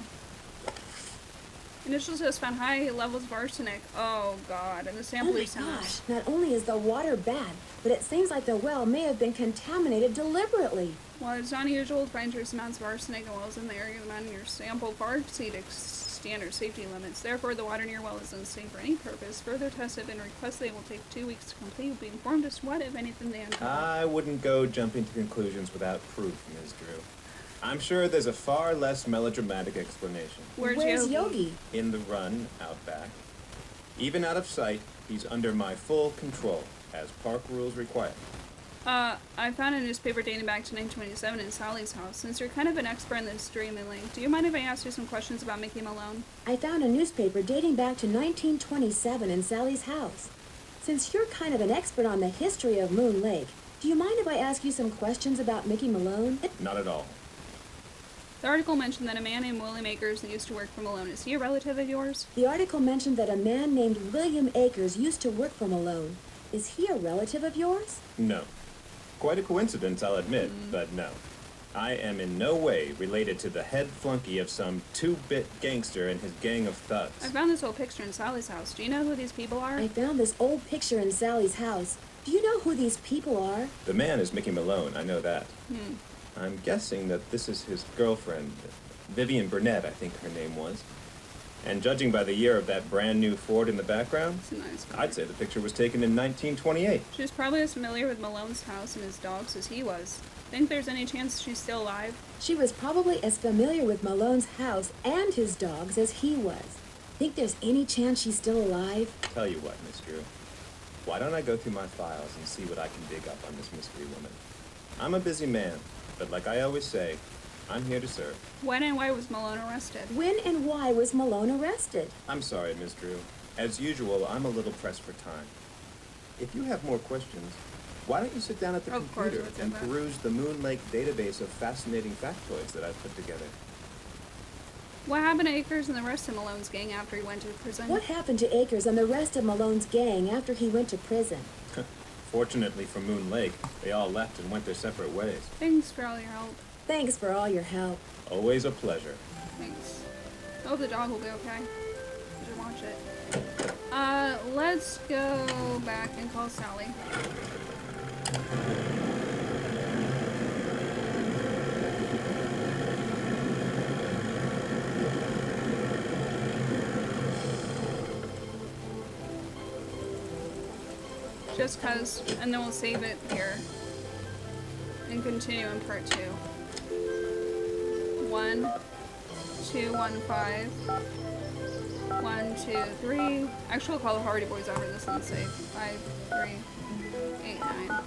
Initial test found high levels of arsenic. Oh god, and the Oh sample my you sent gosh, us. not only is the water bad, but it seems like the well may have been contaminated deliberately. While it's not unusual to find trace amounts of arsenic in wells in the area, the amount in your sample far exceed standard safety limits. Therefore, the water in your well is unsafe for any purpose. Further tests have been requested. They will take 2 weeks to complete. You'll be informed as to what, if anything, they uncover. I wouldn't go jumping to conclusions without proof, Ms. Drew. I'm sure there's a far less melodramatic explanation. Where's Yogi? In the run out back. Even out of sight, he's under my full control, as park rules require. I found a newspaper dating back to 1927 in Sally's house. Since you're kind of an expert in this dreaming link, do you mind if I ask you some questions about Mickey Malone? I found a newspaper dating back to 1927 in Sally's house. Since you're kind of an expert on the history of Moon Lake, do you mind if I ask you some questions about Mickey Malone? Not at all. The article mentioned that a man named William Ackers used to work for Malone. Is he a relative of yours? The article mentioned that a man named William Ackers used to work for Malone. Is he a relative of yours? No. Quite a coincidence, I'll admit, but no. I am in no way related to the head flunky of some two-bit gangster and his gang of thugs. I found this old picture in Sally's house. Do you know who these people are? I found this old picture in Sally's house. Do you know who these people are? The man is Mickey Malone, I know that. I'm guessing that this is his girlfriend, Vivian Burnett, I think her name was. And judging by the year of that brand new Ford in the background, It's a nice picture. I'd say the picture was taken in 1928. She's probably as familiar with Malone's house and his dogs as he was. Think there's any chance she's still alive? She was probably as familiar with Malone's house and his dogs as he was. Think there's any chance she's still alive? Tell you what, Miss Drew. Why don't I go through my files and see what I can dig up on this mystery woman? I'm a busy man, but like I always say, I'm here to serve. When and why was Malone arrested? When and why was Malone arrested? I'm sorry, Miss Drew. As usual, I'm a little pressed for time. If you have more questions, why don't you sit down at the Of course, computer what's in and that? peruse the Moon Lake database of fascinating factoids that I've put together? What happened to Ackers and the rest of Malone's gang after he went to prison? What happened to Ackers and the rest of Malone's gang after he went to prison? Fortunately for Moon Lake, they all left and went their separate ways. Thanks for all your help. Thanks for all your help. Always a pleasure. Thanks. Hope the dog will be okay. I should watch it. Let's go back and call Sally. Just cause, and then we'll save it here. And continue in part 2. 1, 2, 1, 5. 1, 2, 3. Actually, we'll call the Hardy Boys after this one's safe. 5, 3, 8, 9.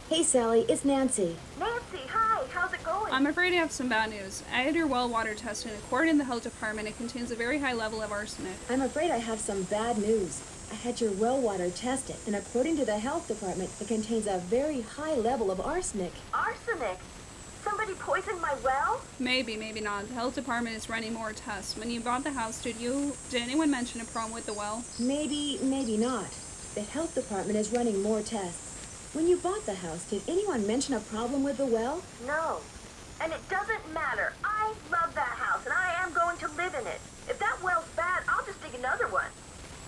Hey, Sally, it's Nancy. Nancy, hi. How's it going? I'm afraid I have some bad news. I had your well water tested, and according to the health department, it contains a very high level of arsenic. I'm afraid I have some bad news. I had your well water tested, and according to the health department, it contains a very high level of arsenic. Arsenic? Somebody poisoned my well? Maybe, maybe not. The health department is running more tests. When you bought the house, did anyone mention a problem with the well? Maybe, maybe not. The health department is running more tests. When you bought the house, did anyone mention a problem with the well? No. And it doesn't matter. I love that house, and I am going to live in it. If that well's bad, I'll just dig another one.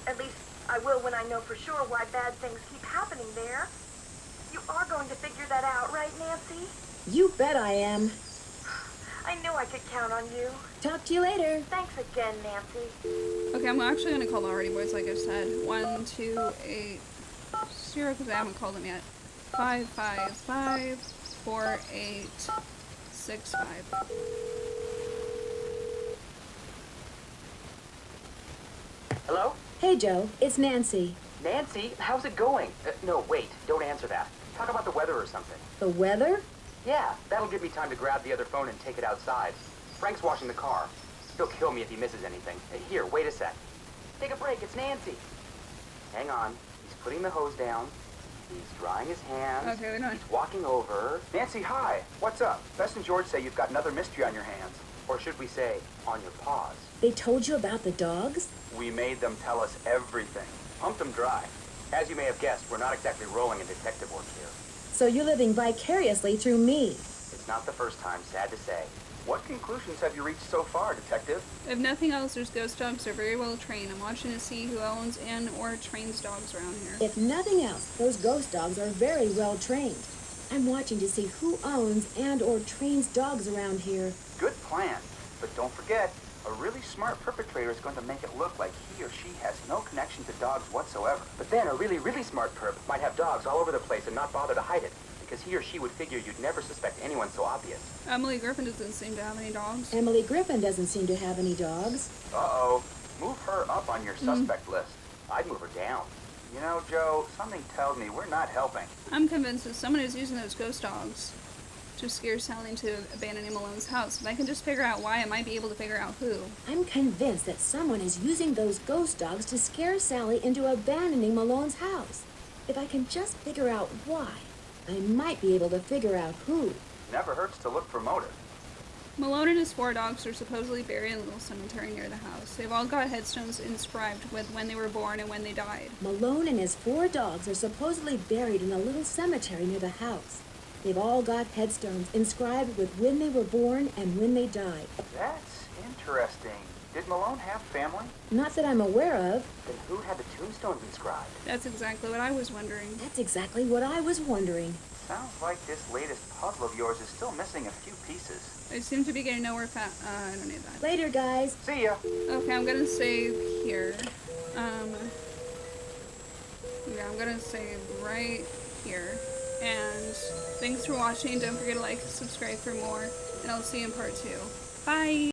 At least I will when I know for sure why bad things keep happening there. You are going to figure that out, right, Nancy? You bet I am. I knew I could count on you. Talk to you later. Thanks again, Nancy. Okay, I'm actually going to call the Hardy Boys like I said. 1, 2, 8, 0, because I haven't called them yet. 5, 5, 5, 4, 8, 6, 5. Hello? Hey, Joe, it's Nancy. Nancy, how's it going? No, wait, don't answer that. Talk about the weather or something. The weather? Yeah, that'll give me time to grab the other phone and take it outside. Frank's washing the car. He'll kill me if he misses anything. Here, wait a sec. Take a break, it's Nancy. Hang on. He's putting the hose down. He's drying his hands. Okay, we're done. He's walking over. Nancy, hi. What's up? Bess and George say you've got another mystery on your hands. Or should we say, on your paws. They told you about the dogs? We made them tell us everything. Pumped them dry. As you may have guessed, we're not exactly rolling in detective work here. So you're living vicariously through me. It's not the first time, sad to say. What conclusions have you reached so far, Detective? If nothing else, those ghost dogs are very well trained. I'm watching to see who owns and or trains dogs around here. If nothing else, those ghost dogs are very well trained. I'm watching to see who owns and or trains dogs around here. Good plan. But don't forget, a really smart perpetrator is going to make it look like he or she has no connection to dogs whatsoever. But then a really, really smart perp might have dogs all over the place and not bother to hide it, because he or she would figure you'd never suspect anyone so obvious. Emily Griffin doesn't seem to have any dogs. Emily Griffin doesn't seem to have any dogs. Uh-oh. Move her up on your suspect list. I'd move her down. You know, Joe, something tells me we're not helping. I'm convinced that someone is using those ghost dogs to scare Sally into abandoning Malone's house. If I can just figure out why, I might be able to figure out who. I'm convinced that someone is using those ghost dogs to scare Sally into abandoning Malone's house. If I can just figure out why, I might be able to figure out who. Never hurts to look for motive. Malone and his 4 dogs are supposedly buried in a little cemetery near the house. They've all got headstones inscribed with when they were born and when they died. Malone and his 4 dogs are supposedly buried in a little cemetery near the house. They've all got headstones inscribed with when they were born and when they died. That's interesting. Did Malone have family? Not that I'm aware of. Then who had the tombstones inscribed? That's exactly what I was wondering. That's exactly what I was wondering. Sounds like this latest puzzle of yours is still missing a few pieces. I seem to be getting nowhere I don't need that. Later, guys. See ya! Okay, I'm gonna save here. Yeah, I'm gonna save right here. And thanks for watching. Don't forget to like and subscribe for more. And I'll see you in part 2. Bye!